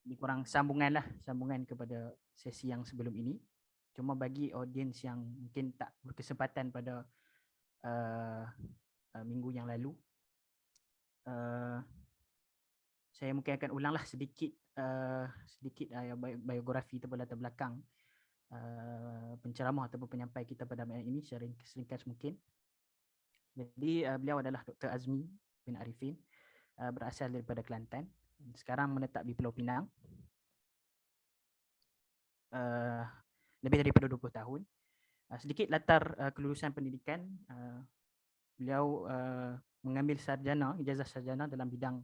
lebih kurang sambungan kepada sesi yang sebelum ini. Cuma bagi audiens yang mungkin tak berkesempatan pada minggu yang lalu, saya mungkin akan ulanglah sedikit biografi atau latar belakang penceramah ataupun penyampai kita pada malam ini secara seringkas mungkin. Jadi beliau adalah Dr. Azmi bin Arifin, berasal daripada Kelantan, sekarang menetap di Pulau Pinang, lebih daripada 20 tahun. Sedikit latar kelulusan pendidikan, beliau mengambil ijazah sarjana dalam bidang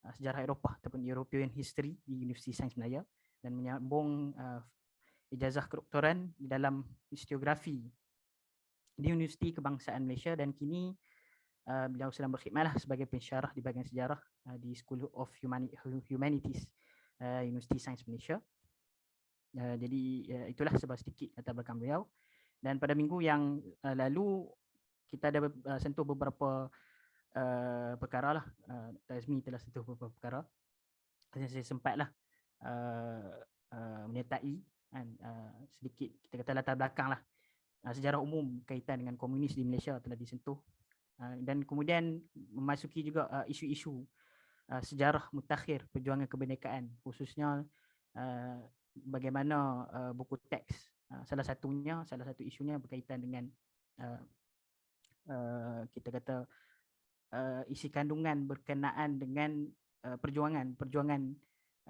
sejarah Eropah ataupun European History di Universiti Sains Malaya, dan menyambung ijazah kedoktoran di dalam historiografi di Universiti Kebangsaan Malaysia, dan kini beliau sedang berkhidmatlah sebagai pensyarah di bahagian sejarah di School of Humanities Universiti Sains Malaysia. Jadi itulah sebab sedikit latar belakang beliau. Dan pada minggu yang lalu kita ada sentuh beberapa perkara lah. Dr. Azmi telah sentuh beberapa perkara. Saya sempatlah menyertai sedikit kita kata latar belakang lah, sejarah umum kaitan dengan komunis di Malaysia telah disentuh, dan kemudian memasuki juga isu-isu sejarah mutakhir perjuangan kemerdekaan, khususnya bagaimana buku teks salah satu isunya berkaitan dengan kita kata isi kandungan berkenaan dengan perjuangan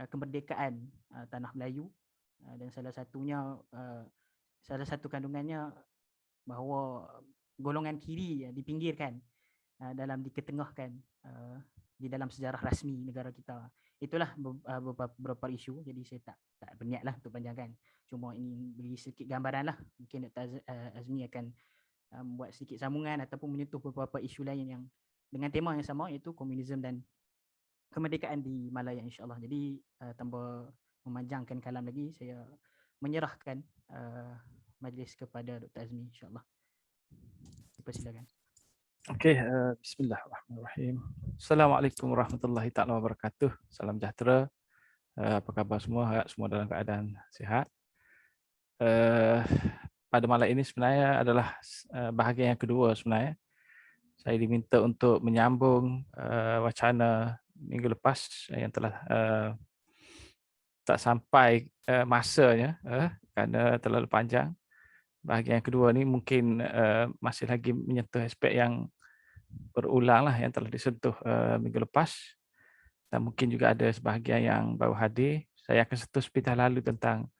kemerdekaan tanah Melayu, dan salah satu kandungannya bahawa golongan kiri dipinggirkan dalam diketengahkan di dalam sejarah rasmi negara kita. Itulah beberapa isu, jadi saya tak berniatlah untuk panjangkan. Cuma ini beri sedikit gambaran lah. Mungkin Dr. Azmi akan membuat sedikit sambungan ataupun menyentuh beberapa isu lain yang dengan tema yang sama, iaitu komunisme dan kemerdekaan di Malaya, insyaAllah. Jadi tanpa memanjangkan kalam lagi, saya menyerahkan majlis kepada Dr. Azmi, insyaAllah. Dipersilakan. Okey, bismillahirrahmanirrahim. Assalamualaikum warahmatullahi taala wabarakatuh. Salam sejahtera. Apa khabar semua? Harap semua dalam keadaan sihat. Pada malam ini sebenarnya adalah bahagian yang kedua sebenarnya. Saya diminta untuk menyambung wacana minggu lepas yang telah tak sampai masanya kerana terlalu panjang. Bahagian yang kedua ni mungkin masih lagi menyentuh aspek yang berulang lah yang telah disentuh minggu lepas, dan mungkin juga ada sebahagian yang baru hadir. Saya akan sentuh sepintas lalu tentang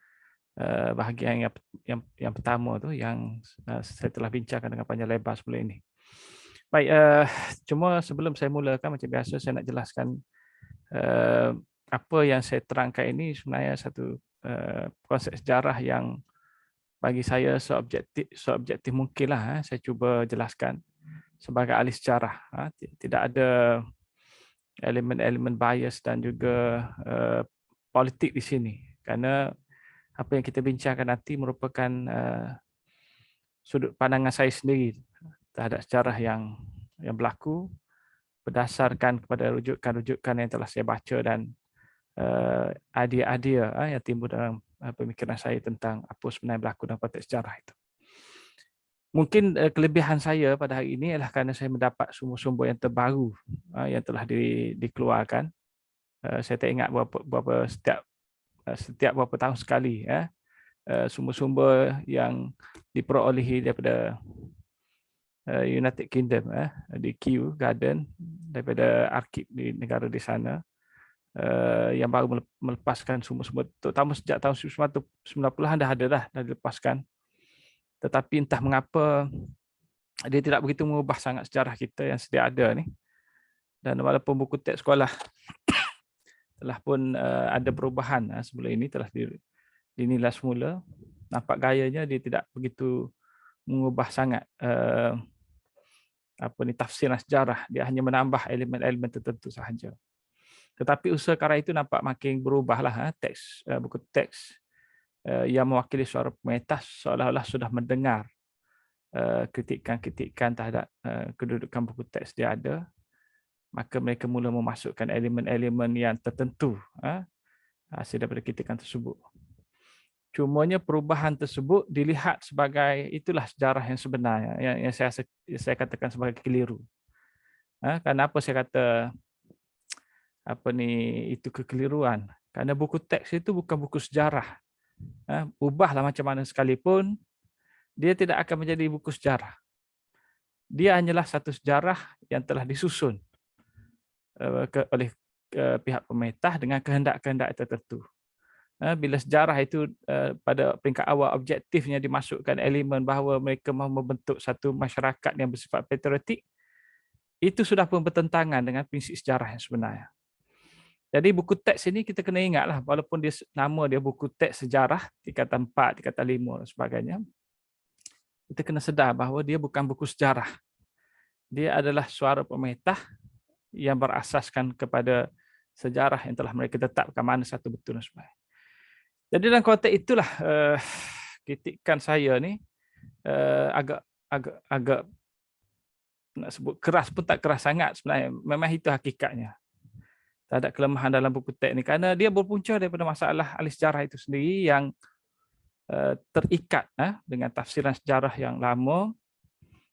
bahagian yang pertama tu yang saya telah bincangkan dengan panjang lebar sebelum ini. Baik, cuma sebelum saya mulakan, macam biasa saya nak jelaskan apa yang saya terangkan ini sebenarnya satu konsep sejarah yang bagi saya seobjektif mungkinlah. Saya cuba jelaskan sebagai ahli sejarah. Tidak ada elemen-elemen bias dan juga politik di sini. Kerana apa yang kita bincangkan nanti merupakan sudut pandangan saya sendiri terhadap sejarah yang berlaku berdasarkan kepada rujukan-rujukan yang telah saya baca dan idea-idea yang timbul dalam pemikiran saya tentang apa sebenarnya berlaku dalam konteks sejarah itu. Mungkin kelebihan saya pada hari ini adalah kerana saya mendapat sumber-sumber yang terbaru yang telah dikeluarkan. Saya tak ingat setiap berapa tahun sekali sumber-sumber yang diperolehi daripada United Kingdom, di Kew Garden, daripada arkib di negara di sana, yang baru melepaskan sumber-sumber, terutama sejak tahun 1990-an dah dilepaskan. Tetapi entah mengapa dia tidak begitu mengubah sangat sejarah kita yang sedia ada ni. Dan walaupun buku teks sekolah telah pun ada perubahan sebelum ini, telah dinilai semula, nampak gayanya dia tidak begitu mengubah sangat tafsiran sejarah. Dia hanya menambah elemen-elemen tertentu sahaja. Tetapi usaha kara itu nampak makin berubahlah. Buku teks yang mewakili suara pemerintah seolah-olah sudah mendengar kritikan-kritikan terhadap kedudukan buku teks dia ada. Maka mereka mula memasukkan elemen-elemen yang tertentu hasil daripada kritikan tersebut. Cumanya perubahan tersebut dilihat sebagai itulah sejarah yang sebenarnya yang saya katakan sebagai keliru. Kenapa saya kata itu kekeliruan? Karena buku teks itu bukan buku sejarah. Ubahlah macam mana sekalipun, dia tidak akan menjadi buku sejarah. Dia hanyalah satu sejarah yang telah disusun oleh pihak pemerintah dengan kehendak-kehendak tertentu. Bila sejarah itu pada peringkat awal objektifnya dimasukkan elemen bahawa mereka mahu membentuk satu masyarakat yang bersifat patriotik, itu sudah pun bertentangan dengan prinsip sejarah yang sebenarnya. Jadi buku teks ini kita kena ingatlah, walaupun nama dia buku teks sejarah tingkatan 4, tingkatan 5 dan sebagainya, kita kena sedar bahawa dia bukan buku sejarah. Dia adalah suara pemerintah yang berasaskan kepada sejarah yang telah mereka tetapkan mana satu betul dan sebagainya. Jadi dalam konteks itulah kritikan saya ni agak nak sebut keras pun tak keras sangat sebenarnya. Memang itu hakikatnya. Tak ada kelemahan dalam buku teks ni kerana dia berpunca daripada masalah ahli sejarah itu sendiri yang terikat dengan tafsiran sejarah yang lama,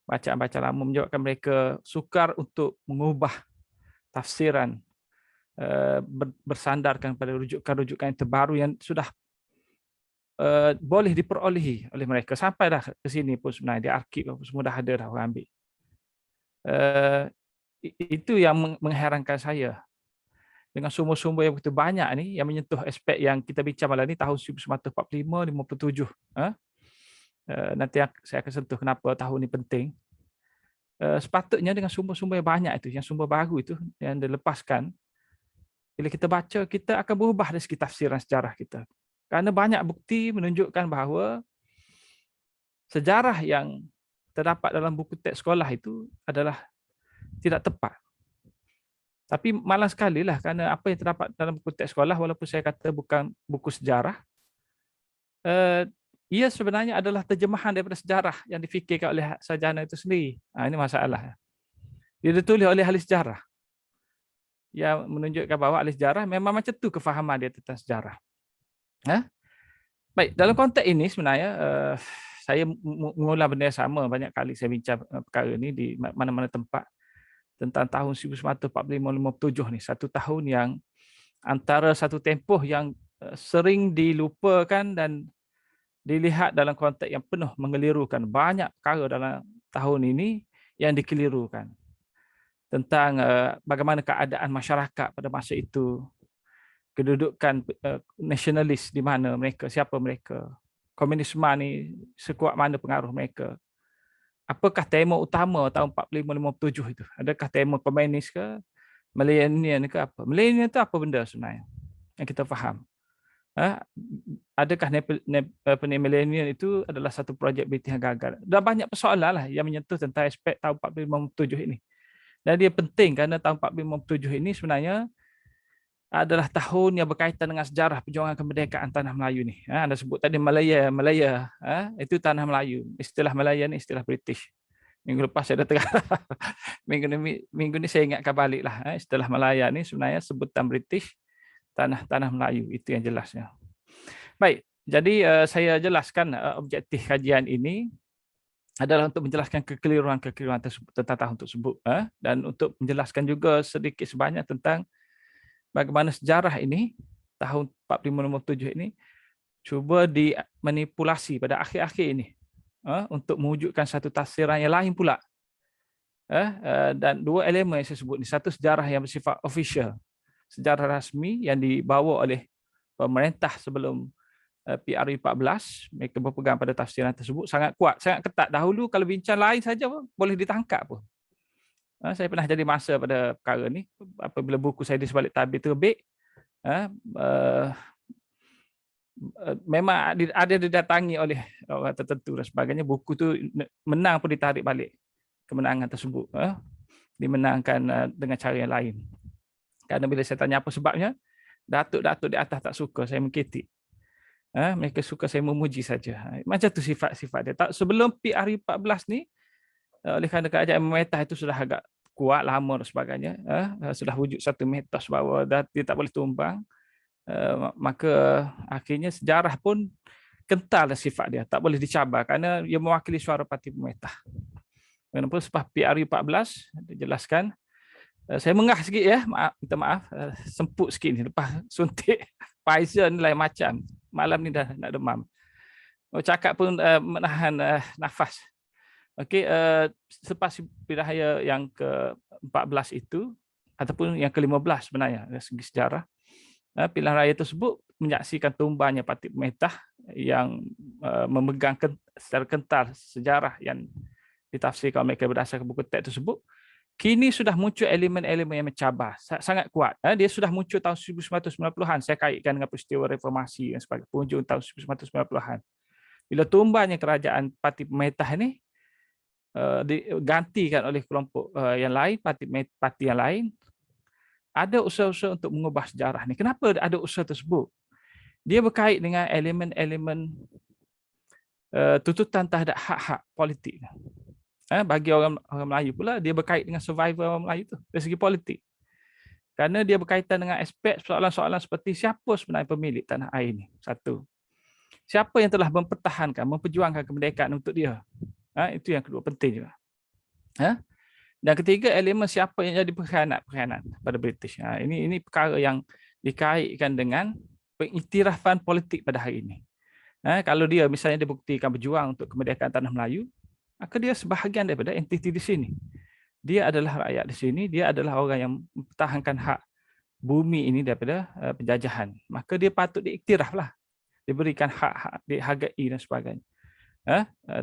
bacaan-bacaan lama menyebabkan mereka sukar untuk mengubah tafsiran bersandarkan pada rujukan-rujukan yang terbaru yang sudah boleh diperolehi oleh mereka. Sampai dah ke sini pun sebenarnya, di arsip semua dah ada dah orang ambil. Itu yang mengherankan saya. Dengan sumber-sumber yang begitu banyak ni, yang menyentuh aspek yang kita bincang malam ni, tahun 1945, 57. Nanti saya akan sentuh kenapa tahun ni penting. Sepatutnya dengan sumber-sumber yang banyak itu, yang sumber baru itu, yang dilepaskan, bila kita baca, kita akan berubah dari segi tafsiran sejarah kita. Kerana banyak bukti menunjukkan bahawa sejarah yang terdapat dalam buku teks sekolah itu adalah tidak tepat. Tapi malang sekali lah kerana apa yang terdapat dalam buku teks sekolah, walaupun saya kata bukan buku sejarah, ia sebenarnya adalah terjemahan daripada sejarah yang difikirkan oleh sarjana itu sendiri. Ini masalah. Dia ditulis oleh ahli sejarah yang menunjukkan bahawa ahli sejarah memang macam tu kefahaman dia tentang sejarah. Baik, dalam konteks ini sebenarnya saya mengulang benda yang sama banyak kali saya bincang perkara ini di mana-mana tempat tentang tahun 1945-57 ni, satu tahun yang antara satu tempoh yang sering dilupakan dan dilihat dalam konteks yang penuh mengelirukan. Banyak perkara dalam tahun ini yang dikelirukan tentang bagaimana keadaan masyarakat pada masa itu, kedudukan nasionalis di mana mereka, siapa mereka, komunisme ni sekuat mana pengaruh mereka, apakah tema utama tahun 45-57 itu, adakah tema komunis ke, milenial ke apa. Milenial itu apa benda sebenarnya yang kita faham? Adakah milenial itu adalah satu projek British yang gagal? Dah banyak persoalan lah yang menyentuh tentang aspek tahun 45-57 ini. Dan dia penting kerana tahun 45-57 ini sebenarnya adalah tahun yang berkaitan dengan sejarah perjuangan kemerdekaan tanah Melayu ni. Anda sebut tadi Malaya, itu tanah Melayu. Istilah Malaya ni istilah British. Minggu lepas saya dah tergarah. Minggu ni saya ingatkan balik lah. Istilah Malaya ni sebenarnya sebutan British, tanah Melayu. Itu yang jelasnya. Baik, jadi saya jelaskan objektif kajian ini adalah untuk menjelaskan kekeliruan-kekeliruan tersebut tentang tahun tersebut. Dan untuk menjelaskan juga sedikit sebanyak tentang bagaimana sejarah ini, tahun 45-57 ini, cuba dimanipulasi pada akhir-akhir ini untuk mewujudkan satu tafsiran yang lain pula. Dan dua elemen yang saya sebut ni, satu sejarah yang bersifat official, sejarah rasmi yang dibawa oleh pemerintah sebelum PRU 14, mereka berpegang pada tafsiran tersebut, sangat kuat, sangat ketat. Dahulu kalau bincang lain saja boleh ditangkap pun. Saya pernah jadi masa pada perkara ni apabila buku saya di sebalik tabir terbit, memang ada didatangi oleh orang tertentu dan sebagainya, buku tu menang pun ditarik balik kemenangan tersebut, dimenangkan dengan cara yang lain. Kerana bila saya tanya apa sebabnya, datuk-datuk di atas tak suka saya mengkritik. Mereka suka saya memuji saja. Macam tu sifat-sifat dia. Sebelum PRU 14 ni, oleh kerana keadaan pemerintah itu sudah agak kuat, lama dan sebagainya, sudah wujud satu mitos bahawa dia tak boleh tumbang, Maka akhirnya sejarah pun kental sifat dia, tak boleh dicabar kerana ia mewakili suara parti pemerintah. Kenapa? Sebab PRU 14 dijelaskan. Saya mengah sikit ya, minta maaf, semput sikit ni lepas suntik Pfizer ni lain macam. Malam ni dah nak demam. Cakap pun menahan nafas. Okey, selepas pilihan raya yang ke-14 itu ataupun yang ke-15 sebenarnya dari segi sejarah, pilihan raya tersebut menyaksikan tumbangnya parti pemerintah yang memegang secara kental sejarah yang ditafsirkan mereka berdasarkan buku teks tersebut. Kini sudah muncul elemen-elemen yang mencabar, sangat kuat. Dia sudah muncul tahun 1990-an, saya kaitkan dengan peristiwa reformasi dan sebagainya, penghujung tahun 1990-an. Bila tumbangnya kerajaan parti pemerintah ini digantikan oleh kelompok yang lain, parti yang lain, ada usaha-usaha untuk mengubah sejarah ni. Kenapa ada usaha tersebut? Dia berkait dengan elemen-elemen tuntutan terhadap hak-hak politik. Bagi orang Melayu pula, dia berkait dengan survival orang Melayu tu dari segi politik. Kerana dia berkaitan dengan aspek soalan-soalan seperti siapa sebenarnya pemilik tanah air ni. Satu. Siapa yang telah mempertahankan, memperjuangkan kemerdekaan untuk dia. Itu yang kedua, penting juga. Dan ketiga, elemen siapa yang jadi pengkhianat pada British. Ini perkara yang dikaitkan dengan pengiktirafan politik pada hari ini. Kalau dia misalnya dibuktikan berjuang untuk kemerdekaan tanah Melayu, maka dia sebahagian daripada entiti di sini. Dia adalah rakyat di sini, dia adalah orang yang mempertahankan hak bumi ini daripada penjajahan. Maka dia patut diiktiraflah, diberikan hak-hak, dihargai dan sebagainya.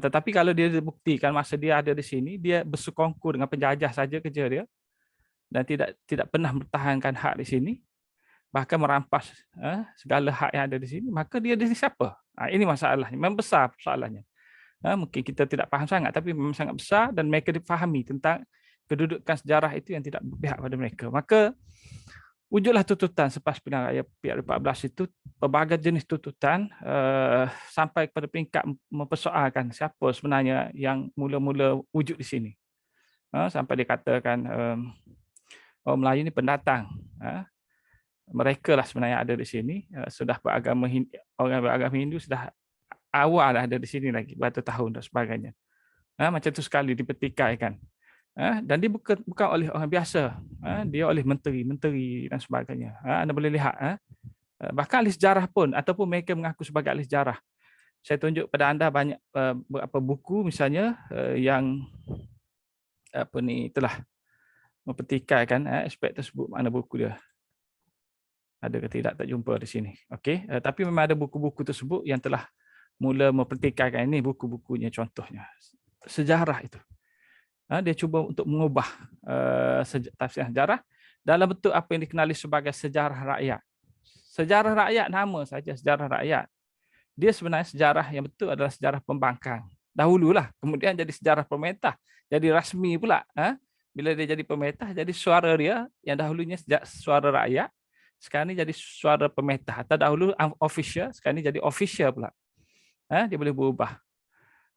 Tetapi kalau dia dibuktikan masa dia ada di sini, dia bersekongkol dengan penjajah saja kerja dia dan tidak pernah mempertahankan hak di sini, bahkan merampas segala hak yang ada di sini, maka dia di sini siapa? Ini masalahnya, memang besar soalannya. Mungkin kita tidak faham sangat, tapi memang sangat besar dan mereka difahami tentang kedudukan sejarah itu yang tidak berpihak pada mereka. Maka wujudlah tuntutan selepas pilihan raya PRU 14 itu, pelbagai jenis tuntutan sampai kepada peringkat mempersoalkan siapa sebenarnya yang mula-mula wujud di sini. Sampai dikatakan orang Melayu ini pendatang. Mereka lah sebenarnya ada di sini, sudah beragama orang beragama Hindu sudah awal ada di sini lagi, bertahun dan sebagainya. Macam tu sekali dipertikaikan. Dan dia bukan oleh orang biasa, dia oleh menteri-menteri dan sebagainya. Anda boleh lihat, bahkan ahli sejarah pun, ataupun mereka mengaku sebagai ahli sejarah. Saya tunjuk pada anda banyak beberapa buku misalnya yang telah mempertikaikan aspek tersebut. Mana buku dia? Ada ke tidak, tak jumpa di sini. Okey, tapi memang ada buku-buku tersebut yang telah mula mempertikaikan. Ini buku-bukunya, contohnya sejarah itu. Dia cuba untuk mengubah tafsiran sejarah dalam bentuk apa yang dikenali sebagai sejarah rakyat. Sejarah rakyat nama saja, sejarah rakyat. Dia sebenarnya sejarah yang betul adalah sejarah pembangkang. Dahululah, kemudian jadi sejarah pemerintah, jadi rasmi pula. Bila dia jadi pemerintah, jadi suara dia yang dahulunya suara rakyat, sekarang ni jadi suara pemerintah. Atau dahulu unofficial, sekarang ni jadi official pula. Dia boleh berubah.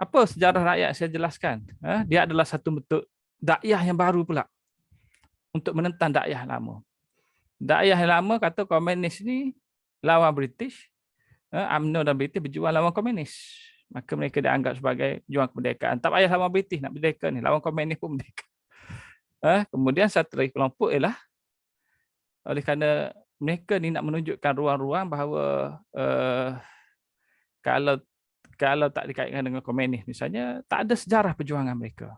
Apa sejarah rakyat saya jelaskan? Dia adalah satu bentuk dakwah yang baru pula untuk menentang dakwah lama. Dakwah yang lama kata komunis ni lawan British, UMNO dan British berjuang lawan komunis. Maka mereka dianggap sebagai juang kemerdekaan. Tak payah lawan British nak merdeka ni, lawan komunis pun merdeka. Kemudian satu lagi kelompok ialah oleh kerana mereka ni nak menunjukkan ruang-ruang bahawa kalau tak dikaitkan dengan komunis misalnya, tak ada sejarah perjuangan mereka.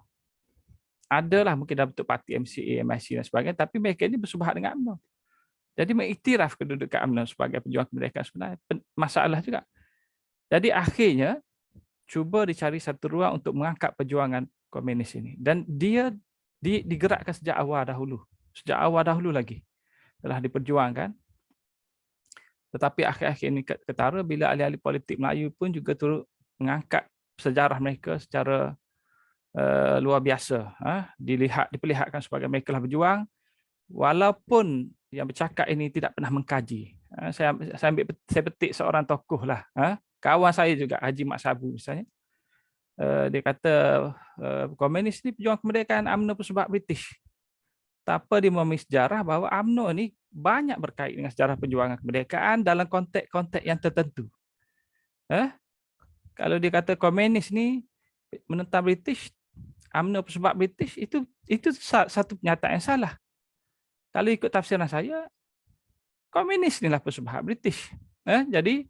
Adalah mungkin dalam bentuk parti MCA, MIC dan sebagainya, tapi mereka ini bersubhat dengan UMNO. Jadi mengiktiraf kedudukan UMNO sebagai pejuang kemerdekaan sebenarnya masalah juga. Jadi akhirnya cuba dicari satu ruang untuk mengangkat perjuangan komunis ini. Dan dia digerakkan sejak awal dahulu. Sejak awal dahulu lagi telah diperjuangkan. Tetapi akhir-akhir ini ketara bila ahli-ahli politik Melayu pun juga turut mengangkat sejarah mereka secara luar biasa. Diperlihatkan sebagai mereka telah berjuang walaupun yang bercakap ini tidak pernah mengkaji. Saya petik seorang tokoh lah. Kawan saya juga, Haji Mat Sabu misalnya. Dia kata komunis ni pejuang kemerdekaan UMNO pun sebab British. Tak apa dia memahami sejarah bahawa UMNO ni banyak berkait dengan sejarah perjuangan kemerdekaan dalam konteks-konteks yang tertentu. Kalau dia kata komunis ni menentang British, UMNO sebab British, itu satu pernyataan yang salah. Kalau ikut tafsiran saya, komunis inilah pesebab British. Jadi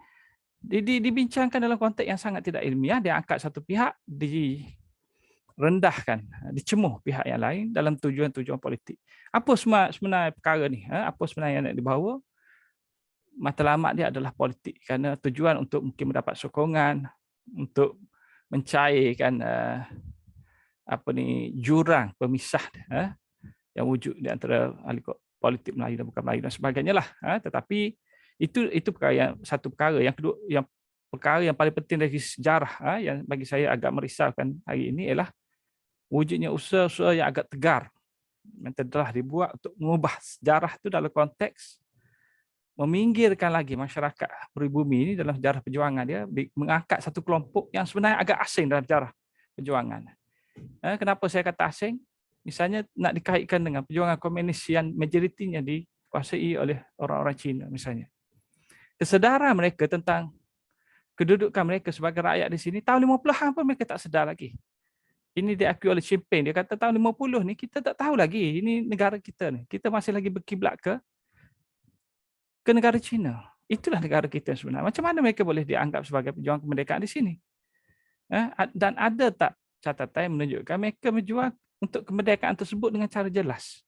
dibincangkan dalam konteks yang sangat tidak ilmiah, dia angkat satu pihak, direndahkan, dicemuh pihak yang lain dalam tujuan-tujuan politik. Apa sebenarnya perkara ni? Apa sebenarnya yang nak dibawa? Matlamat dia adalah politik, kerana tujuan untuk mungkin mendapat sokongan untuk mencairkan jurang pemisah yang wujud di antara ahli politik Melayu dan bukan Melayu dan sebagainya lah. Tetapi itu satu perkara. Yang kedua, yang perkara yang paling penting dari sejarah yang bagi saya agak merisaukan hari ini ialah wujudnya usaha-usaha yang agak tegar yang telah dibuat untuk mengubah sejarah itu dalam konteks meminggirkan lagi masyarakat pribumi ini dalam sejarah perjuangan dia, mengangkat satu kelompok yang sebenarnya agak asing dalam sejarah perjuangan. Kenapa saya kata asing? Misalnya nak dikaitkan dengan perjuangan komunis yang majoritinya dikuasai oleh orang-orang Cina misalnya. Kesedaran mereka tentang kedudukan mereka sebagai rakyat di sini, tahun 50-an pun mereka tak sedar lagi. Ini diakui oleh Xi Jinping. Dia kata tahun 50 ni kita tak tahu lagi ini negara kita ni. Kita masih lagi berkiblat ke negara Cina. Itulah negara kita sebenarnya. Macam mana mereka boleh dianggap sebagai pejuang kemerdekaan di sini? Dan ada tak catatan yang menunjukkan mereka berjuang untuk kemerdekaan tersebut dengan cara jelas?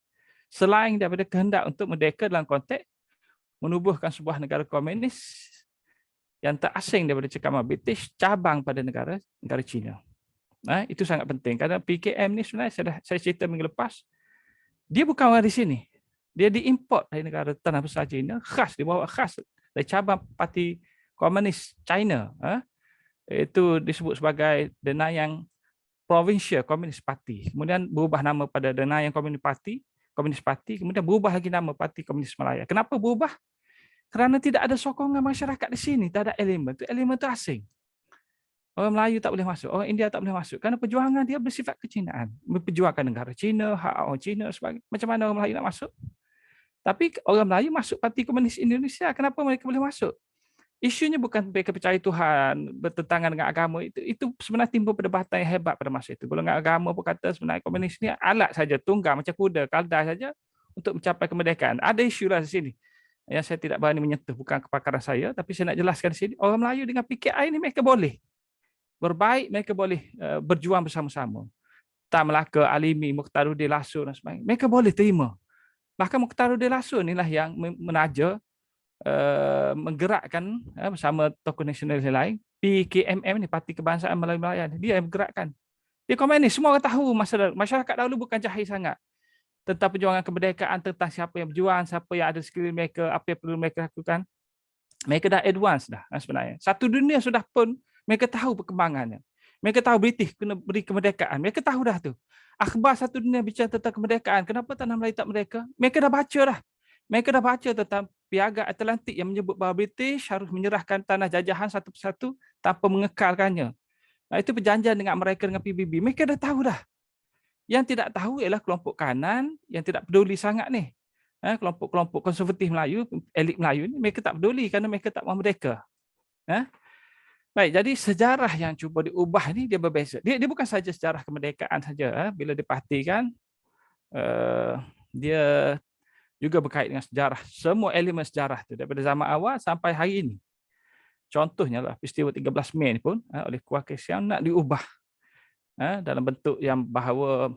Selain daripada kehendak untuk merdeka dalam konteks menubuhkan sebuah negara komunis yang terasing daripada cekaman British, cabang pada negara Cina. Itu sangat penting. Kerana PKM ni sebenarnya saya cerita minggu lepas, dia bukan orang di sini. Dia diimport dari negara tanah besar China, dibawa khas dari cabang parti komunis China. Itu disebut sebagai The Nanyang Provincial Communist Party. Kemudian berubah nama pada The Nanyang Communist Party, kemudian berubah lagi nama Parti Komunis Malaya. Kenapa berubah? Kerana tidak ada sokongan masyarakat di sini, tak ada elemen. Elemen itu asing. Orang Melayu tak boleh masuk, orang India tak boleh masuk. Kerana perjuangan dia bersifat kecinaan. Memperjuangkan negara Cina, hak orang Cina, sebagainya. Macam mana orang Melayu nak masuk? Tapi orang Melayu masuk Parti Komunis Indonesia. Kenapa mereka boleh masuk? Isunya bukan mereka percaya Tuhan, bertentangan dengan agama. Itu sebenarnya timbul perdebatan yang hebat pada masa itu. Golongan agama pun kata sebenarnya komunis ni alat saja, tunggang macam kuda, kaldai saja untuk mencapai kemerdekaan. Ada isu lah di sini yang saya tidak berani menyentuh, bukan kepakaran saya, tapi saya nak jelaskan di sini. Orang Melayu dengan PKI ni mereka boleh berbaik, mereka boleh berjuang bersama-sama. Tan Melaka, Alimi, Mukhtaruddin Lasso dan sebagainya. Mereka boleh terima. Bahkan Mukhtaruddin Lasso inilah yang menaja menggerakkan bersama tokoh nasionalis lain PKMM ni, Parti Kebangsaan Melayu Melayan. Dia yang bergerakkan. Dia komunis. Semua orang tahu masyarakat dahulu bukan jahil sangat tentang perjuangan kemerdekaan, tentang siapa yang berjuang, siapa yang ada sekeliling mereka, apa yang perlu mereka lakukan. Mereka dah advance dah sebenarnya. Satu dunia sudah pun mereka tahu perkembangannya. Mereka tahu British kena beri kemerdekaan. Mereka tahu dah tu. Akhbar satu dunia bicara tentang kemerdekaan. Kenapa tanah Melayu tak merdeka? Mereka dah baca dah. Mereka dah baca tentang Piagam Atlantik yang menyebut bahawa British harus menyerahkan tanah jajahan satu persatu tanpa mengekalkannya. Itu perjanjian dengan mereka dengan PBB. Mereka dah tahu dah. Yang tidak tahu ialah kelompok kanan yang tidak peduli sangat ni. Kelompok-kelompok konservatif Melayu, elit Melayu ni, mereka tak peduli kerana mereka tak mahu merdeka. Baik, jadi sejarah yang cuba diubah ni dia berbeza. Dia bukan saja sejarah kemerdekaan saja. Bila diperhatikan, dia juga berkait dengan sejarah. Semua elemen sejarah tu daripada zaman awal sampai hari ini. Contohnya lah peristiwa 13 Mei ni pun oleh keluarga Siam nak diubah dalam bentuk yang bahawa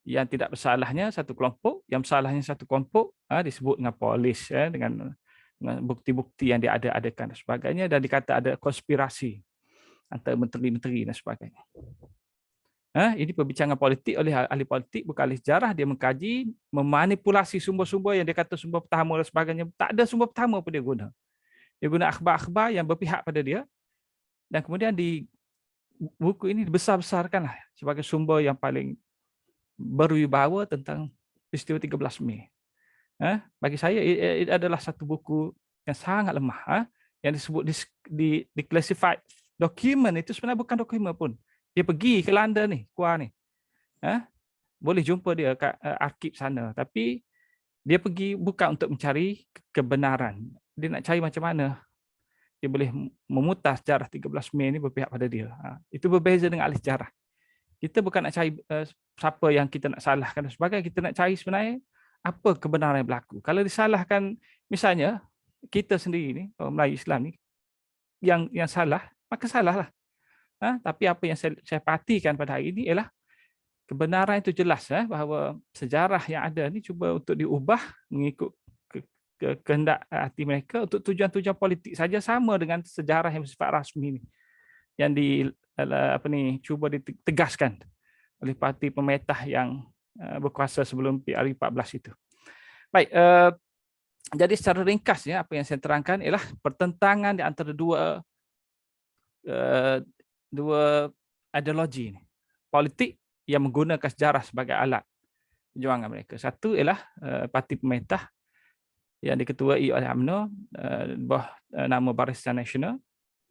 yang tidak bersalahnya satu kelompok, yang bersalahnya satu kelompok disebut dengan polis dengan bukti-bukti yang dia adakan dan sebagainya, dan dikata ada konspirasi antara menteri-menteri dan sebagainya. Ini perbincangan politik oleh ahli politik, bukan ahli sejarah. Dia mengkaji, memanipulasi sumber-sumber yang dia kata sumber pertama dan sebagainya. Tak ada sumber pertama pun dia guna. Dia guna akhbar-akhbar yang berpihak pada dia, dan kemudian di buku ini dibesar-besarkanlah sebagai sumber yang paling berwibawa tentang peristiwa 13 Mei. Bagi saya itu adalah satu buku yang sangat lemah. Yang disebut di classified document itu sebenarnya bukan dokumen pun. Dia pergi ke London ni, Kuala ni. Boleh jumpa dia kat arkib sana. Tapi Dia pergi bukan untuk mencari kebenaran. Dia nak cari macam mana dia boleh memutar sejarah 13 Mei ini berpihak pada dia. Itu berbeza dengan ahli sejarah. Kita bukan nak cari siapa yang kita nak salahkan dan sebagainya. Kita nak cari sebenarnya apa kebenaran yang berlaku. Kalau disalahkan, misalnya kita sendiri ni, orang Melayu Islam ni, yang salah, maka salahlah. Tapi apa yang saya perhatikan pada hari ini ialah kebenaran itu jelas, bahawa sejarah yang ada ni cuba untuk diubah mengikut kehendak hati mereka untuk tujuan-tujuan politik saja, sama dengan sejarah yang bersifat rasmi ni yang cuba ditegaskan oleh parti pemerintah yang berkuasa sebelum PRU 14 itu. Baik, jadi secara ringkasnya apa yang saya terangkan ialah pertentangan di antara dua ideologi ni, politik yang menggunakan sejarah sebagai alat perjuangan mereka. Satu ialah parti pemerintah yang diketuai oleh UMNO bawah nama Barisan Nasional.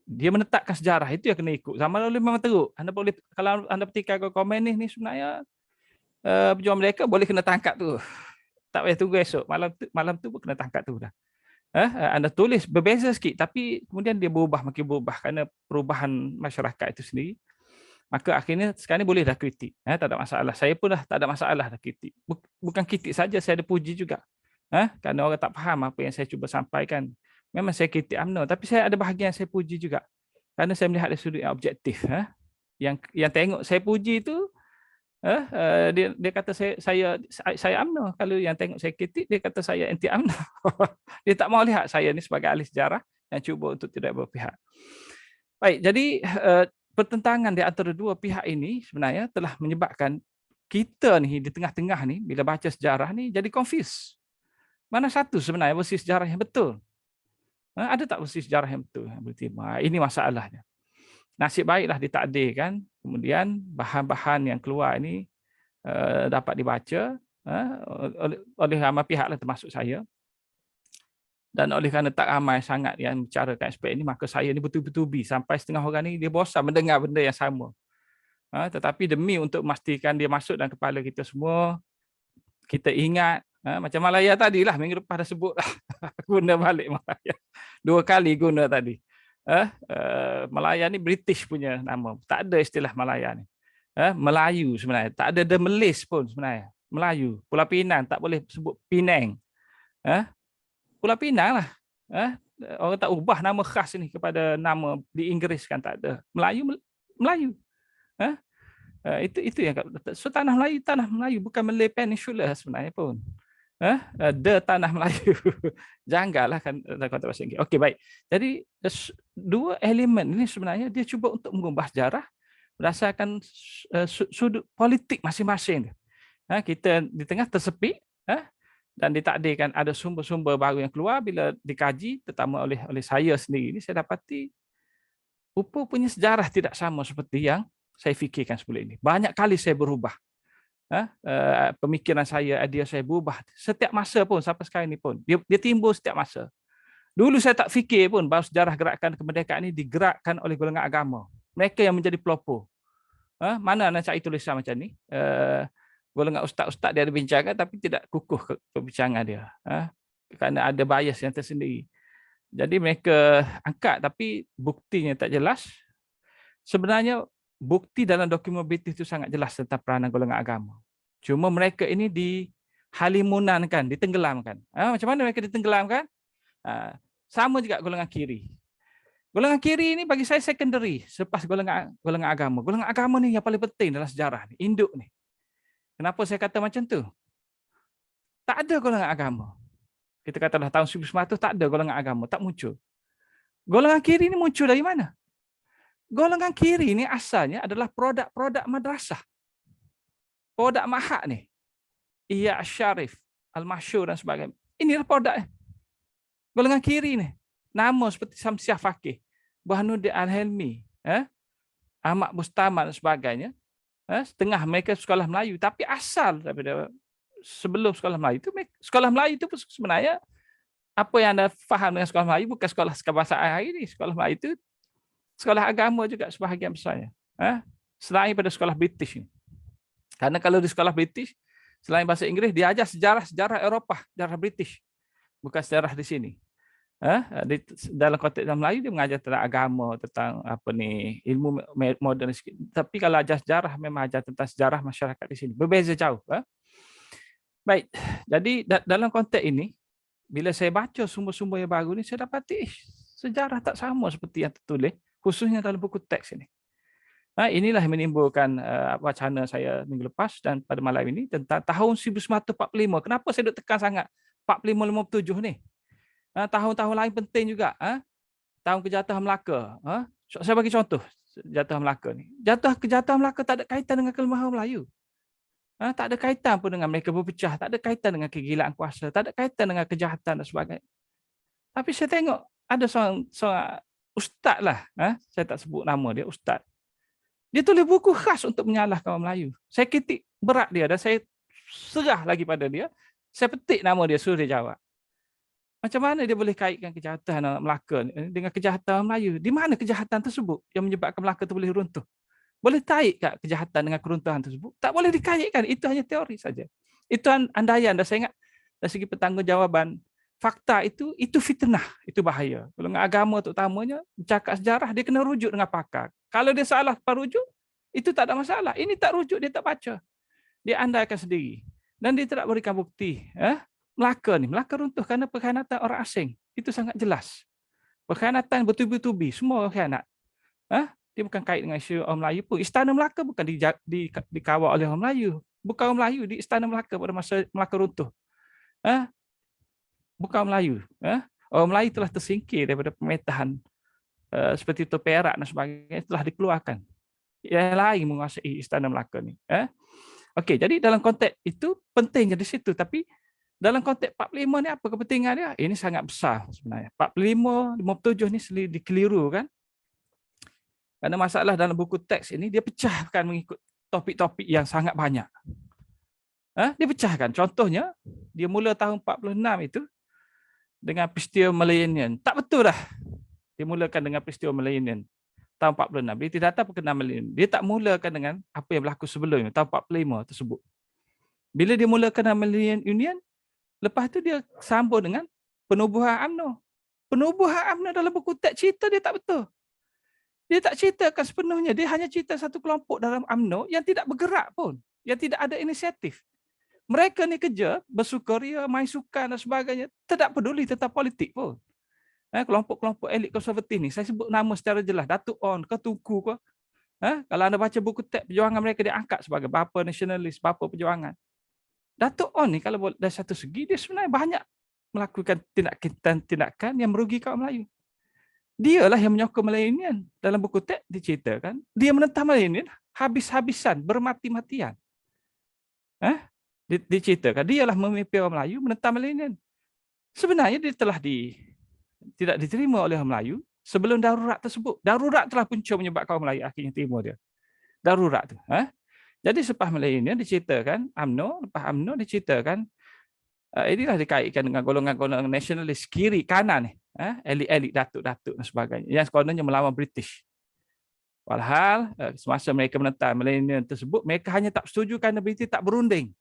Dia menetapkan sejarah, itu yang kena ikut. Zaman lalu memang teruk. Anda boleh, kalau anda petikan komunis ni sebenarnya pejuang mereka boleh kena tangkap tu. Tak payah tunggu esok, malam tu pun kena tangkap tu dah. Anda tulis berbeza sikit, tapi kemudian dia makin berubah kerana perubahan masyarakat itu sendiri. Maka akhirnya sekarang ni boleh dah kritik. Tak ada masalah. Saya pun dah tak ada masalah dah kritik. Bukan kritik saja, saya ada puji juga. Kerana orang tak faham apa yang saya cuba sampaikan. Memang saya kritik UMNO, tapi saya ada bahagian saya puji juga. Kerana saya melihat dari sudut yang objektif. Yang tengok saya puji itu, dia kata saya UMNO. Kalau yang tengok saya kritik, dia kata saya anti UMNO. Dia tak mau lihat saya ni sebagai ahli sejarah yang cuba untuk tidak berpihak. Baik, jadi pertentangan di antara dua pihak ini sebenarnya telah menyebabkan kita ni di tengah-tengah ni, bila baca sejarah ni, jadi confused. Mana satu sebenarnya versi sejarah yang betul? Ada tak versi sejarah yang betul? Ini masalahnya. Nasib baiklah ditakdirkan, kemudian bahan-bahan yang keluar ini dapat dibaca oleh ramai pihak lah, termasuk saya. Dan oleh kerana tak ramai sangat yang bicarakan aspek ini, maka saya ni betul-betul sampai setengah orang ni dia bosan mendengar benda yang sama. Tetapi demi untuk memastikan dia masuk dalam kepala kita semua, kita ingat, macam Malaya tadilah, minggu lepas dah sebut lah. Guna balik Malaya. 2 kali guna tadi. Malaya ni British punya nama. Tak ada istilah Malaya ni. Melayu sebenarnya. Tak ada the Malays pun sebenarnya. Melayu. Pulau Pinang tak boleh sebut Penang. Pulau Pinang lah. Orang tak ubah nama khas ni kepada nama di Inggeris kan, tak ada. Melayu. Itu yang so tanah Melayu bukan Malay Peninsula sebenarnya pun. The tanah Melayu. Janggallah kan kata bahasa Inggeris. Okey, baik. Jadi dua elemen ini sebenarnya dia cuba untuk mengubah sejarah berdasarkan sudut politik masing-masing. Kita di tengah tersepit, dan ditakdirkan ada sumber-sumber baru yang keluar bila dikaji, terutama oleh saya sendiri ini, saya dapati rupa punya sejarah tidak sama seperti yang saya fikirkan sebelum ini. Banyak kali saya berubah. Pemikiran saya, idea saya berubah setiap masa pun, sampai sekarang ini pun. Dia timbul setiap masa. Dulu saya tak fikir pun bahawa sejarah gerakan kemerdekaan ini digerakkan oleh golongan agama. Mereka yang menjadi pelopor. Mana nak cari tulisan macam ni? Golongan ustaz-ustaz dia ada bincangkan, tapi tidak kukuh perbincangan dia. Kerana ada bias yang tersendiri. Jadi mereka angkat, tapi buktinya tak jelas. Sebenarnya bukti dalam dokumen British itu sangat jelas tentang peranan golongan agama. Cuma mereka ini dihalimunankan, ditenggelamkan. Macam mana mereka ditenggelamkan? Sama juga golongan kiri. Golongan kiri ini bagi saya secondary selepas golongan agama. Golongan agama ni yang paling penting dalam sejarah ni, induk ni. Kenapa saya kata macam tu? Tak ada golongan agama. Kita katalah tahun 1900 tak ada golongan agama, tak muncul. Golongan kiri ini muncul dari mana? Golongan kiri ini asalnya adalah produk madrasah. Produk Mahat ni. Iya Syarif, Al-Masyur dan sebagainya. Inilah produknya. Golongan kiri ni. Nama seperti Samsiah Fakih, Burhanuddin Al-Helmi, Ahmad Bustami dan sebagainya. Setengah mereka sekolah Melayu, tapi asal daripada sebelum sekolah Melayu itu pun sebenarnya apa yang anda faham dengan sekolah Melayu bukan sekolah kebahasaan hari ini. Sekolah Melayu itu sekolah agama juga sebahagian besarnya. Selain pada sekolah British ini. Karena kalau di sekolah British, Selain bahasa Inggeris, dia ajar sejarah Eropah, sejarah British, bukan sejarah di sini. Dalam konteks Melayu dia mengajar tentang agama, tentang apa ni, ilmu moden sikit. Tapi kalau ajar sejarah memang ajar tentang sejarah masyarakat di sini. Berbeza jauh. Baik. Jadi dalam konteks ini, bila saya baca sumber-sumber yang baru ni, saya dapati sejarah tak sama seperti yang tertulis, khususnya dalam buku teks ini. Inilah yang menimbulkan wacana saya minggu lepas dan pada malam ini tentang tahun 1945. Kenapa saya duk tekan sangat 45-57 ni? Tahun-tahun lain penting juga. Tahun kejatuhan Melaka. Saya bagi contoh kejatuhan Melaka ni. Kejatuhan Melaka tak ada kaitan dengan kelemahan Melayu. Tak ada kaitan pun dengan mereka berpecah. Tak ada kaitan dengan kegilaan kuasa. Tak ada kaitan dengan kejahatan dan sebagainya. Tapi saya tengok ada seorang ustaz lah. Saya tak sebut nama dia, ustaz. Dia tulis buku khas untuk menyalahkan orang Melayu. Saya kritik berat dia dan saya serah lagi pada dia. Saya petik nama dia, suruh dia jawab. Macam mana dia boleh kaitkan kejahatan orang Melaka dengan kejahatan orang Melayu? Di mana kejahatan tersebut yang menyebabkan Melaka itu boleh runtuh? Boleh kait tak kejahatan dengan keruntuhan tersebut? Tak boleh dikaitkan. Itu hanya teori saja. Itu andaian. Dan saya ingat dari segi pertanggungjawaban, fakta itu fitnah. Itu bahaya. Kalau dengan agama terutamanya, bercakap sejarah, dia kena rujuk dengan pakar. Kalau dia salah rujuk, itu tak ada masalah. Ini tak rujuk, dia tak baca. Dia andaikan sendiri. Dan dia tidak berikan bukti. Melaka runtuh kerana perkhianatan orang asing. Itu sangat jelas. Perkhianatan bertubi-tubi, semua orang khianat. Dia bukan kait dengan isu orang Melayu pun. Istana Melaka bukan dikawal oleh orang Melayu. Bukan orang Melayu di Istana Melaka pada masa Melaka runtuh. Bukan orang Melayu. Orang Melayu telah tersingkir daripada pemerintahan seperti itu Perak dan sebagainya, telah dikeluarkan. Yang lain menguasai Istana Melaka ni. Okey, jadi dalam konteks itu pentingnya di situ. Tapi dalam konteks 45 ni apa kepentingan dia? Ini sangat besar sebenarnya. 45, 57 ni sendiri dikeliru kan? Kerana masalah dalam buku teks ini dia pecahkan mengikut topik-topik yang sangat banyak. Dia pecahkan. Contohnya, dia mula tahun 46 itu dengan peristiwa Millennium. Tak betul dah. Dia mulakan dengan peristiwa Millennium tahun 46. Dia tidak datang perkenaan Millennium. Dia tak mulakan dengan apa yang berlaku sebelumnya tahun 45 tersebut. Bila dia mulakan dengan Millennium Union, lepas tu dia sambung dengan penubuhan UMNO. Penubuhan UMNO dalam buku teks cerita dia tak betul. Dia tak ceritakan sepenuhnya. Dia hanya cerita satu kelompok dalam UMNO yang tidak bergerak pun. Yang tidak ada inisiatif. Mereka ni kerja, bersukaria, main sukan dan sebagainya. Tidak peduli tentang politik pun. Kelompok-kelompok elit konservatif ni, saya sebut nama secara jelas. Datuk On ke Tunku ke. Kalau anda baca buku teks perjuangan mereka, dia angkat sebagai bapa nasionalis, bapa perjuangan. Datuk On ni kalau dari satu segi, dia sebenarnya banyak melakukan tindakan yang merugikan orang Melayu. Dialah yang menyokong Millennium. Dalam buku teks diceritakan, dia menentang Millennium habis-habisan, bermati-matian. Diceritakan, dialah memimpin orang Melayu menentang Millennium. Sebenarnya dia telah tidak diterima oleh orang Melayu sebelum darurat tersebut. Darurat telah punca menyebabkan orang Melayu akhirnya terima dia. Darurat tu. Jadi selepas Millennium diceritakan, lepas UMNO diceritakan, inilah dikaitkan dengan golongan-golongan nasionalis kiri kanan ni. Elit-elit datuk-datuk dan sebagainya. Yang sekononnya melawan British. Walhal, semasa mereka menentang Millennium tersebut, mereka hanya tak setuju kerana British tak berunding.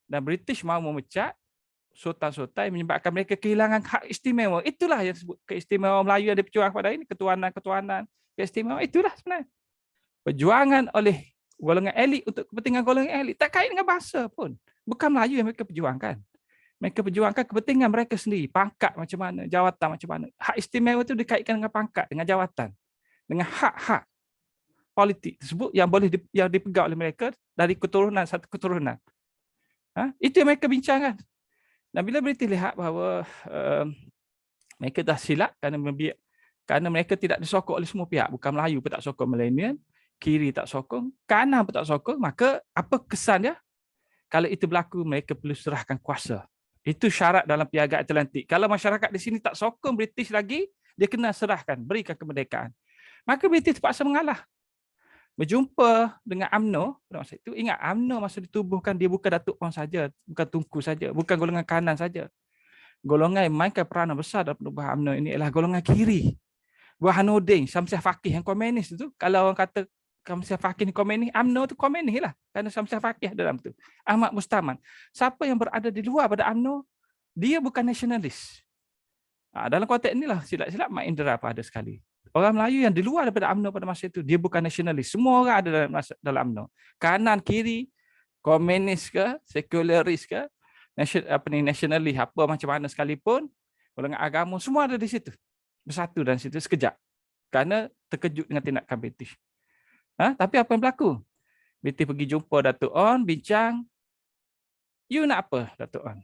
Dan British mahu memecat sultan-sultan yang menyebabkan mereka kehilangan hak istimewa. Itulah yang disebut keistimewaan Melayu yang diperjuangkan pada ini, ketuanan, keistimewaan. Itulah sebenarnya. Perjuangan oleh golongan elit untuk kepentingan golongan elit. Tak kait dengan bahasa pun. Bukan Melayu yang mereka perjuangkan. Mereka perjuangkan kepentingan mereka sendiri. Pangkat macam mana, jawatan macam mana. Hak istimewa itu dikaitkan dengan pangkat, dengan jawatan. Dengan hak-hak politik tersebut yang boleh yang dipegang oleh mereka dari keturunan satu keturunan. Itu yang mereka bincangkan. Dan bila British lihat bahawa mereka dah silap kerana mereka tidak disokong oleh semua pihak. Bukan Melayu pun tak sokong Millennium, kiri tak sokong, kanan pun tak sokong, maka apa kesan dia? Kalau itu berlaku, mereka perlu serahkan kuasa. Itu syarat dalam Piagam Atlantik. Kalau masyarakat di sini tak sokong British lagi, dia kena serahkan, berikan kemerdekaan. Maka British terpaksa mengalah. Berjumpa dengan UMNO, pada masa itu, ingat UMNO masa ditubuhkan, dia bukan Datuk On saja, bukan Tunku saja, bukan golongan kanan saja. Golongan yang mainkan peranan besar dalam penubuhan UMNO ini adalah golongan kiri. Burhanuddin, Syamsiah Faqih yang komunis itu, kalau orang kata Syamsiah Fakih komen ni, UMNO tu komen ni lah. Kerana Syamsiah Fakih dalam tu. Ahmad Mustaman. Siapa yang berada di luar pada UMNO, dia bukan nasionalis. Dalam konteks inilah silap-silap Mak Indra apa ada sekali. Orang Melayu yang di luar daripada UMNO pada masa itu, dia bukan nasionalis. Semua orang ada dalam UMNO. Kanan, kiri, komunis ke, sekularis ke, nasionalis, apa macam mana sekalipun, golongan agama, semua ada di situ. Bersatu dalam situ sekejap. Kerana terkejut dengan tindakan British. Tapi apa yang berlaku? British pergi jumpa Datuk On, bincang. You nak apa, Datuk On?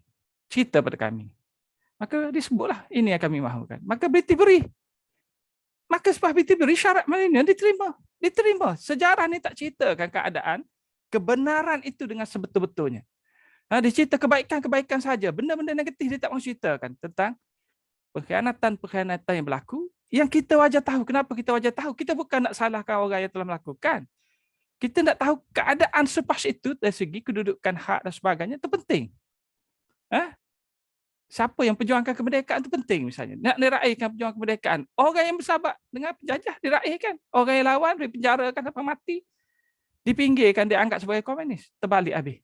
Cerita pada kami. Maka disebutlah, ini yang kami mahukan. Maka British beri. Maka sebab British beri syarat milenial diterima. Diterima. Sejarah ni tak ceritakan keadaan, kebenaran itu dengan sebetul-betulnya. Dia cerita kebaikan-kebaikan saja. Benda-benda negatif dia tak mahu ceritakan tentang pengkhianatan-pengkhianatan yang berlaku. Yang kita wajar tahu. Kenapa kita wajar tahu? Kita bukan nak salahkan orang yang telah melakukan. Kita nak tahu keadaan selepas itu dari segi kedudukan hak dan sebagainya, itu penting. Siapa yang perjuangkan kemerdekaan itu penting misalnya. Nak diraihkan perjuangan kemerdekaan. Orang yang bersahabat dengan penjajah diraihkan. Orang yang lawan dipenjarakan sampai mati. Dipinggirkan, dianggap sebagai komunis. Terbalik habis.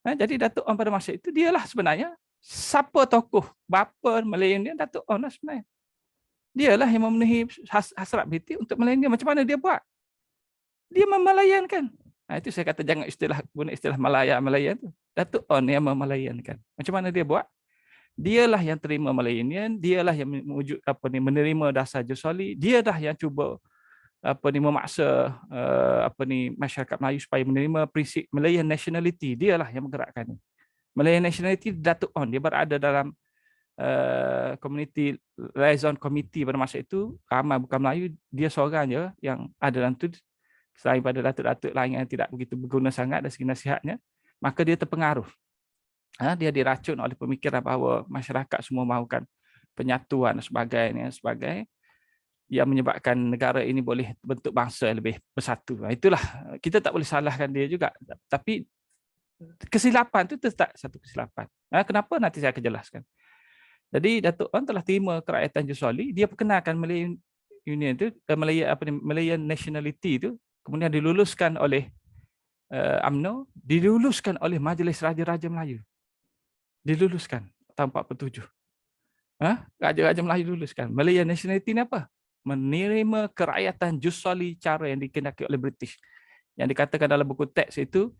Jadi Datuk On pada masa itu, dialah sebenarnya siapa tokoh bapa milenial Datuk On lah sebenarnya. Dialah yang memenuhi hasrat British untuk milenial. Macam mana dia buat? Dia memelayankan. Itu saya kata jangan guna istilah Malaya tu. Datuk On yang memelayankan. Macam mana dia buat? Dialah yang terima milenial, dialah yang menerima dasar Jusoli, dialah yang cuba memaksa masyarakat Melayu supaya menerima prinsip Malayan nationality. Dialah yang menggerakkan ini. Malayan nationality Datuk On, dia berada dalam community liaison committee pada masa itu, ramai bukan Melayu, dia seorang je yang ada dalam tu, selain pada datuk-datuk lain yang tidak begitu berguna sangat dari segi nasihatnya, maka dia terpengaruh. Dia diracun oleh pemikiran bahawa masyarakat semua mahukan penyatuan dan sebagainya, yang menyebabkan negara ini boleh bentuk bangsa yang lebih bersatu. Itulah, kita tak boleh salahkan dia juga. Tapi kesilapan itu tetap satu kesilapan. Kenapa? Nanti saya akan jelaskan. Jadi Datuk On telah terima kerakyatan Jusoli, dia perkenalkan Malayan Union itu, Malayan nationality itu, kemudian diluluskan oleh UMNO, diluluskan oleh Majlis Raja-Raja Melayu. Diluluskan tahun 47. Raja-Raja Melayu luluskan. Malayan nationality ni apa? Menerima kerakyatan Jusoli cara yang dikehendaki oleh British. Yang dikatakan dalam buku teks itu,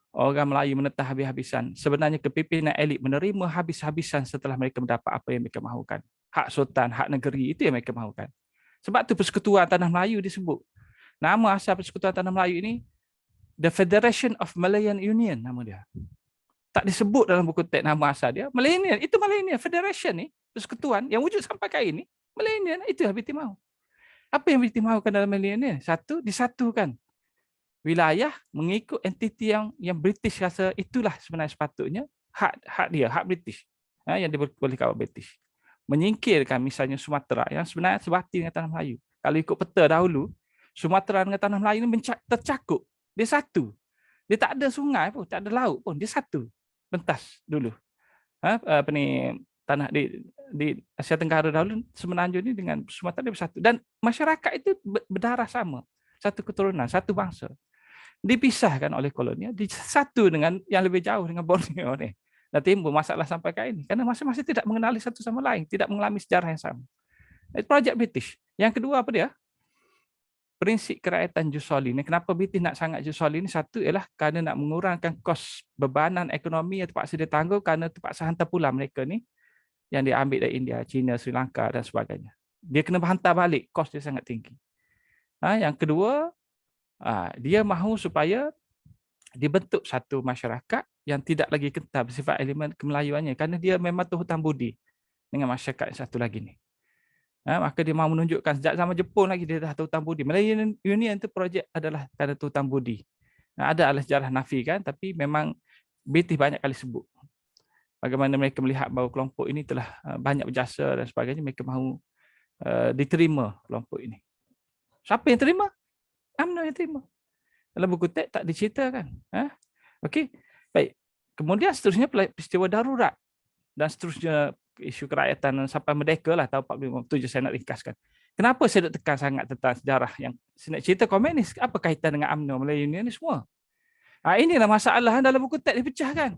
orang Melayu menentang habis-habisan. Sebenarnya kepimpinan elit menerima habis-habisan setelah mereka mendapat apa yang mereka mahukan. Hak sultan, hak negeri, itu yang mereka mahukan. Sebab tu Persekutuan Tanah Melayu disebut. Nama asal Persekutuan Tanah Melayu ini, The Federation of Malayan Union, nama dia. Tak disebut dalam buku teks nama asal dia. Millennial, itu Millennial Federation ni, persekutuan yang wujud sampai kali ini, Millennial, itu yang British mahu. Apa yang British mahukan dalam Millennial? Satu, disatukan wilayah mengikut entiti yang British rasa itulah sebenarnya sepatutnya hak dia, hak British. Yang boleh kawal British. Menyingkirkan misalnya Sumatera yang sebenarnya sebati dengan Tanah Melayu. Kalau ikut peta dahulu, Sumatera dengan Tanah Melayu ini tercakup. Dia satu. Dia tak ada sungai pun, tak ada laut pun, dia satu. Pentas dulu. Tanah di Asia Tenggara dahulu Semenanjung ini dengan Sumatera dia bersatu. Dan masyarakat itu berdarah sama. Satu keturunan, satu bangsa. Dipisahkan oleh kolonial, disatu dengan yang lebih jauh dengan Borneo ni. Dan timbul masalah sampai kali ini. Karena masing-masing tidak mengenali satu sama lain, tidak mengalami sejarah yang sama. Itu projek British. Yang kedua apa dia? Prinsip kerakyatan Jusoli ni. Kenapa British nak sangat Jusoli ni? Satu ialah kerana nak mengurangkan kos bebanan ekonomi yang terpaksa dia tanggung kerana terpaksa hantar pula mereka ni yang dia ambil dari India, China, Sri Lanka dan sebagainya. Dia kena hantar balik, kos dia sangat tinggi. Yang kedua, dia mahu supaya dibentuk satu masyarakat yang tidak lagi kental bersifat elemen kemelayuannya kerana dia memang tu hutang budi dengan masyarakat yang satu lagi ni. Maka dia mahu menunjukkan sejak zaman Jepun lagi dia dah hutang budi. Malayan Union itu projek adalah kerana hutang budi. Ada sejarah nafi kan, tapi memang British banyak kali sebut bagaimana mereka melihat bahawa kelompok ini telah banyak berjasa dan sebagainya, mereka mahu diterima kelompok ini. Siapa yang terima? UMNO yang terima. Dalam buku teks tak diceritakan. Okey. Baik. Kemudian seterusnya peristiwa darurat dan seterusnya isu kerakyatan sampai merdeka lah tahun 1947 saya nak ringkaskan. Kenapa saya duk tekan sangat tentang sejarah yang saya nak cerita komunis? Apa kaitan dengan UMNO, Melayu Union ni semua? Inilah masalah dalam buku teks dipecahkan.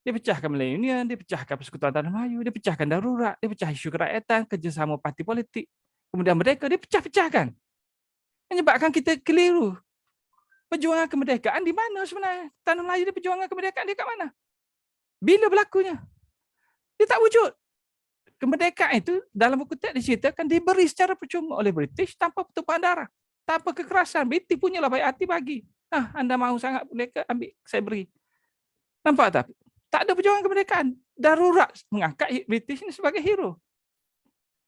Dia pecahkan Melayu Union, dia pecahkan Persekutuan Tanah Melayu, dia pecahkan darurat, dia pecah isu kerakyatan, kerjasama parti politik. Kemudian mereka dia pecah-pecahkan. Menyebabkan kita keliru. Perjuangan kemerdekaan di mana sebenarnya? Tanah Melayu dia perjuangan kemerdekaan dia kat mana? Bila berlakunya? Dia tak wujud. Kemerdekaan itu dalam buku teks diceritakan diberi secara percuma oleh British tanpa pertumpahan darah, tanpa kekerasan. British punyalah baik hati bagi. Anda mahu sangat mereka ambil, saya beri. Nampak tak? Tak ada perjuangan kemerdekaan. Darurat mengangkat British ini sebagai hero.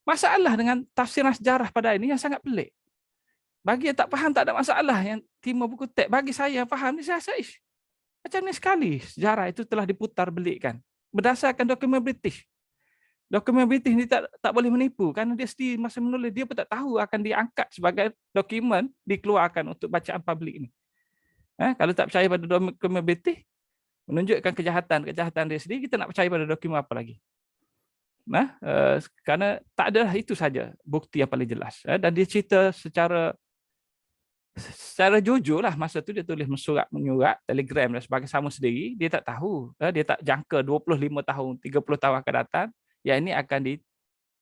Masalah dengan tafsiran sejarah pada ini yang sangat pelik. Bagi yang tak faham tak ada masalah. Yang timur buku teks, bagi saya yang faham ni saya rasa macam ni sekali sejarah itu telah diputar belikkan berdasarkan dokumen British. Dokumen British ni tak boleh menipu kerana dia sendiri masa menulis dia pun tak tahu akan diangkat sebagai dokumen dikeluarkan untuk bacaan publik ni. Kalau tak percaya pada dokumen British menunjukkan kejahatan dia sendiri, kita nak percaya pada dokumen apa lagi? Kerana tak adalah itu saja bukti yang paling jelas. Dan dia cerita secara jujur lah, masa tu dia tulis menyurat, telegram dan sebagainya sama sendiri, dia tak tahu, dia tak jangka 25 tahun, 30 tahun akan datang, yang ini akan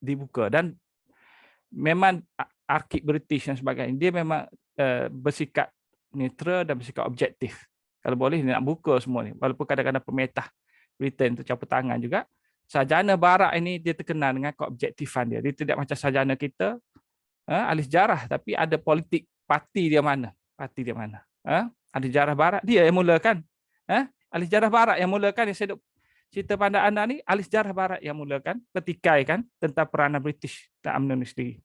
dibuka. Dan memang arkib British dan sebagainya, dia memang bersikap neutral dan bersikap objektif. Kalau boleh dia nak buka semua ni, walaupun kadang-kadang pemetah Britain tu campur tangan juga. Sarjana barat ini dia terkenal dengan keobjektifan dia. Dia tidak macam sarjana kita, ahli sejarah, tapi ada politik parti dia mana. Ahli sejarah barat dia yang mulakan. Ahli sejarah barat yang mulakan, yang saya duk cerita pada anda ni, ahli sejarah barat yang mulakan, petikaikan tentang peranan British dan UMNO ni sendiri.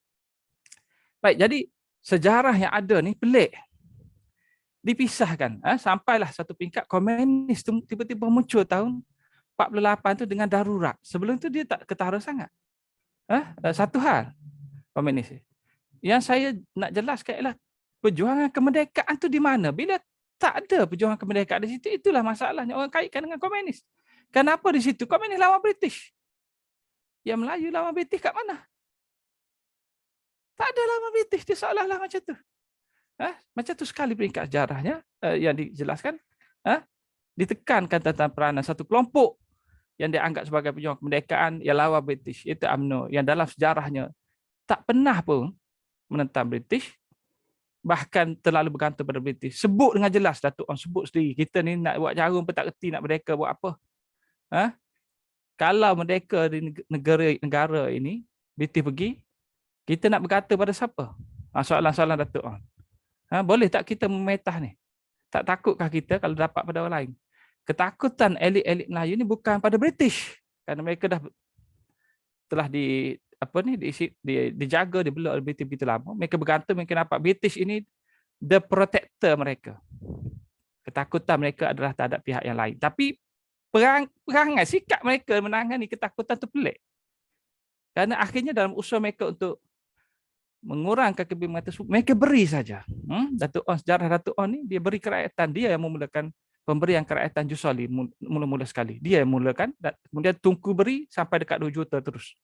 Baik, jadi sejarah yang ada ni pelik. Dipisahkan, sampailah satu peringkat komunis tu tiba-tiba muncul tahun 48 tu dengan darurat. Sebelum tu dia tak ketara sangat. Satu hal komunis. Yang saya nak jelaskan ialah perjuangan kemerdekaan tu di mana? Bila tak ada perjuangan kemerdekaan di situ, itulah masalahnya orang kaitkan dengan komunis. Kenapa di situ komunis lawan British? Yang Melayu lawan British kat mana? Tak ada lawan British, dia seolah-olah macam tu. Macam tu sekali peringkat sejarahnya yang dijelaskan. Ditekankan tentang peranan satu kelompok yang dianggap sebagai pejuang kemerdekaan yang lawan British, iaitu UMNO, yang dalam sejarahnya tak pernah pun menentang British, bahkan terlalu bergantung pada British. Sebut dengan jelas, Datuk On sebut sendiri, kita ni nak buat jarum pun tak kerti nak merdeka buat apa. Kalau merdeka di negara ini, British pergi, kita nak berkata pada siapa? Soalan-soalan Datuk On. Boleh tak kita memetah ni? Tak takutkah kita kalau dapat pada orang lain? Ketakutan elit-elit Melayu ni bukan pada British, kerana mereka dah telah dijaga, dibelok oleh British begitu lama. Mereka bergantung, mereka nampak British ini the protector mereka. Ketakutan mereka adalah terhadap pihak yang lain. Tapi perangai sikap mereka menangani ketakutan itu pelik. Kerana akhirnya dalam usaha mereka untuk mengurangkan kebimbangan tersebut, mereka beri saja. Datuk On, sejarah Datuk On ni, dia beri kerakyatan, dia yang memulakan pemberian kerakyatan Jusoli mula-mula sekali. Dia yang mulakan, kemudian Tunku beri sampai dekat 2 juta terus.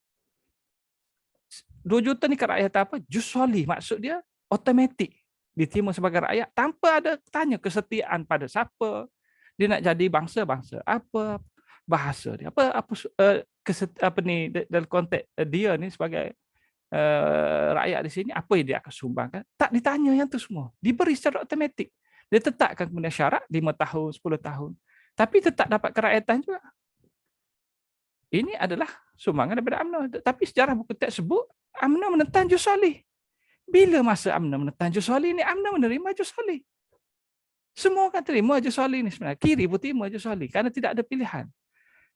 2 juta ni kerakyatan apa? Jusoli, maksud dia automatik diterima sebagai rakyat tanpa ada tanya kesetiaan pada siapa, dia nak jadi bangsa apa, bahasa dia apa ni dalam konteks dia ni sebagai rakyat di sini, apa yang dia akan sumbangkan, tak ditanya yang tu semua, diberi secara automatik. Dia tetapkan kemudian syarat 5 tahun, 10 tahun, tapi tetap dapat kerakyatan juga. Ini adalah sumbangan daripada UMNO. Tapi sejarah buku teks sebut UMNO menentang Jusoli. Bila masa UMNO menentang Jusoli ni, UMNO menerima Jusoli. Semua akan terima Jusoli ni sebenarnya. Kiri pun terima Jusoli kerana tidak ada pilihan.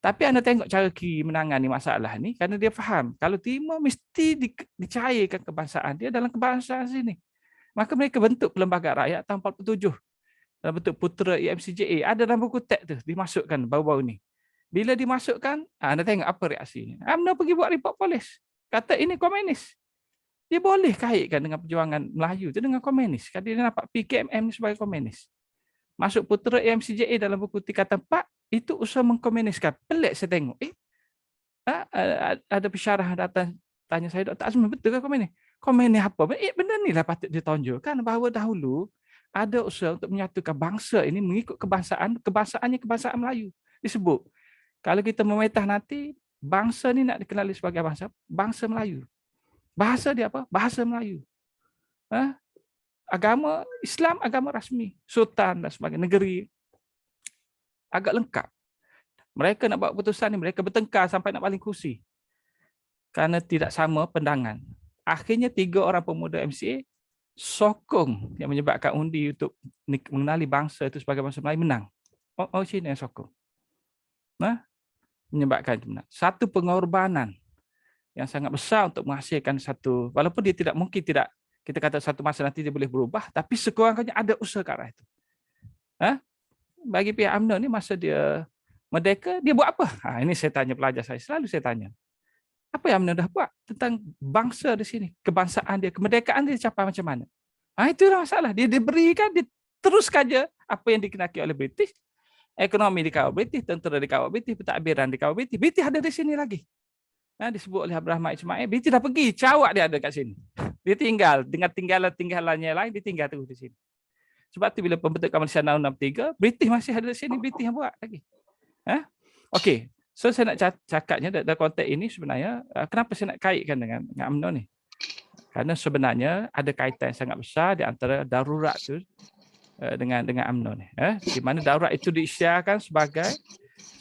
Tapi anda tengok cara kiri menangani masalah ni, kerana dia faham kalau terima mesti dicairkan kebangsaan dia dalam kebangsaan sini. Maka mereka bentuk Perlembagaan Rakyat tahun 47 dalam bentuk putera EMCJA. Ada dalam buku teks tu dimasukkan baru-baru ni. Bila dimasukkan, anda tengok apa reaksinya. UMNO pergi buat report polis. Kata ini komunis. Dia boleh kaitkan dengan perjuangan Melayu tu dengan komunis. Kerana dia nampak PKMM ni sebagai komunis. Masuk putera EMCJA dalam buku tingkatan 4, itu usaha mengkomuniskan. Pelik saya tengok. Ada pensyarah datang tanya saya, Dr. Azman, betul ke komunis? Komen ni apa? Benda ni lah patut ditonjolkan bahawa dahulu ada usaha untuk menyatukan bangsa ini mengikut kebangsaannya kebangsaan Melayu. Disebut. Kalau kita memetah nanti, bangsa ni nak dikenali sebagai bangsa Melayu. Bahasa dia apa? Bahasa Melayu. Agama Islam, agama rasmi. Sultan dan sebagainya. Negeri. Agak lengkap. Mereka nak buat keputusan ni, mereka bertengkar sampai nak baling kursi. Kerana tidak sama pandangan. Akhirnya 3 orang pemuda MCA sokong yang menyebabkan undi untuk mengenali bangsa itu sebagai bangsa Melayu menang. Cina yang sokong. Menyebabkan itu menang. Satu pengorbanan yang sangat besar untuk menghasilkan satu, walaupun dia tidak mungkin tidak, kita kata satu masa nanti dia boleh berubah, tapi sekurang-kurangnya ada usaha ke arah itu. Bagi pihak UMNO ni masa dia merdeka, dia buat apa? Ini saya tanya pelajar saya, selalu saya tanya. Apa yang UMNO dah buat tentang bangsa di sini, kebangsaan dia, kemerdekaan dia capai macam mana? Itulah masalah. Dia diberikan, dia terus saja apa yang dikenaki oleh British, ekonomi dikawal British, tentera dikawal British, pentadbiran dikawal British. British ada di sini lagi. Disebut oleh Abraham Ismail, British dah pergi, cawak dia ada kat sini. Dia tinggal, dengan tinggalannya lain, dia tinggal terus di sini. Sebab tu bila pembentukan Malaysia tahun 63, British masih ada di sini, British yang buat lagi. Okey. So saya nak cakapnya dalam konteks ini sebenarnya, kenapa saya nak kaitkan dengan UMNO ni? Karena sebenarnya ada kaitan yang sangat besar di antara darurat tu dengan UMNO ni. Di mana darurat itu diisytiharkan sebagai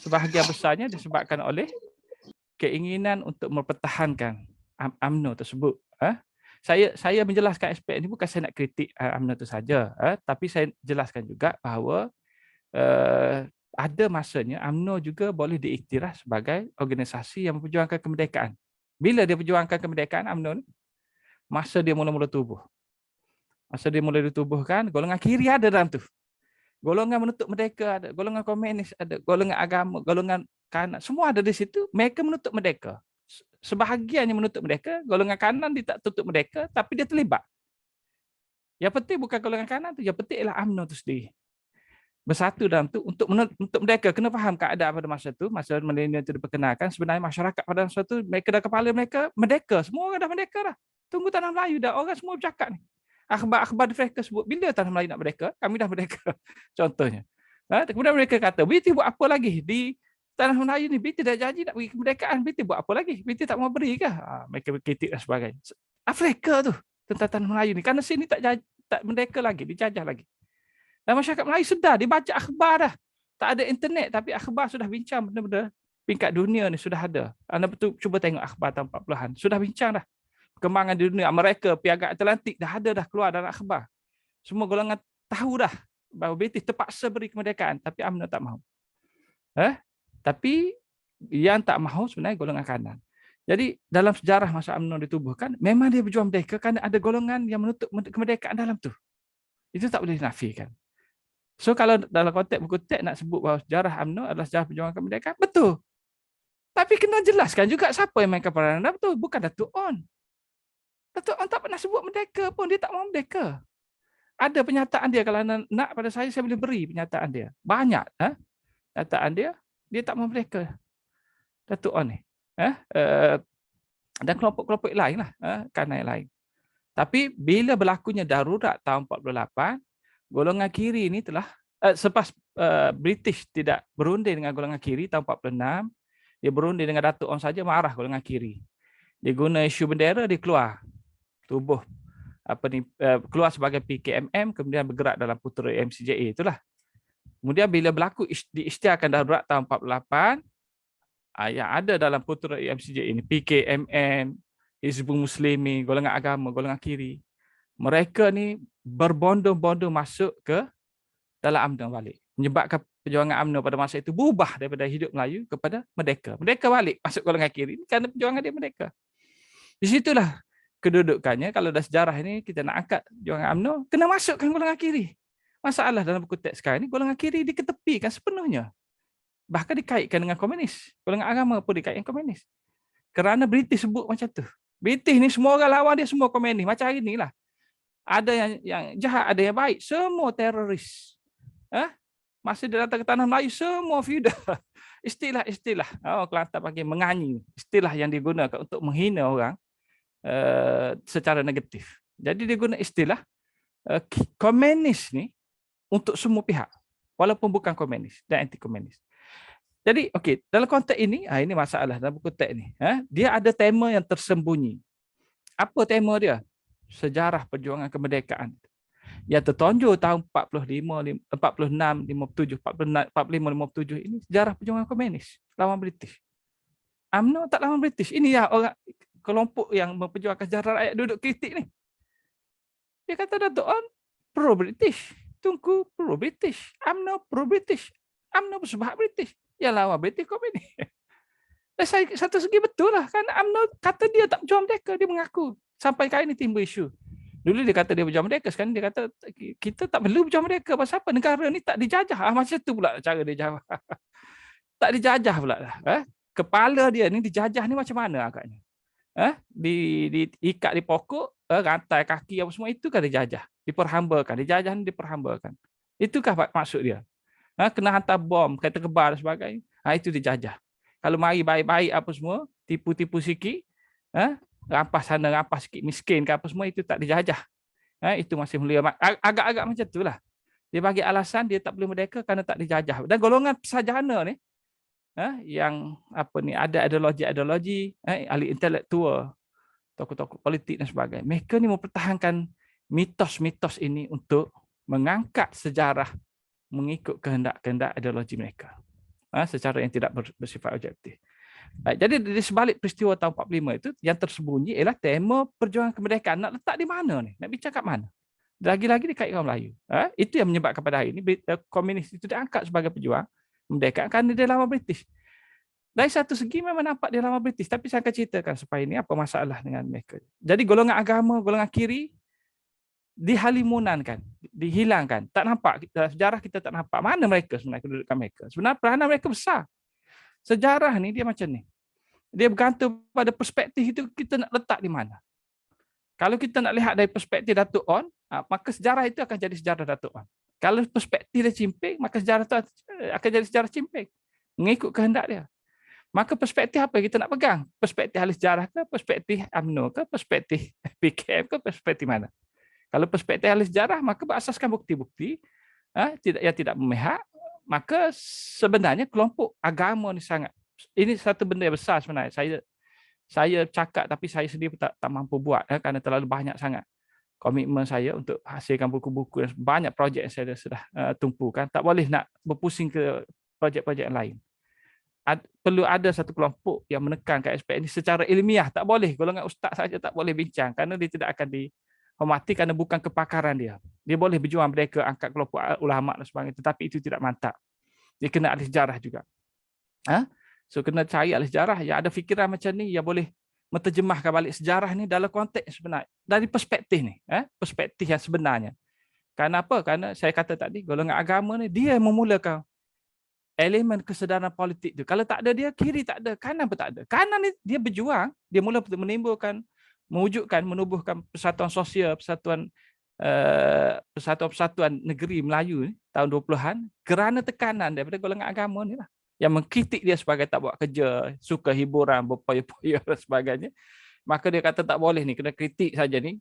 sebahagian besarnya disebabkan oleh keinginan untuk mempertahankan UMNO tersebut. Saya menjelaskan aspek ini bukan saya nak kritik UMNO itu saja, tapi saya jelaskan juga bahawa ada masanya UMNO juga boleh diiktiraf sebagai organisasi yang memperjuangkan kemerdekaan. Bila dia perjuangkan kemerdekaan UMNO ni? Masa dia mula-mula tubuh. Masa dia mula ditubuhkan, golongan kiri ada dalam tu. Golongan menuntut merdeka ada, golongan komunis ada, golongan agama, golongan kanan, semua ada di situ. Mereka menuntut merdeka. Sebahagian yang menuntut merdeka, golongan kanan dia tak tuntut merdeka, tapi dia terlibat. Yang penting bukan golongan kanan tu, yang penting ialah UMNO tu sendiri. Bersatu dalam tu untuk merdeka. Kena faham keadaan pada masa tu, masa milenial itu diperkenalkan, sebenarnya masyarakat pada masa tu, mereka dah kepala mereka merdeka. Semua orang dah merdeka dah. Tunggu tanah Melayu dah. Orang semua bercakap ni. Akhbar-akhbar di mereka sebut, bila tanah Melayu nak merdeka? Kami dah merdeka. Contohnya. Kemudian mereka kata, British buat apa lagi? Di tanah Melayu ni, British dah janji nak bagi kemerdekaan. British buat apa lagi? British tak mau beri ke? Mereka berkritik dan sebagainya. Afrika tu, tentang tanah Melayu ni. Kerana sini tak merdeka lagi, dijajah lagi. Dan masyarakat Melayu sedar, dia baca akhbar dah. Tak ada internet, tapi akhbar sudah bincang benda-benda peringkat dunia ni sudah ada. Anda betul cuba tengok akhbar tahun 40-an. Sudah bincang dah. Perkembangan di dunia, Amerika, piagam Atlantik dah ada dah keluar dalam akhbar. Semua golongan tahu dah bahawa British terpaksa beri kemerdekaan, tapi UMNO tak mahu. Tapi yang tak mahu sebenarnya golongan kanan. Jadi dalam sejarah masa UMNO ditubuhkan, memang dia berjuang merdeka kerana ada golongan yang menuntut kemerdekaan dalam tu. Itu tak boleh dinafikan. So kalau dalam konteks buku teks nak sebut bahawa sejarah UMNO adalah sejarah perjuangan kemerdekaan, betul. Tapi kena jelaskan juga siapa yang mainkan peranan. Betul, bukan Datuk On. Datuk On tak pernah sebut merdeka pun, dia tak mahu merdeka. Ada pernyataan dia, kalau nak pada saya boleh beri pernyataan dia. Banyak pernyataan dia tak mahu merdeka. Datuk On ni. Dan kelompok-kelompok lain lah, kanan yang lain. Tapi bila berlakunya darurat tahun 48, golongan kiri ini telah, selepas British tidak berunding dengan golongan kiri tahun 46, dia berunding dengan Datuk On saja, marah golongan kiri. Dia guna isu bendera, dia keluar. Tubuh keluar sebagai PKMM, kemudian bergerak dalam putera MCJA itulah. Kemudian bila berlaku diisytiharkan darurat tahun 48, yang ada dalam putera MCJA ini PKMM, Hizbul Muslimin, golongan agama, golongan kiri. Mereka ni berbondong-bondong masuk ke dalam UMNO balik. Menyebabkan perjuangan UMNO pada masa itu berubah daripada hidup Melayu kepada merdeka. Merdeka balik masuk golongan kiri kerana perjuangan dia merdeka. Di situlah kedudukannya. Kalau dah sejarah ini kita nak angkat perjuangan UMNO, kena masukkan golongan kiri. Masalah dalam buku teks sekarang ini, golongan kiri diketepikan sepenuhnya. Bahkan dikaitkan dengan komunis. Golongan agama pun dikaitkan komunis. Kerana British sebut macam tu. British ni semua orang lawan dia semua komunis. Macam hari ni lah. Ada yang jahat, ada yang baik. Semua teroris. Masa dia datang ke tanah Melayu, semua feudal. Istilah-istilah. Kelantan panggil menganyi. Istilah yang digunakan untuk menghina orang. secara negatif. Jadi dia guna istilah komunis ni untuk semua pihak, walaupun bukan komunis dan anti komunis. Jadi okey, dalam konteks ini masalah dalam buku teks ni. Dia ada tema yang tersembunyi. Apa tema dia? Sejarah perjuangan kemerdekaan. Yang tertonjol tahun 45, 46, 57, 45, 57 ini sejarah perjuangan komunis lawan British. UMNO tak lawan British. Ini ya orang kelompok yang memperjuangkan sejarah rakyat duduk kritik ni. Dia kata Dato' On pro-British. Tunku pro-British. UMNO pro-British. UMNO bersebab British. Yang lawan British komunis. Dan saya satu segi betul lah. Kerana UMNO kata dia tak berjuang merdeka. Dia mengaku. Sampai kali ini timbul isu. Dulu dia kata dia berjuang merdeka. Sekarang dia kata kita tak perlu berjuang merdeka. Pasal apa? Negara ni tak dijajah. Macam tu pula cara dia jawab. Tak dijajah pula lah. Kepala dia ni dijajah ni macam mana agaknya? Diikat di pokok, rantai kaki apa semua, itu kan dijajah, diperhambakan, dijajah ni diperhambakan. Itukah maksud dia? Kena hantar bom, kereta kebal dan sebagainya. Itu dijajah. Kalau mari baik-baik apa semua, tipu-tipu sikit, rampas sana, rampas sikit, miskin ke apa semua, itu tak dijajah. Itu masih mulia. Agak-agak macam itulah. Dia bagi alasan dia tak boleh merdeka kerana tak dijajah. Dan golongan pesarjana ni, yang apa ni, ada ideologi, ahli intelektual, tokoh-tokoh politik dan sebagainya. Mereka ni mempertahankan mitos-mitos ini untuk mengangkat sejarah mengikut kehendak-kehendak ideologi mereka, secara yang tidak bersifat objektif. Baik, jadi di sebalik peristiwa tahun 45 itu yang tersembunyi ialah tema perjuangan kemerdekaan. Nak letak di mana ni? Nak bincang kat mana? Lagi-lagi dikaitkan orang Melayu. Itu yang menyebabkan pada hari ini komunis itu diangkat sebagai pejuang kemerdekaan kerana dia lawan British. Dari satu segi memang nampak dia lawan British, tapi saya akan ceritakan supaya ini apa masalah dengan mereka. Jadi golongan agama, golongan kiri dihalimunankan, dihilangkan. Tak nampak, dalam sejarah kita tak nampak mana mereka sebenarnya, kedudukan mereka. Sebenarnya peranan mereka besar. Sejarah ni dia macam ni. Dia bergantung pada perspektif itu kita nak letak di mana. Kalau kita nak lihat dari perspektif Dato' On, maka sejarah itu akan jadi sejarah Dato' On. Kalau perspektif dia cimping, maka sejarah itu akan jadi sejarah cimping. Mengikut kehendak dia. Maka perspektif apa yang kita nak pegang? Perspektif ahli sejarah ke? Perspektif UMNO ke? Perspektif PKM ke? Perspektif mana? Kalau perspektif ahli sejarah, maka berasaskan bukti-bukti yang tidak memihak, maka sebenarnya kelompok agama ni sangat, ini satu benda yang besar sebenarnya. Saya cakap tapi saya sendiri tak mampu buat kerana terlalu banyak sangat komitmen saya untuk hasilkan buku-buku dan banyak projek yang saya sudah tumpukan. Tak boleh nak berpusing ke projek-projek yang lain. Perlu ada satu kelompok yang menekankan aspek ini secara ilmiah. Tak boleh, golongan ustaz saja tak boleh bincang kerana dia tidak akan dihormati kerana bukan kepakaran dia. Dia boleh berjuang merdeka, angkat kelompok ulama dan sebagainya, tetapi itu tidak mantap. Dia kena ahli sejarah juga. So kena cari ahli sejarah yang ada fikiran macam ni, yang boleh menterjemahkan balik sejarah ni dalam konteks sebenar, dari perspektif ni, perspektif yang sebenarnya. Kerana apa? Kerana saya kata tadi, golongan agama ni dia yang memulakan elemen kesedaran politik tu. Kalau tak ada dia, kiri tak ada, kanan pun tak ada. Kanan ni dia berjuang, dia mula menimbulkan, mewujudkan, menubuhkan persatuan sosial, persatuan negeri Melayu ni, tahun 20-an, kerana tekanan daripada golongan agama ni lah, yang mengkritik dia sebagai tak buat kerja, suka hiburan, berpoya-poya dan sebagainya. Maka dia kata tak boleh ni, kena kritik saja ni,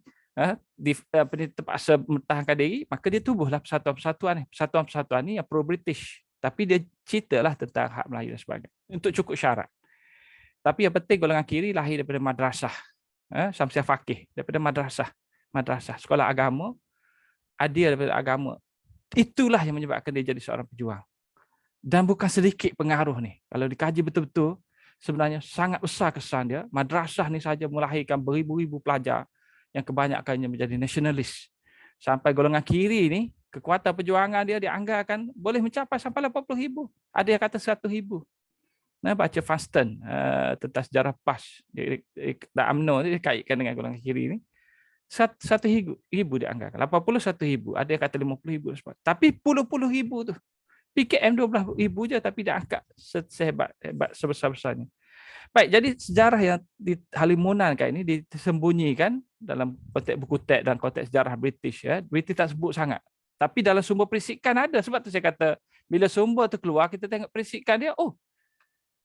terpaksa mempertahankan diri, maka dia tubuhlah persatuan-persatuan ni. Persatuan-persatuan ni yang pro-British. Tapi dia ceritalah tentang hak Melayu dan sebagainya, untuk cukup syarat. Tapi yang penting golongan kiri lahir daripada madrasah, Syamsiah Faqih, daripada madrasah, sekolah agama, adil daripada agama. Itulah yang menyebabkan dia jadi seorang pejuang. Dan bukan sedikit pengaruh ni. Kalau dikaji betul-betul, sebenarnya sangat besar kesan dia. Madrasah ni saja melahirkan beribu-ribu pelajar yang kebanyakannya menjadi nasionalis. Sampai golongan kiri ni, kekuatan perjuangan dia dianggarkan boleh mencapai sampai 80,000. Ada yang kata 100,000. Baca Funston tentang sejarah PAS dan UMNO ni dikaitkan dengan golongan kiri ni. 100,000 dianggarkan. 81,000. Ada yang kata 50,000. Tapi puluh-puluh ribu tu. PKM 12,000 je tapi dia angkat sehebat sebesar-besarnya. Baik, jadi sejarah yang dihalimunankan ini disembunyikan dalam konteks buku teks dan konteks sejarah British. British tak sebut sangat. Tapi dalam sumber perisikan ada. Sebab tu saya kata bila sumber tu keluar kita tengok perisikan dia,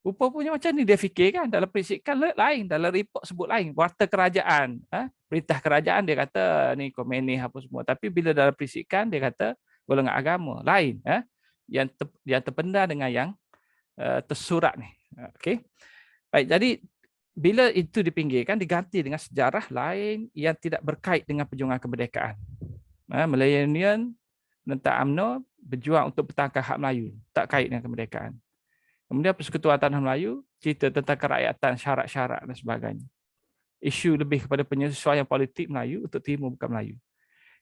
Rupanya macam ni dia fikir kan, dalam perisikan lain, dalam report sebut lain, warta kerajaan, perintah kerajaan dia kata ni komunis apa semua, tapi bila dalam perisikan dia kata golongan agama lain, yang terpendar dengan yang tersurat ni. Okey. Baik, jadi bila itu dipinggirkan, diganti dengan sejarah lain yang tidak berkait dengan perjuangan kemerdekaan. Malayanian menentang UMNO berjuang untuk pertahankan hak Melayu, tak kait dengan kemerdekaan. Kemudian Persekutuan Tanah Melayu cerita tentang kerakyatan, syarat-syarat dan sebagainya. Isu lebih kepada penyesuaian politik Melayu untuk timur bukan Melayu.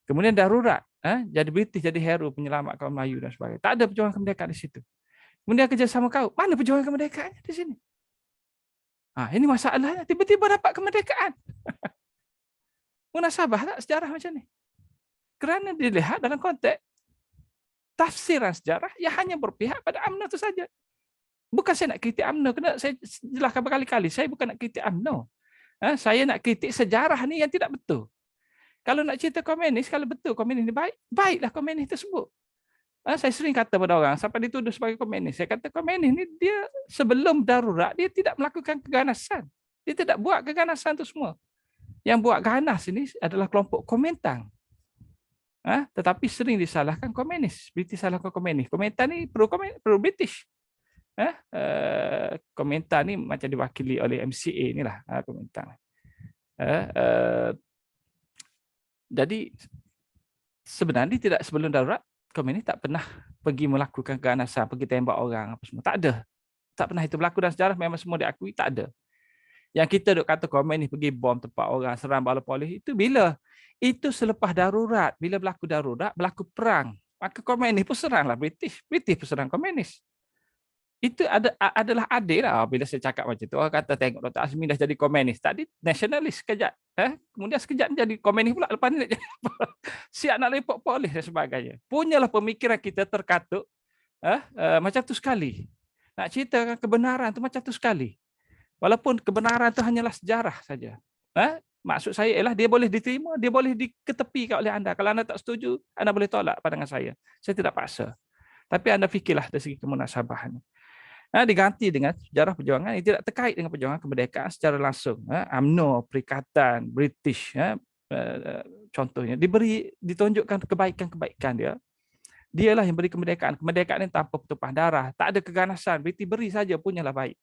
Kemudian darurat, jadi British jadi hero penyelamat kaum Melayu dan sebagainya. Tak ada perjuangan kemerdekaan di situ. Kemudian kerjasama kaum, mana perjuangan kemerdekaan di sini? Ini masalahnya, tiba-tiba dapat kemerdekaan. Munasabah tak sejarah macam ni? Kerana dilihat dalam konteks tafsiran sejarah yang hanya berpihak pada UMNO itu saja. Bukan saya nak kritik UMNO, kena saya jelaskan berkali-kali, saya bukan nak kritik UMNO. Saya nak kritik sejarah ni yang tidak betul. Kalau nak cerita komunis, kalau betul komunis ni baik, baiklah komunis tersebut. Saya sering kata pada orang, sampai dituduh sebagai komunis, saya kata komunis ni dia sebelum darurat, dia tidak melakukan keganasan. Dia tidak buat keganasan itu semua. Yang buat ganas ini adalah kelompok Komintang. Tetapi sering disalahkan komunis. British salahkan komunis. Komintang ni pro-British. Komentar ni macam diwakili oleh MCA ni lah Komintang. Jadi sebenarnya tidak sebelum darurat komunis tak pernah pergi melakukan keganasan, pergi tembak orang apa semua. Tak ada. Tak pernah itu berlaku dalam sejarah, memang semua diakui, tak ada. Yang kita duk kata komunis pergi bom tempat orang, serang bala polis, itu bila? Itu selepas darurat. Bila berlaku darurat, berlaku perang. Maka komunis pun seranglah British. British pun serang komunis. Itu adalah adil lah bila saya cakap macam tu. Orang kata tengok Dr. Azmi dah jadi komunis. Tadi nasionalis sekejap. Kemudian sekejap jadi komunis pula. Lepas ni nak jadi siap nak report polis dan sebagainya. Punyalah pemikiran kita terkatuk macam tu sekali. Nak ceritakan kebenaran tu macam tu sekali. Walaupun kebenaran tu hanyalah sejarah saja. Maksud saya ialah dia boleh diterima, dia boleh diketepikan oleh anda. Kalau anda tak setuju, anda boleh tolak pandangan saya. Saya tidak paksa. Tapi anda fikirlah dari segi kemunasabahan. Diganti dengan sejarah perjuangan yang tidak terkait dengan perjuangan kemerdekaan secara langsung. UMNO, Perikatan, British, contohnya ditunjukkan kebaikan-kebaikan dia. Dialah yang beri kemerdekaan. Kemerdekaan ini tanpa pertumpahan darah, tak ada keganasan. British beri saja punyalah baik.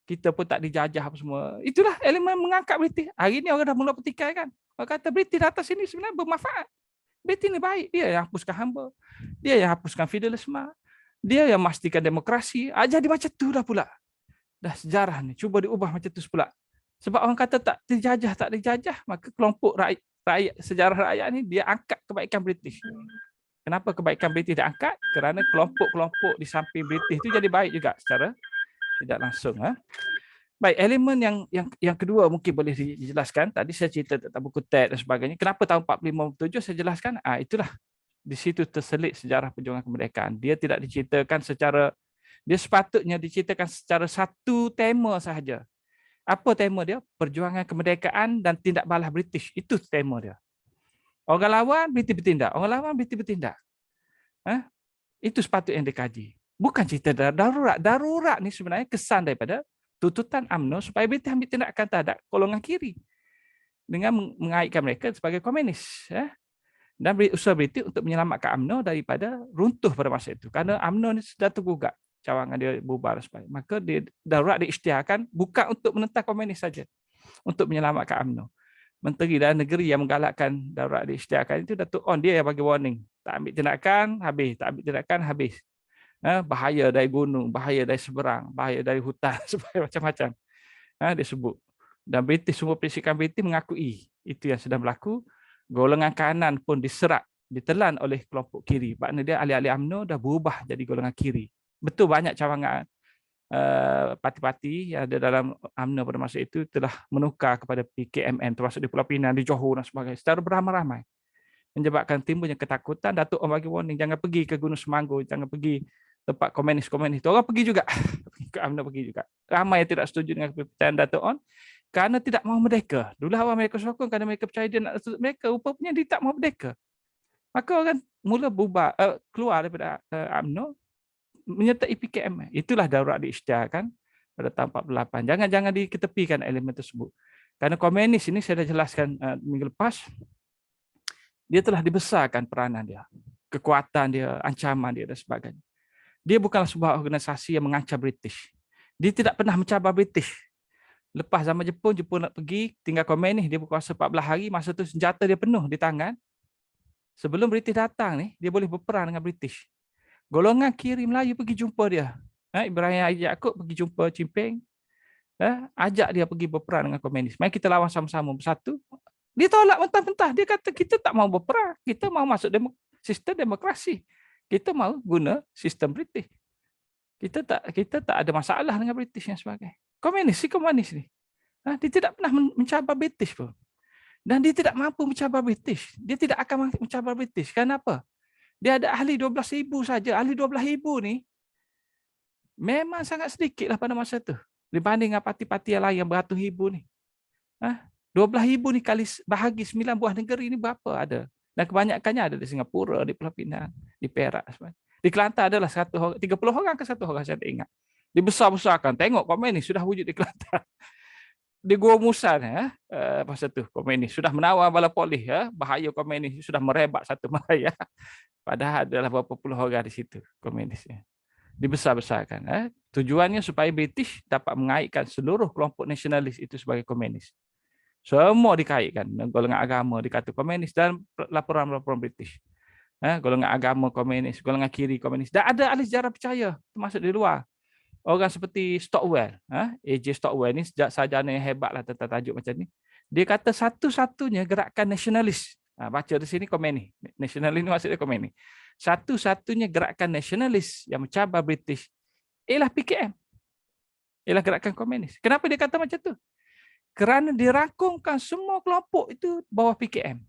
Kita pun tak dijajah apa semua. Itulah elemen mengangkat British. Hari ini orang dah mula petikai kan. Orang kata British datang sini sebenarnya bermanfaat. British ni baik. Dia yang hapuskan hamba. Dia yang hapuskan feudalisme. Dia yang memastikan demokrasi. Jadi macam tu dah pula. Dah sejarah ni. Cuba diubah macam tu pula. Sebab orang kata tak dijajah. Maka kelompok rakyat sejarah rakyat ni dia angkat kebaikan British. Kenapa kebaikan British dia angkat? Kerana kelompok-kelompok di samping British tu jadi baik juga secara tidak langsung. Baik, elemen yang kedua mungkin boleh dijelaskan. Tadi saya cerita tentang buku TED dan sebagainya. Kenapa tahun 45-47 saya jelaskan? Itulah. Di situ terselit sejarah perjuangan kemerdekaan. Dia tidak diceritakan secara, dia sepatutnya diceritakan secara satu tema sahaja. Apa tema dia? Perjuangan kemerdekaan dan tindak balas British. Itu tema dia. Orang lawan, British bertindak. Orang lawan, British bertindak. Itu sepatutnya yang dikaji. Bukan cerita darurat. Darurat ni sebenarnya kesan daripada tuntutan UMNO supaya British ambil tindakan terhadap golongan kiri dengan mengaitkan mereka sebagai komunis. Dan usaha British untuk menyelamatkan UMNO daripada runtuh pada masa itu. Kerana UMNO ni sudah tergugat, cawangan dia bubar sebagainya. Maka darurat diisytiharkan bukan untuk menentang komunis saja, untuk menyelamatkan UMNO. Menteri dalam negeri yang menggalakkan darurat diisytiharkan itu Datuk On, dia yang bagi warning. Tak ambil tindakan, habis. Tak ambil tindakan, habis. Bahaya dari gunung, bahaya dari seberang, bahaya dari hutan, macam-macam. Dia sebut. Dan British, semua perisikan British mengakui itu yang sedang berlaku. Golongan kanan pun diserak, ditelan oleh kelompok kiri. Maknanya dia ahli-ahli UMNO dah berubah jadi golongan kiri. Betul banyak cawangan parti-parti yang ada dalam UMNO pada masa itu telah menukar kepada PKMN, termasuk di Pulau Pinang, di Johor dan sebagainya, secara beramai-ramai. Menyebabkan timbulnya ketakutan. Datuk Om bagi warning, jangan pergi ke Gunung Semanggur, jangan pergi tempat komunis-komunis itu. Orang pergi juga. Ke UMNO pergi juga. Ramai yang tidak setuju dengan kepercayaan Datuk On. Kerana tidak mahu merdeka. Dulu awal mereka sokong kerana mereka percaya dia nak tutup mereka. Rupanya dia tak mahu merdeka. Maka orang mula keluar daripada UMNO menyertai PKM. Itulah darurat diisytiharkan pada tahun 48. Jangan diketepikan elemen tersebut. Karena komunis ini saya dah jelaskan minggu lepas, dia telah dibesarkan peranan dia, kekuatan dia, ancaman dia dan sebagainya. Dia bukanlah sebuah organisasi yang mengancam British. Dia tidak pernah mencabar British. Lepas zaman Jepun nak pergi, tinggal komunis, dia berkuasa 14 hari, masa tu senjata dia penuh di tangan. Sebelum British datang ni, dia boleh berperang dengan British. Golongan kiri Melayu pergi jumpa dia. Ibrahim Haji Yaakob pergi jumpa Chimping. Ajak dia pergi berperang dengan komunis. Mari kita lawan sama-sama bersatu. Dia tolak mentah-mentah. Dia kata kita tak mau berperang. Kita mau masuk sistem demokrasi. Kita mau guna sistem British. Kita tak ada masalah dengan British yang sebagainya. Komunis ni. Dia tidak pernah mencabar British pun. Dan dia tidak mampu mencabar British. Dia tidak akan mencabar British. Kenapa? Dia ada ahli 12,000 saja. Ahli 12,000 ni memang sangat sedikit lah pada masa tu. Dibanding dengan parti-parti yang lain yang beratus ribu ni. 12,000 ni kali bahagi 9 buah negeri ni berapa ada? Dan kebanyakannya ada di Singapura, di Pulau Pinang, di Perak. Di Kelantan adalah 30 orang ke 1 orang, saya tak ingat. Dibesar-besarkan. Tengok komunis sudah wujud di Kelantan. Di Gua Musan, masa tu komunis sudah menawar bala polis, bahaya komunis sudah merebak satu Malaya. Padahal adalah berapa puluh orang di situ komunis. Dibesar-besarkan. Tujuannya supaya British dapat mengaitkan seluruh kelompok nasionalis itu sebagai komunis. Semua dikaitkan. Golongan agama dikata komunis dan laporan-laporan British. Golongan agama komunis, golongan kiri komunis. Dan ada ahli sejarah percaya, termasuk di luar. Orang seperti Stockwell, A.J. Stockwell ni sarjana yang hebat lah tentang tajuk macam ni. Dia kata satu-satunya gerakan nasionalis. Baca di sini komunis. Nasionalis ni maksudnya komunis. Satu-satunya gerakan nasionalis yang mencabar British ialah PKM. Ialah gerakan komunis. Kenapa dia kata macam tu? Kerana dirangkumkan semua kelompok itu bawah PKM.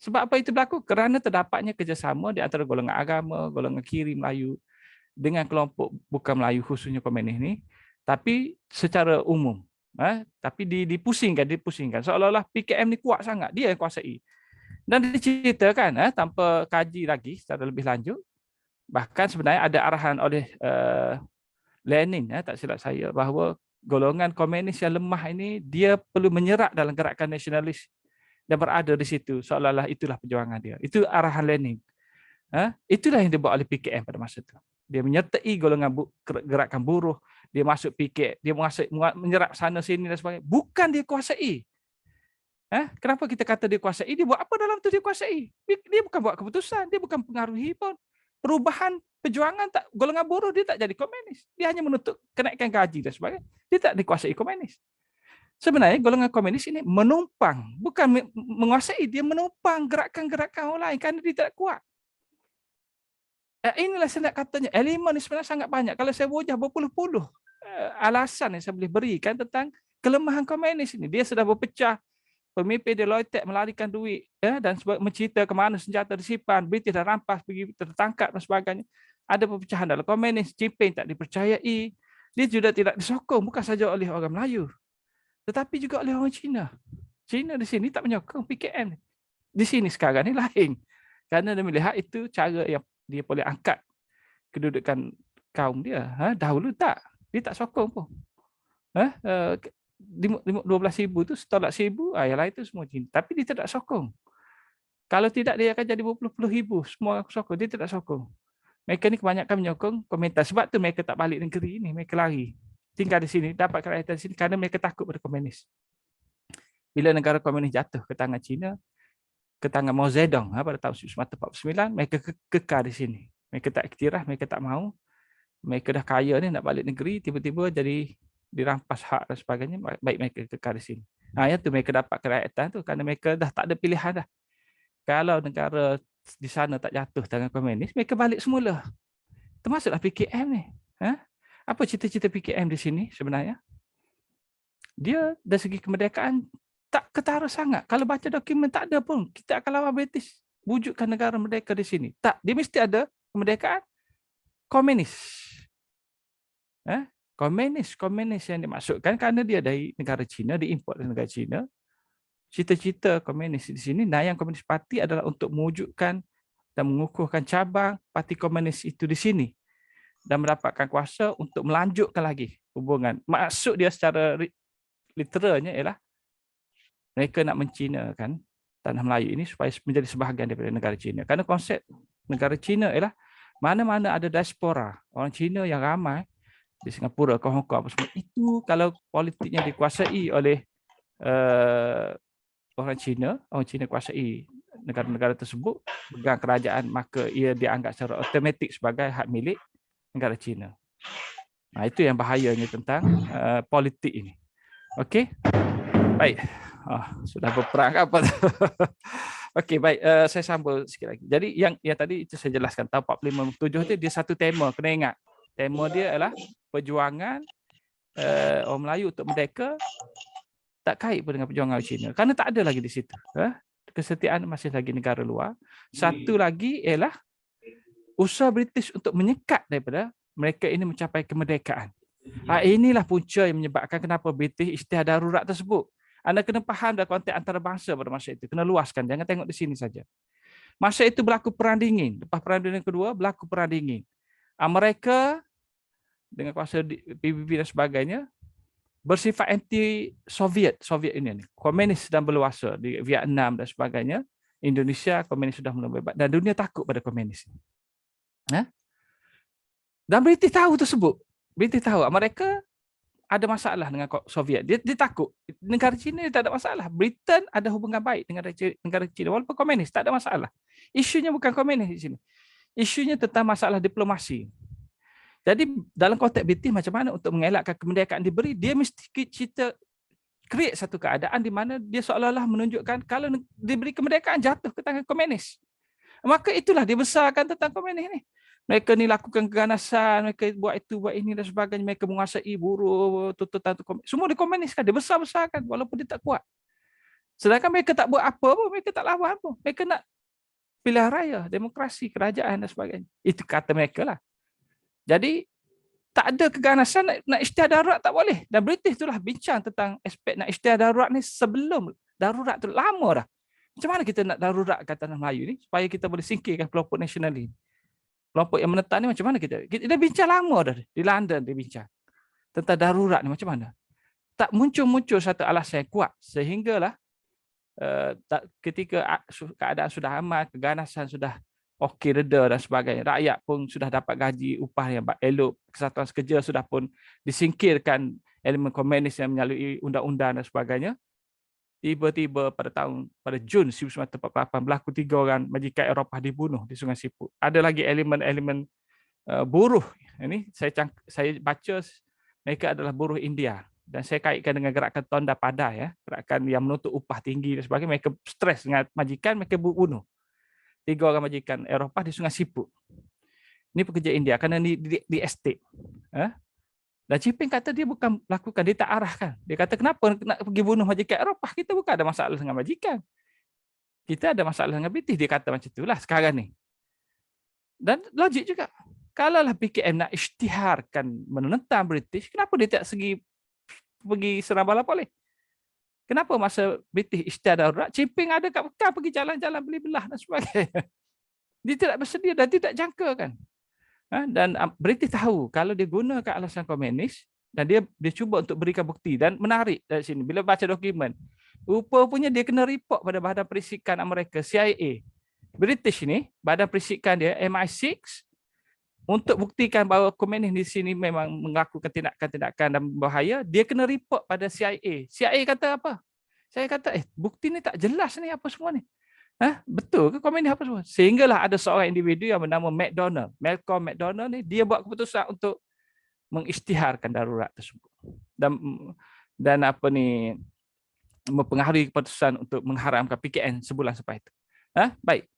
Sebab apa itu berlaku? Kerana terdapatnya kerjasama di antara golongan agama, golongan kiri Melayu dengan kelompok bukan Melayu khususnya komunis ni, tapi secara umum. Tapi dipusingkan. Seolah-olah PKM ni kuat sangat. Dia yang kuasai. Dan diceritakan tanpa kaji lagi secara lebih lanjut. Bahkan sebenarnya ada arahan oleh Lenin, tak silap saya, bahawa golongan komunis yang lemah ini dia perlu menyerap dalam gerakan nasionalis dan berada di situ. Seolah-olah itulah perjuangan dia. Itu arahan Lenin. Itulah yang dibuat oleh PKM pada masa itu. Dia menyertai golongan gerakan buruh, dia masuk PKM, dia menyerap sana sini dan sebagainya. Bukan dia kuasai. Kenapa kita kata dia kuasai? Dia buat apa dalam tu dia kuasai? Dia bukan buat keputusan, dia bukan pengaruhi pun. Perubahan perjuangan tak, golongan buruh dia tak jadi komunis. Dia hanya menuntut kenaikan gaji dan sebagainya. Dia tak dikuasai komunis. Sebenarnya golongan komunis ini menumpang, bukan menguasai, dia menumpang gerakan-gerakan orang lain kerana dia tak kuat. Inilah saya nak katanya, elemen ni sebenarnya sangat banyak. Kalau saya wujah berpuluh-puluh alasan yang saya boleh berikan tentang kelemahan komunis ini. Dia sudah berpecah, pemimpin dia Loytek melarikan duit dan mencerita ke mana senjata disimpan, British dah rampas, pergi tertangkap dan sebagainya. Ada perpecahan dalam komunis, Chimping tak dipercayai. Dia juga tidak disokong, bukan saja oleh orang Melayu, tetapi juga oleh orang Cina. Cina di sini tak menyokong PKM. Di sini sekarang ni lain. Kerana dia melihat itu cara yang dia boleh angkat kedudukan kaum dia. Dahulu tak. Dia tak sokong pun. 12,000 tu setolak 1,000, yang lain tu semua Cina. Tapi dia tidak sokong. Kalau tidak dia akan jadi berpuluh-puluh ribu. Semua orang sokong. Dia tidak sokong. Mereka ni kebanyakan menyokong komentar. Sebab tu mereka tak balik negeri ni. Mereka lari. Tinggal di sini. Dapat kerakyatan di sini kerana mereka takut pada komunis. Bila negara komunis jatuh ke tangan Cina, ke tangan Mao Zedong pada tahun 1949, mereka kekal di sini. Mereka tak iktiraf, mereka tak mahu. Mereka dah kaya ni nak balik negeri, tiba-tiba jadi dirampas hak dan sebagainya, baik mereka kekal di sini. Yang tu mereka dapat kerakyatan tu kerana mereka dah tak ada pilihan dah. Kalau negara di sana tak jatuh tangan komunis, mereka balik semula. Termasuklah PKM ni. Apa cita-cita PKM di sini sebenarnya? Dia dari segi kemerdekaan tak ketara sangat. Kalau baca dokumen tak ada pun. Kita akan lawan British. Wujudkan negara merdeka di sini. Tak. Dia mesti ada kemerdekaan komunis. Komunis yang dimasukkan kerana dia dari negara Cina, diimport dari negara Cina. Cita-cita komunis di sini, Nayang Komunis Parti adalah untuk mewujudkan dan mengukuhkan cabang parti komunis itu di sini. dan mendapatkan kuasa untuk melanjutkan lagi hubungan. Maksud dia secara literalnya ialah mereka nak mencinakan tanah Melayu ini supaya menjadi sebahagian daripada negara China. Kerana konsep negara China ialah mana-mana ada diaspora, orang Cina yang ramai di Singapura, ke Hong Kong apa semua, itu kalau politiknya dikuasai oleh orang Cina kuasai negara-negara tersebut, pegang kerajaan, maka ia dianggap secara automatik sebagai hak milik negara China. Nah, itu yang bahayanya tentang politik ini. Okey, baik. Sudah berperang apa? Okey, baik. Saya sambung sikit lagi. Jadi yang tadi itu saya jelaskan, tahun 45-57 dia satu tema, kena ingat. Tema dia adalah perjuangan orang Melayu untuk merdeka, tak kait pun dengan perjuangan Cina. Kerana tak ada lagi di situ. Kesetiaan masih lagi negara luar. Satu lagi ialah usaha British untuk menyekat daripada mereka ini mencapai kemerdekaan. Inilah punca yang menyebabkan kenapa British isytihar darurat tersebut. Anda kena faham dalam konteks antarabangsa pada masa itu. Kena luaskan. Jangan tengok di sini saja. Masa itu berlaku Perang Dingin. Lepas Perang Dunia Kedua, berlaku Perang Dingin. Amerika dengan kuasa PBB dan sebagainya bersifat anti-Soviet. Soviet Union. Komunis sedang berluasa di Vietnam dan sebagainya. Indonesia, komunis sudah mula bebas. Dan dunia takut pada komunis. Dan British tahu tersebut. British tahu Amerika ada masalah dengan Soviet. Dia takut. Negara China tak ada masalah. Britain ada hubungan baik dengan negara China. Walaupun komunis, tak ada masalah. Isunya bukan komunis di sini. Isunya tentang masalah diplomasi. Jadi dalam konteks British macam mana untuk mengelakkan kemerdekaan diberi, dia mesti create satu keadaan di mana dia seolah-olah menunjukkan kalau diberi kemerdekaan jatuh ke tangan komunis. Maka itulah dia besarkan tentang komunis ni. Mereka ni lakukan keganasan, mereka buat itu, buat ini dan sebagainya. Mereka menguasai buruh, tuntutan komunis. Semua dikomuniskan, dia besar-besarkan walaupun dia tak kuat. Sedangkan mereka tak buat apa pun, mereka tak lawan pun. Mereka nak pilihan raya, demokrasi, kerajaan dan sebagainya. Itu kata mereka lah. Jadi, tak ada keganasan nak isytihar darurat tak boleh. Dan British itulah bincang tentang aspek nak isytihar darurat ni sebelum darurat tu lama dah. Macam mana kita nak daruratkan tanah Melayu ni supaya kita boleh singkirkan kelompok nasional ini. Kelompok yang menentang ni macam mana kita bincang lama dah di London, dia bincang tentang darurat ni macam mana. Tak muncul satu alasan yang kuat sehinggalah ketika keadaan sudah aman, keganasan sudah okey, reda dan sebagainya, rakyat pun sudah dapat gaji, upah yang elok, kesatuan sekerja sudah pun disingkirkan elemen komunis yang melalui undang-undang dan sebagainya. Tiba-tiba pada Jun 1948 berlaku 3 orang majikan Eropah dibunuh di Sungai Siput. Ada lagi elemen-elemen buruh. Ini saya baca mereka adalah buruh India dan saya kaitkan dengan gerakan Tonda Pada, ya, gerakan yang menuntut upah tinggi dan sebagainya. Mereka stres dengan majikan, mereka bunuh 3 orang majikan Eropah di Sungai Siput. Ini pekerja India kerana di estate. Dan Chiping kata dia bukan lakukan, dia tak arahkan. Dia kata kenapa nak pergi bunuh majikan Eropah? Kita bukan ada masalah dengan majikan. Kita ada masalah dengan British. Dia kata macam itulah sekarang ni. Dan logik juga. Kalaulah PKM nak isytiharkan menentang British, kenapa dia tak pergi serang bala polis? Kenapa masa British isytihar darurat, Chiping ada kat Mekah pergi jalan-jalan beli belah dan sebagainya. Dia tidak bersedia dan tidak jangkakan. Dan British tahu kalau dia gunakan alasan komunis dan dia cuba untuk berikan bukti dan menarik dari sini. Bila baca dokumen, rupanya dia kena report pada Badan Perisikan Amerika, CIA. British ni, Badan Perisikan dia, MI6, untuk buktikan bahawa komunis di sini memang melakukan tindakan-tindakan dan berbahaya, dia kena report pada CIA. CIA kata apa? Saya kata, bukti ni tak jelas ni apa semua ni. Betul ke komunis apa semua? Sehinggalah ada seorang individu yang bernama Malcolm McDonald ni, dia buat keputusan untuk mengisytiharkan darurat tersebut dan mempengaruhi keputusan untuk mengharamkan PKN sebulan selepas itu. Baik.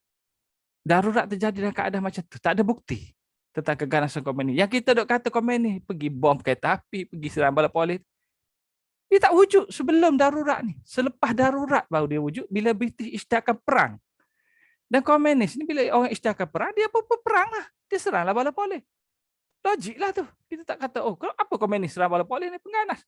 Darurat terjadi dalam keadaan macam tu, tak ada bukti tentang keganasan komunis. Yang kita dok kata komunis pergi bom kereta api, pergi serang bala polis, dia tak wujud sebelum darurat ni. Selepas darurat baru dia wujud bila British isytiharkan perang. Dan komunis ni bila orang isytiharkan perang, dia apa perang lah. Dia seranglah bala polis. Logik lah tu. Kita tak kata, apa komunis serang bala polis ni? Pengganas.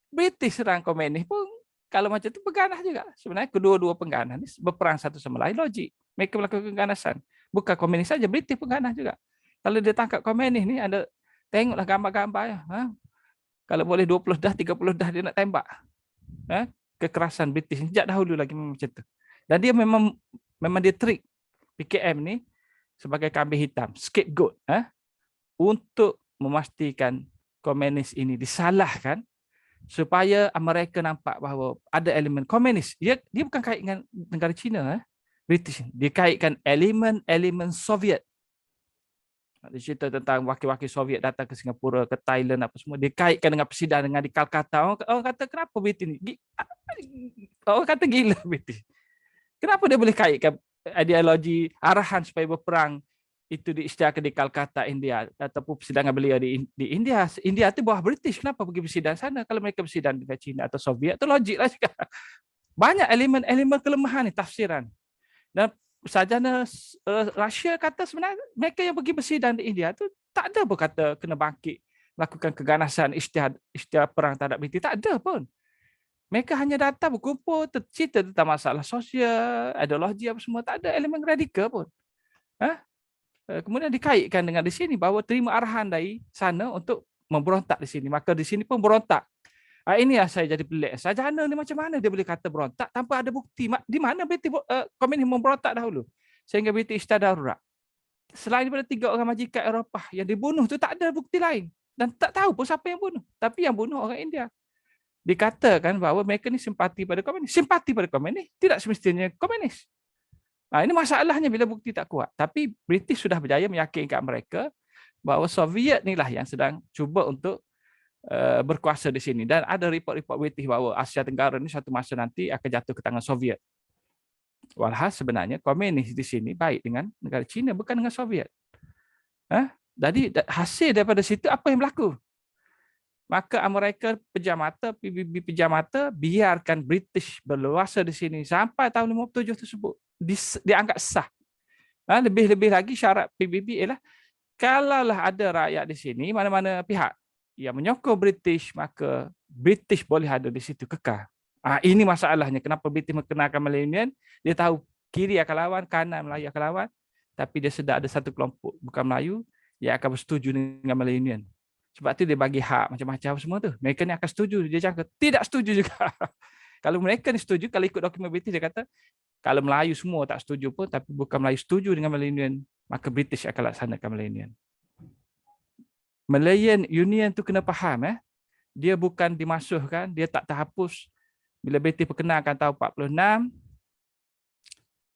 British serang komunis pun kalau macam tu pengganas juga. Sebenarnya kedua-dua pengganas ni berperang satu sama lain, logik. Mereka melakukan keganasan. Bukan komunis saja, British pengganas juga. Kalau dia tangkap komunis ni, ada Tengoklah gambar-gambar ya. Kalau boleh 20 dah, 30 dah dia nak tembak. Kekerasan British sejak dahulu lagi memang macam tu. Dan dia memang dia trik PKM ni sebagai kambing hitam, scapegoat, untuk memastikan komunis ini disalahkan supaya mereka nampak bahawa ada elemen komunis. Dia bukan kait dengan negara China, British. Dia kaitkan elemen Soviet. Dia cerita tentang wakil-wakil Soviet datang ke Singapura, ke Thailand apa semua. Dia kaitkan dengan persidangan di Calcutta. Orang kata kenapa British ni? Orang kata gila British. Kenapa dia boleh kaitkan ideologi arahan supaya berperang itu diisytiharkan di Calcutta, India, ataupun persidangan beliau di India. India itu bawah British. Kenapa pergi bersidang sana? Kalau mereka bersidang dengan China atau Soviet, itu logik lah juga. Banyak elemen-elemen kelemahan ni, tafsiran. Dan sarjana Rusia kata sebenarnya mereka yang pergi bersidang di India tu tak ada pun kata kena bangkit, melakukan keganasan isytihar perang terhadap British. Tak ada pun. Mereka hanya datang berkumpul, cerita tentang masalah sosial, ideologi apa semua. Tak ada elemen radikal pun. Kemudian dikaitkan dengan di sini bahawa terima arahan dari sana untuk memberontak di sini. Maka di sini pun berontak. Ini yang saya jadi pelik. Sarjana ni macam mana dia boleh kata berontak tanpa ada bukti? Di mana British komunis memberontak dahulu? Sehingga British isytihar darurat. Selain daripada 3 orang majikan Eropah yang dibunuh tu tak ada bukti lain. Dan tak tahu pun siapa yang bunuh. Tapi yang bunuh orang India. Dikatakan bahawa mereka ni simpati pada komunis. Simpati pada komunis tidak semestinya komunis. Ini masalahnya bila bukti tak kuat. Tapi British sudah berjaya meyakinkan mereka bahawa Soviet ni lah yang sedang cuba untuk berkuasa di sini. Dan ada report-report British bahawa Asia Tenggara ni suatu masa nanti akan jatuh ke tangan Soviet. Walhal sebenarnya komunis di sini baik dengan negara China, bukan dengan Soviet. Jadi hasil daripada situ apa yang berlaku? Maka Amerika pejam mata, PBB pejam mata, biarkan British berluasa di sini sampai tahun 57 tersebut. Dianggap sah. Lebih-lebih lagi syarat PBB ialah kalaulah ada rakyat di sini, mana-mana pihak yang menyokong British, maka British boleh ada di situ kekal. Ini masalahnya. Kenapa British mengenalkan Malay Union? Dia tahu kiri akan lawan, kanan Melayu akan lawan. Tapi dia sedar ada satu kelompok, bukan Melayu, yang akan bersetuju dengan Malay Union. Sebab tu dia bagi hak macam-macam semua tu. Mereka ni akan setuju. Dia jangka tidak setuju juga. Kalau mereka ni setuju, kalau ikut dokumen British, dia kata, kalau Melayu semua tak setuju pun, tapi bukan Melayu setuju dengan Malay Union, maka British akan laksanakan Malay Union. Malayan Union tu kena faham, dia bukan dimasuhkan, dia tak terhapus. Bila British perkenalkan tahun 46,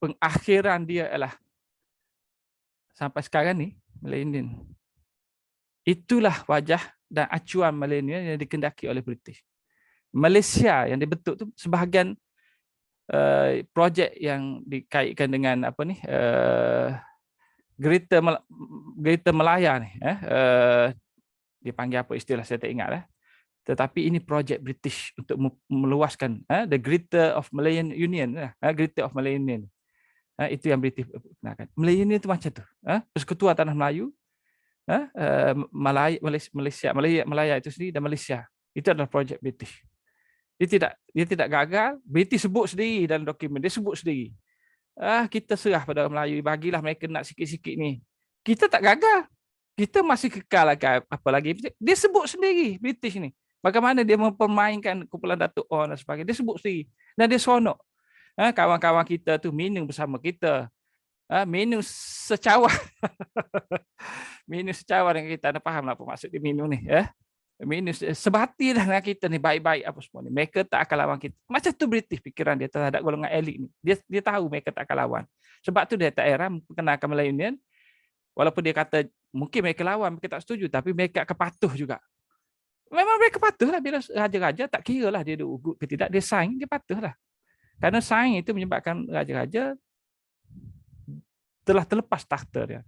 pengakhiran dia ialah sampai sekarang ni Malay Union. Itulah wajah dan acuan Malay Union yang dikendaki oleh British. Malaysia yang dibentuk tu sebahagian projek yang dikaitkan dengan apa ni, Greater Malaya ni, dipanggil apa istilah saya tak ingat. Tetapi ini projek British untuk meluaskan the Greater of Malayan Union, Greater of Malayan Union. Itu yang British kenalkan. Malayan Union itu macam tu. Persekutuan Tanah Melayu, Malaya itu sendiri dan Malaysia. Itu adalah projek British. Dia tidak gagal. British sebut sendiri dalam dokumen. Dia sebut sendiri. Kita serah pada Melayu, bagilah mereka nak sikit-sikit ni. Kita tak gagal. Kita masih kekal lagi, apa lagi. Dia sebut sendiri, British ni. Bagaimana dia mempermainkan kumpulan Datuk On dan sebagainya. Dia sebut sendiri. Dan dia seronok. Kawan-kawan kita tu minum bersama kita. Minum secawan. Minum secawan dengan kita. Anda faham lah apa maksud dia minum ni. Minum sebati lah dengan kita ni. Baik-baik apa semua ni. Mereka tak akan lawan kita. Macam tu British fikiran dia terhadap golongan elit ni. Dia tahu mereka tak akan lawan. Sebab tu dia tak heran perkenalkan Malay Union. Walaupun dia kata mungkin mereka lawan, mereka tak setuju. Tapi mereka akan patuh juga. Memang mereka patuh lah. Bila raja-raja tak kira lah dia ugut ke tidak. Dia sign, dia patuh lah. Kerana sign itu menyebabkan raja-raja telah terlepas takhta dia.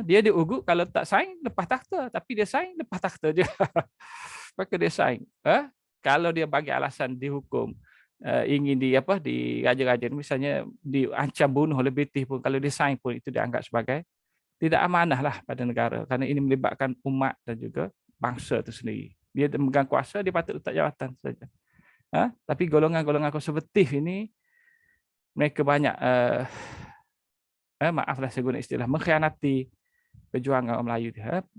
Dia diugut, kalau tak sign, lepas takhta. Tapi dia sign, lepas takhta je. Maka dia sign. Kalau dia bagi alasan dihukum, ingin di raja-raja, misalnya diancam bunuh oleh British pun, kalau dia sign pun itu dianggap sebagai tidak amanah lah pada negara. Kerana ini melibatkan umat dan juga bangsa itu sendiri. Dia memegang kuasa, dia patut letak jawatan saja. Tapi golongan-golongan konservatif ini, mereka banyak, maaflah saya guna istilah, mengkhianati perjuangan orang Melayu.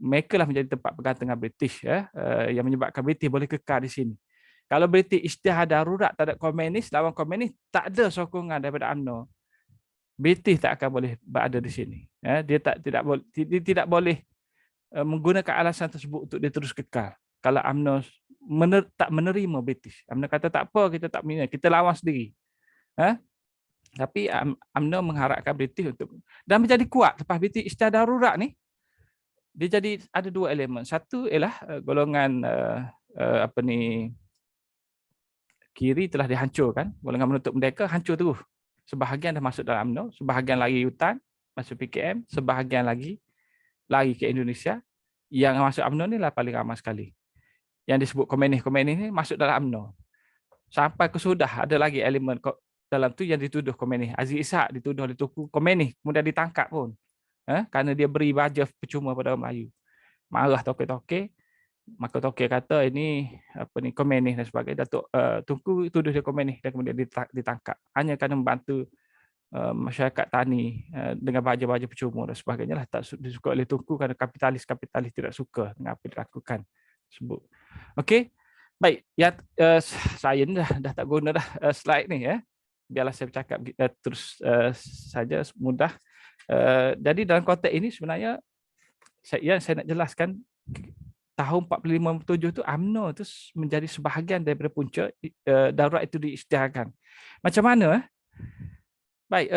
Mereka lah menjadi tempat pegang tengah British, yang menyebabkan British boleh kekal di sini. Kalau British isytihar darurat terhadap komunis, lawan komunis, tak ada sokongan daripada UMNO, British tak akan boleh berada di sini. Dia tidak boleh menggunakan alasan tersebut untuk dia terus kekal. Kalau UMNO tak menerima British, UMNO kata tak apa, kita tak minat, kita lawan sendiri. Tapi UMNO mengharapkan British untuk, dan menjadi kuat lepas British isytihar darurat ni, dia jadi ada dua elemen. Satu ialah golongan kiri telah dihancurkan, golongan menuntut merdeka hancur terus. Sebahagian dah masuk dalam UMNO, sebahagian lari hutan, masuk PKM, sebahagian lagi lari ke Indonesia. Yang masuk UMNO ni lah paling ramai sekali. Yang disebut komunis ni masuk dalam UMNO. Sampai ke sudah ada lagi elemen dalam tu yang dituduh komunis. Aziz Ishak dituduh oleh Tunku komunis, kemudian ditangkap pun. Kerana dia beri baja percuma pada orang Melayu. Marah toke-toke, maka toke kata ini komunis dan sebagainya. Datuk Tunku tuduh dia komunis dan kemudian ditangkap. Hanya kerana membantu masyarakat tani dengan baja-baja percuma dan sebagainya lah. Tak disuka oleh Tunku kerana kapitalis tidak suka dengan apa dilakukan tersebut. Okey. Baik, saya ni dah tak guna dah slide ni ya. Biarlah saya bercakap terus saja mudah. Jadi dalam konteks ini sebenarnya saya nak jelaskan tahun 45-47 tu UMNO tu menjadi sebahagian daripada punca darurat itu diisytiharkan. Macam mana? Baik,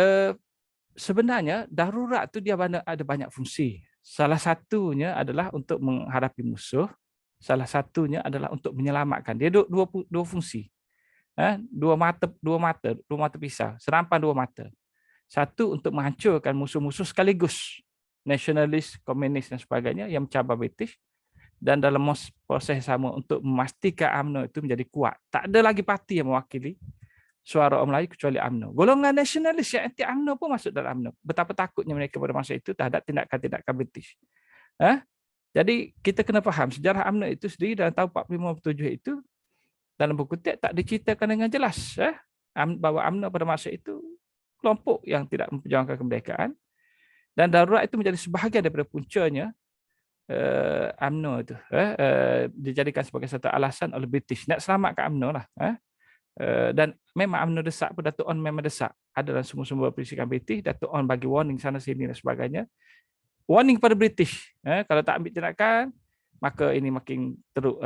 sebenarnya darurat tu dia ada banyak fungsi. Salah satunya adalah untuk menghadapi musuh. Salah satunya adalah untuk menyelamatkan. Dia dua fungsi. Dua mata pisau, serampan dua mata. Satu untuk menghancurkan musuh-musuh sekaligus nasionalis, komunis dan sebagainya yang mencabar British, dan dalam proses sama untuk memastikan UMNO itu menjadi kuat. Tak ada lagi parti yang mewakili suara orang Melayu kecuali UMNO. Golongan nasionalis yang anti UMNO pun masuk dalam UMNO. Betapa takutnya mereka pada masa itu terhadap tindakan-tindakan British. Jadi kita kena faham sejarah UMNO itu sendiri dalam tahun 45-47 itu dalam buku teks tak diceritakan dengan jelas bahawa UMNO pada masa itu kelompok yang tidak memperjuangkan kemerdekaan, dan darurat itu menjadi sebahagian daripada puncanya UMNO itu dijadikan sebagai satu alasan oleh British nak selamatkan UMNO lah. Dan memang UMNO desak pun, Datuk On memang desak. Ada dalam semua-semua perisikan British, Datuk On bagi warning sana sini dan sebagainya. Warning kepada British, kalau tak ambil tindakan maka ini makin teruk,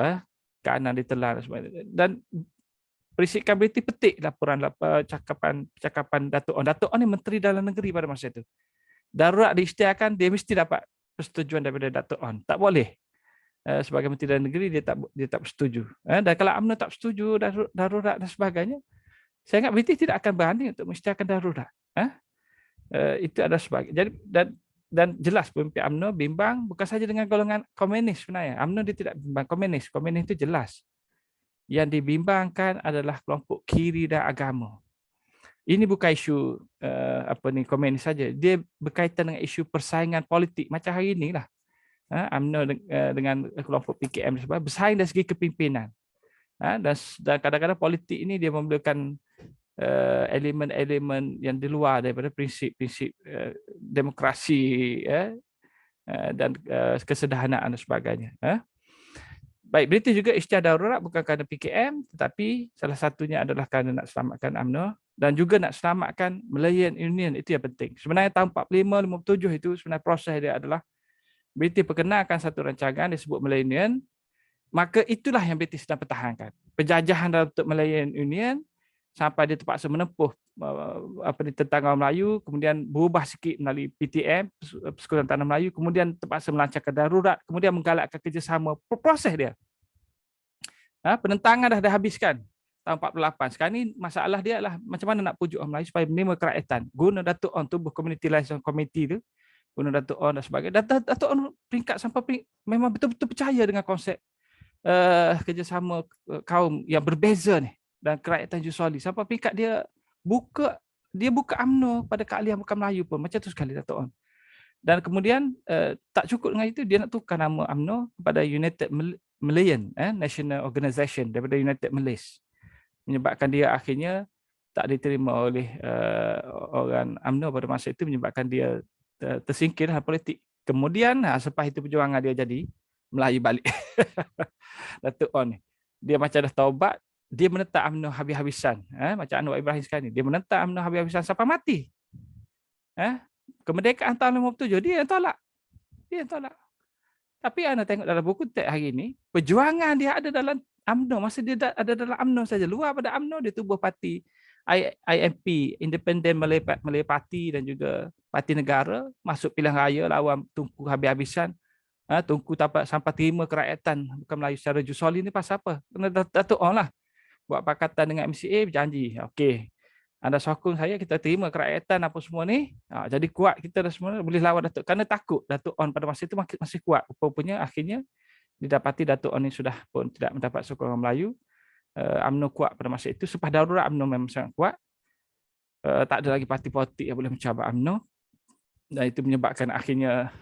kanan ditelan dan sebagainya. Dan perisikan British petik laporan cakapan Datuk On. Datuk On ni Menteri Dalam Negeri pada masa itu. Darurat diisytiharkan, dia mesti dapat persetujuan daripada Datuk On. Tak boleh. Sebagai Menteri Dalam Negeri dia tak bersetuju. Dan kalau UMNO tak bersetuju darurat dan sebagainya, saya ingat British tidak akan berani untuk mengisytiharkan darurat. Itu adalah sebagai. Jadi dan jelas pemimpin UMNO bimbang bukan saja dengan golongan komunis sebenarnya. UMNO dia tidak bimbang komunis. Komunis itu jelas. Yang dibimbangkan adalah kelompok kiri dan agama. Ini bukan isu komunis saja. Dia berkaitan dengan isu persaingan politik macam hari inilah. UMNO dengan kelompok PKM bersaing dari segi kepimpinan. Dan kadang-kadang politik ini dia memerlukan elemen-elemen yang di luar daripada prinsip-prinsip demokrasi dan kesederhanaan dan sebagainya. Baik, British juga isytihar darurat bukan kerana PKM, tetapi salah satunya adalah kerana nak selamatkan UMNO dan juga nak selamatkan Malayan Union. Itu yang penting. Sebenarnya tahun 45-57 itu sebenarnya proses dia adalah British perkenalkan satu rancangan disebut Malayan Union, maka itulah yang British sedang pertahankan. Penjajahan dalam bentuk Malayan Union sampai dia terpaksa menempuh tentang orang Melayu, kemudian berubah sikit melalui PTM, Persekutuan Tanah Melayu, kemudian terpaksa melancarkan darurat, kemudian menggalakkan kerjasama. Proses dia. Penentangan dah habiskan tahun 48. Sekarang ni masalah dia adalah macam mana nak pujuk orang Melayu supaya menerima kerakyatan. Guna Datuk On tubuh Community Liaison Committee tu, guna Datuk On dan sebagainya. Datuk On peringkat sampai memang betul-betul percaya dengan konsep kerjasama kaum yang berbeza ni dan kerakyatan Jusoli. Sampai peringkat dia buka UMNO pada keahlian bukan Melayu pun. Macam tu sekali Datuk On. Dan kemudian tak cukup dengan itu, dia nak tukar nama UMNO kepada United Malayan National Organisation daripada United Malays. Menyebabkan dia akhirnya tak diterima oleh orang UMNO pada masa itu, menyebabkan dia tersingkir dalam politik Kemudian selepas itu perjuangan dia jadi Melayu balik. Datuk On ni. Dia macam dah taubat, dia menentang UMNO habis-habisan. Macam Anwar Ibrahim sekarang ni. Dia menentang UMNO habis-habisan sampai mati. Kemerdekaan tahun 57, dia yang tolak. Dia yang tolak. Tapi anda tengok dalam buku teks hari ini, perjuangan dia ada dalam UMNO. Masa dia ada dalam UMNO saja. Luar pada UMNO, dia tubuh parti IMP, Independent Malay Party dan juga Parti Negara. Masuk pilihan raya, lawan Tunku habis-habisan. Tunku sampai terima kerakyatan bukan Melayu secara jusoli ni pasal apa? Kena Datuk On lah. Buat pakatan dengan MCA, berjanji. Okey. Anda sokong saya, kita terima kerakyatan apa semua ni. Jadi kuat kita dah semua boleh lawan Datuk. Kerana takut Datuk On pada masa itu masih kuat. Rupanya akhirnya didapati Datuk On ni sudah pun tidak mendapat sokongan Melayu. UMNO kuat pada masa itu. Sepah darurat UMNO memang sangat kuat. Tak ada lagi parti politik yang boleh mencabar UMNO. Dan itu menyebabkan akhirnya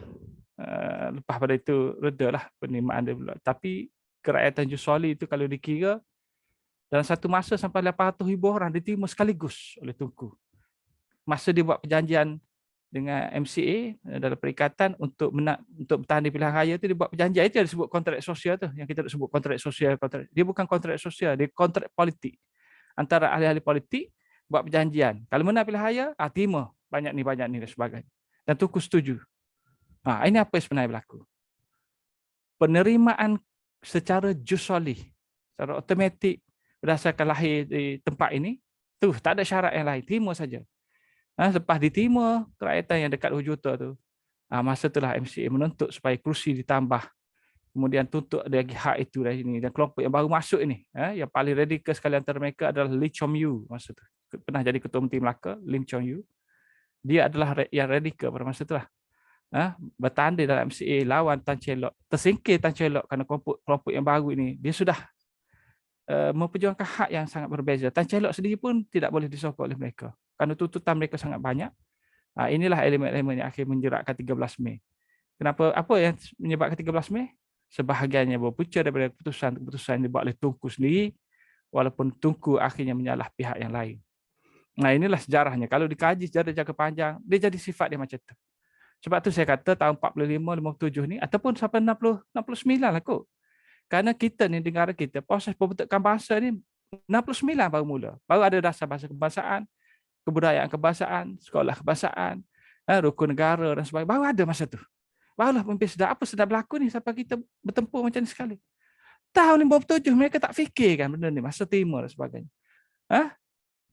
lepas pada itu redalah penerimaan dia pula. Tapi kerakyatan Jusoli itu kalau dikira dalam satu masa sampai 800,000 orang diterima sekaligus oleh Tunku. Masa dia buat perjanjian dengan MCA dalam perikatan untuk bertahan di pilihan raya tu, dia buat perjanjian itu yang disebut kontrak sosial tu, yang kita sebut kontrak sosial. Dia bukan kontrak sosial, dia kontrak politik. Antara ahli-ahli politik buat perjanjian. Kalau menang pilihan raya, terima banyak ni dan sebagainya. Dan Tunku setuju. Ini apa yang sebenarnya berlaku. Penerimaan secara jusoli, secara automatik berdasarkan lahir di tempat ini, tu tak ada syarat yang lain, terima saja. Lepas diterima kerakyatan yang dekat 2 juta tu, masa itulah MCA menuntut supaya kursi ditambah. Kemudian tuntut ada lagi hak itu dari sini. Dan kelompok yang baru masuk ini, yang paling radikal sekali antara mereka adalah Lee Chom Yu. Masa tu pernah jadi ketua Menteri Melaka, Lee Chom Yu. Dia adalah yang radikal pada masa itulah. Bertanding dalam MCA lawan Tan Cheng Lock. Tersingkir Tan Cheng Lock kerana kelompok yang baru ini. Dia sudah memperjuangkan hak yang sangat berbeza. Tan Cheng Lock sendiri pun tidak boleh disokong oleh mereka. Kerana tuntutan mereka sangat banyak. Inilah elemen-elemen yang akhirnya menjeratkan 13 Mei. Kenapa? Apa yang menyebabkan 13 Mei? Sebahagiannya berpunca daripada keputusan yang dibuat oleh Tunku sendiri, walaupun Tunku akhirnya menyalah pihak yang lain. Inilah sejarahnya. Kalau dikaji sejarah jangka panjang, dia jadi sifat dia macam tu. Sebab tu saya kata tahun 45, 57 ni, ataupun sampai 60, 69 lah kot. Kerana kita ni, negara kita, proses pembentukan bangsa ni 69 baru mula. Baru ada dasar bahasa kebangsaan, kebudayaan kebangsaan, sekolah kebangsaan, rukun negara dan sebagainya. Baru ada masa tu. Barulah pemimpin sedar apa sedang berlaku ni sampai kita bertempur macam ni sekali. Tahun 57 mereka tak fikirkan benda ni, masa Timur dan sebagainya.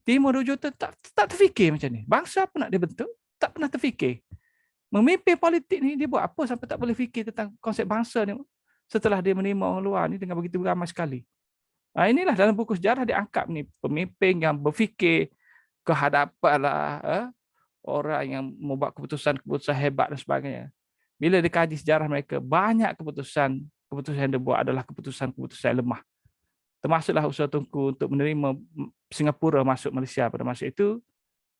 Timur 2 juta tak terfikir macam ni. Bangsa apa nak dibentuk? Tak pernah terfikir. Memimpin politik ni dia buat apa sampai tak boleh fikir tentang konsep bangsa ni setelah dia menerima orang luar ni dengan begitu ramai sekali. Inilah dalam buku sejarah diangkat ni pemimpin yang berfikir kehadapan lah, orang yang membuat keputusan-keputusan hebat dan sebagainya. Bila dikaji sejarah mereka, banyak keputusan yang dia buat adalah keputusan-keputusan yang lemah. Termasuklah usaha Tunku untuk menerima Singapura masuk Malaysia pada masa itu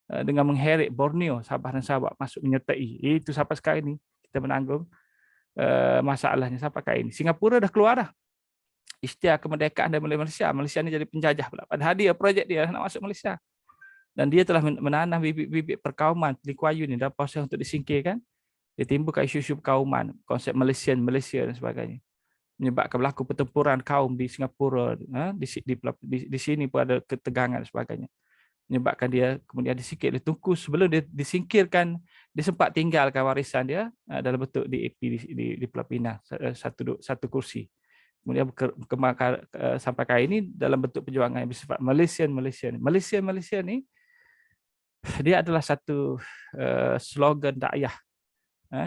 dengan mengheret Borneo, Sabah dan Sarawak masuk menyertai. Itu sampai sekarang ini kita menanggung masalahnya sampai kali ini. Singapura dah keluar dah. Ikhtiar kemerdekaan dari Malaysia. Malaysia ni jadi penjajah pula. Padahal dia projek dia nak masuk Malaysia. Dan dia telah menanam bibit-bibit perkauman Lee Kuan Yew ni dalam proses untuk disingkirkan. Dia timbulkan isu-isu perkauman, konsep Malaysia dan sebagainya. Menyebabkan berlaku pertempuran kaum di Singapura. Di sini pun ada ketegangan dan sebagainya. Menyebabkan dia kemudian disingkir oleh Tunku. Sebelum dia disingkirkan, dia sempat tinggalkan warisan dia dalam bentuk DAP di Pulau Pinang, satu kursi. Kemudian berkembang sampai kali ini dalam bentuk perjuangan yang bersifat Malaysian ni, dia adalah satu slogan dakwah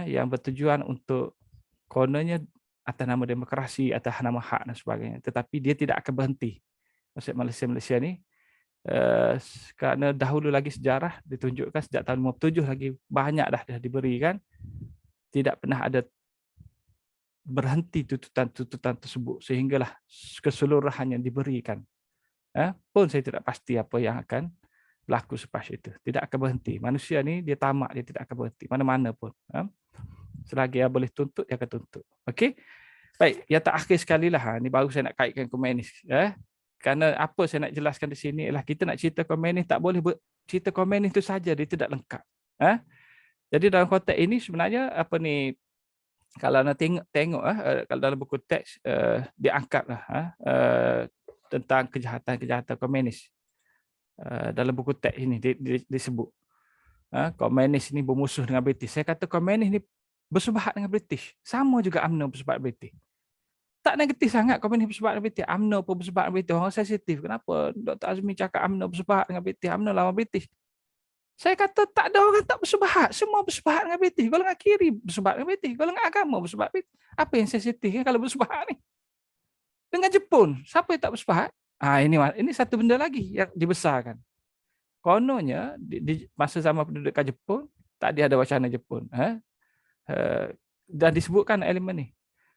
yang bertujuan untuk kononnya atas nama demokrasi, atas nama hak dan sebagainya. Tetapi dia tidak akan berhenti. Konsep Malaysia ni kerana dahulu lagi sejarah ditunjukkan sejak tahun 57 lagi banyak dah diberikan, tidak pernah ada berhenti tuntutan tersebut sehinggalah keseluruhannya diberikan. Pun saya tidak pasti apa yang akan berlaku selepas itu. Tidak akan berhenti. Manusia ni dia tamak, dia tidak akan berhenti mana-mana pun. Selagi dia boleh tuntut, dia akan tuntut. Okey. Baik, yang terakhir sekali lah, ni baru saya nak kaitkan komunis. Kerana apa saya nak jelaskan di sini ialah kita nak cerita komunis, tak boleh cerita komunis itu saja, dia tidak lengkap. Jadi dalam konteks ini sebenarnya kalau anda tengok kalau dalam buku teks diangkatlah tentang kejahatan komunis. Dalam buku teks ini disebut komunis ini bermusuh dengan British. Saya kata komunis ini bersebahat dengan British. Sama juga UMNO bersebahat dengan British. Tak negatif sangat komunis bersebahat dengan British. UMNO pun bersebahat dengan British. Orang sensitif. Kenapa Dr. Azmi cakap UMNO bersebahat dengan British? UMNO lawan British. Saya kata tak ada orang tak bersebahat. Semua bersebahat dengan British. Golongan kiri bersebahat dengan British. Golongan agama bersebahat dengan British. Apa yang sensitif kalau bersebahat ni? Dengan Jepun, siapa yang tak bersebahat? Ini satu benda lagi yang dibesarkan. Kononnya di masa zaman pendudukan Jepun, tak ada wacana Jepun. Dan disebutkan elemen ni.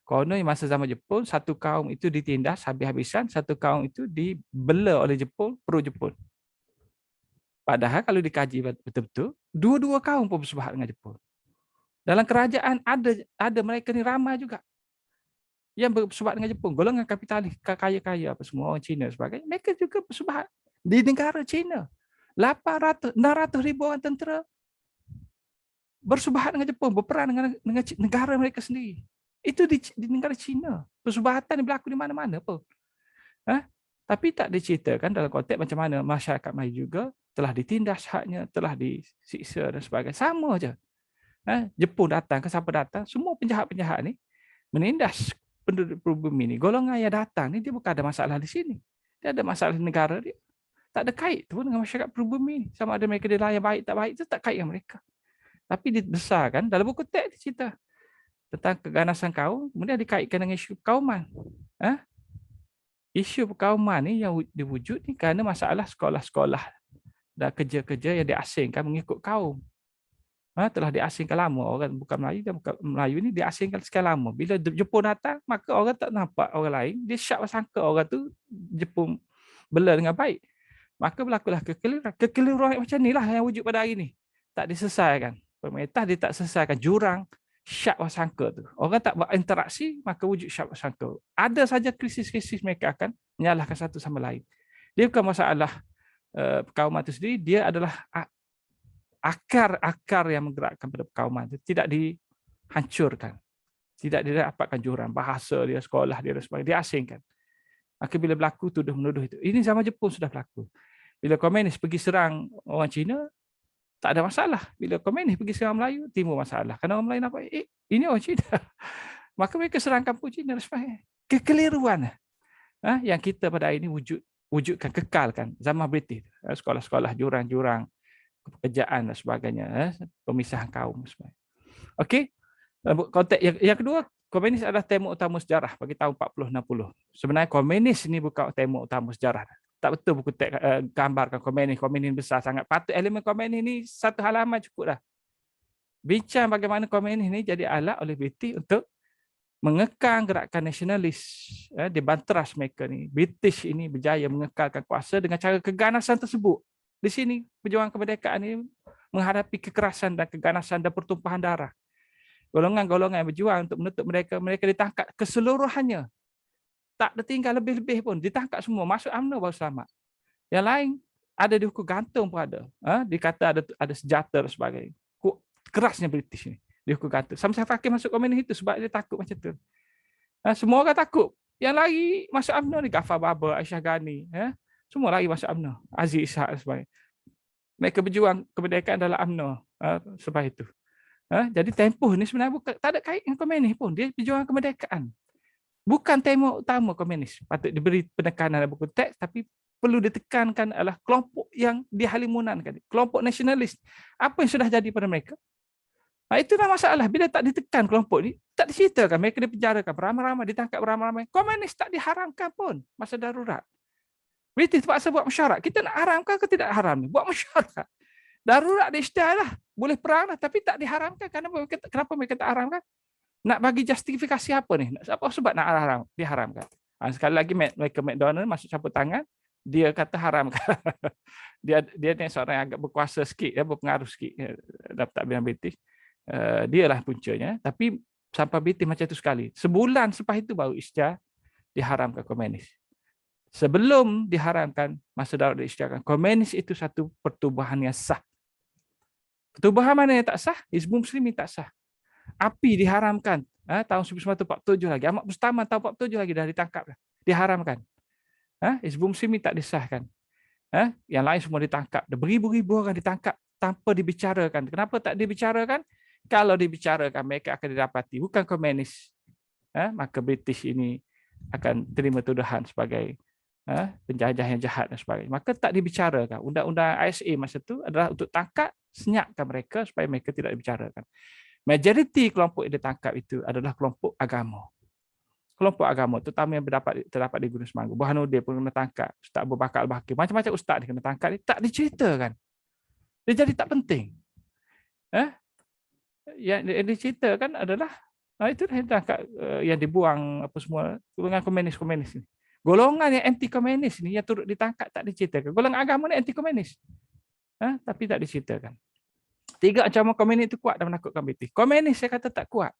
Kononnya masa zaman Jepun, satu kaum itu ditindas habis-habisan, satu kaum itu dibela oleh Jepun, pro Jepun. Padahal kalau dikaji betul-betul, dua-dua kaum pun bersebahat dengan Jepun. Dalam kerajaan ada mereka ni ramai juga yang bersebahat dengan Jepun. Golongan kapitalis, kaya-kaya apa semua orang Cina sebagainya, mereka juga bersebahat di negara Cina. 600 ribu orang tentera bersebahat dengan Jepun, berperang dengan negara mereka sendiri. Itu di negara Cina. Persubahatan berlaku di mana-mana pun. Tapi tak diceritakan dalam konteks macam mana masyarakat Melayu juga telah ditindas haknya, telah disiksa dan sebagainya. Sama je. Jepun datang ke siapa datang, semua penjahat-penjahat ni menindas penduduk pribumi ni. Golongan yang datang ni dia bukan ada masalah di sini. Dia ada masalah di negara dia. Tak ada kait tu dengan masyarakat pribumi ni. Sama ada mereka dilayan baik tak baik, itu tak kait dengan mereka. Tapi dibesarkan dalam buku teks cerita tentang keganasan kaum, kemudian dikaitkan dengan isu perkauman. Isu perkauman ni yang diwujud ni kerana masalah sekolah-sekolah dan kerja-kerja yang diasingkan mengikut kaum. Telah diasingkan lama. Orang bukan Melayu dan bukan Melayu ni diasingkan sekian lama. Bila Jepun datang, maka orang tak nampak orang lain. Dia syak sangka orang tu Jepun bela dengan baik. Maka berlakulah kekeliruan. Kekeliruan macam inilah yang wujud pada hari ni. Tak diselesaikan. Pemerintah dia tak selesaikan jurang syak wasangka tu. Orang tak buat interaksi, maka wujud syak wasangka. Ada saja krisis-krisis mereka akan menyalahkan satu sama lain. Dia bukan masalah perkauman itu sendiri, dia adalah akar yang menggerakkan pada perkauman itu. Tidak dihancurkan. Tidak didapatkan jurang. Bahasa dia, sekolah dia dan sebagainya. Diasingkan. Maka bila berlaku tuduh-menuduh itu. Ini zaman Jepun sudah berlaku. Bila komunis pergi serang orang Cina, tak ada masalah. Bila komunis pergi serang Melayu, timbul masalah. Kerana orang Melayu nampak, ini orang Cina. Maka mereka serang kampung Cina dan sebagainya. Kekeliruan yang kita pada hari ini wujudkan, kekalkan. Zaman British. Sekolah-sekolah, jurang-jurang, pekerjaan dan sebagainya. Pemisahan kaum. Okey. Konteks yang kedua, komunis adalah tema utama sejarah bagi tahun 40-60. Sebenarnya komunis ini bukan tema utama sejarah. Tak betul buku teks gambarkan komunis besar sangat. Patut elemen komunis ini satu halaman cukup dah. Bincang bagaimana komunis ini jadi alat oleh British untuk mengekang gerakan nasionalis. Dibanteras mereka ni. British ini berjaya mengekalkan kuasa dengan cara keganasan tersebut. Di sini perjuangan kemerdekaan ini menghadapi kekerasan dan keganasan dan pertumpahan darah. Golongan-golongan yang berjuang untuk menutup mereka ditangkap keseluruhannya. Tak tertinggal lebih-lebih pun. Ditangkap semua. Masuk UMNO baru selamat. Yang lain ada dihukum gantung pun ada. Dikata ada senjata dan sebagainya. Kerasnya British ni. Dihukum gantung. Samsul Fakir masuk komunis itu sebab dia takut macam tu. Semua orang takut. Yang lagi masuk UMNO ni. Ghaffar Baba, Aisyah Ghani. Semua lagi masuk UMNO. Aziz Ishak dan sebagainya. Mereka berjuang kemerdekaan dalam UMNO. Sebab itu. Jadi tempoh ni sebenarnya bukan, tak ada kait dengan komunis pun. Dia perjuangan kemerdekaan. Bukan tema utama komunis. Patut diberi penekanan dalam buku teks, tapi perlu ditekankan adalah kelompok yang dihalimunankan. Kelompok nasionalis. Apa yang sudah jadi pada mereka? Itulah masalah. Bila tak ditekan kelompok ni, tak diceritakan. Mereka dipenjarakan beramai-ramai, ditangkap beramai-ramai. Komunis tak diharamkan pun masa darurat. British terpaksa buat mesyuarat. Kita nak haramkan ke tidak haram ni? Buat mesyuarat. Darurat dia istilah lah. Boleh perang lah, tapi tak diharamkan. Kenapa mereka tak haramkan? Nak bagi justifikasi apa ni? Apa sebab nak diharamkan? Sekali lagi mereka McDonald masuk campur tangan, dia kata haramkan. dia ni seorang yang agak berkuasa sikit, berpengaruh sikit dalam takbiran British. Dia lah puncanya. Tapi sampai British macam itu sekali. Sebulan selepas itu baru isytiar diharamkan komunis. Sebelum diharamkan masa darurat diisytiarkan, komunis itu satu pertubuhan yang sah. Pertubuhan mana yang tak sah? Hizbul Muslimin tak sah. API diharamkan Tahun 1947 lagi. Ahmad Bustaman tahun 47 lagi dah ditangkap. Diharamkan. Hizbul Muslimin tak disahkan. Yang lain semua ditangkap. Beribu-ribu orang ditangkap tanpa dibicarakan. Kenapa tak dibicarakan? Kalau dibicarakan, mereka akan didapati bukan komunis. Maka British ini akan terima tuduhan sebagai penjajah yang jahat dan sebagainya. Maka tak dibicarakan. Undang-undang ISA masa itu adalah untuk tangkap, senyapkan mereka supaya mereka tidak dibicarakan. Majoriti kelompok yang ditangkap itu adalah kelompok agama. Kelompok agama, terutama yang terdapat di Gunung Semanggu. Burhanuddin pun kena tangkap. Ustaz Abu Bakar Al-Bakir. Macam-macam ustaz dia kena tangkap. Tak diceritakan. Dia jadi tak penting. Yang diceritakan adalah itulah yang tangkap, yang dibuang apa semua golongan komunis ni. Golongan yang anti komunis ni yang turut ditangkap tak diceritakan. Golongan agama ni anti komunis. Tapi tak diceritakan. 3 ancaman komunis itu kuat dan menakutkan British. Komunis saya kata tak kuat.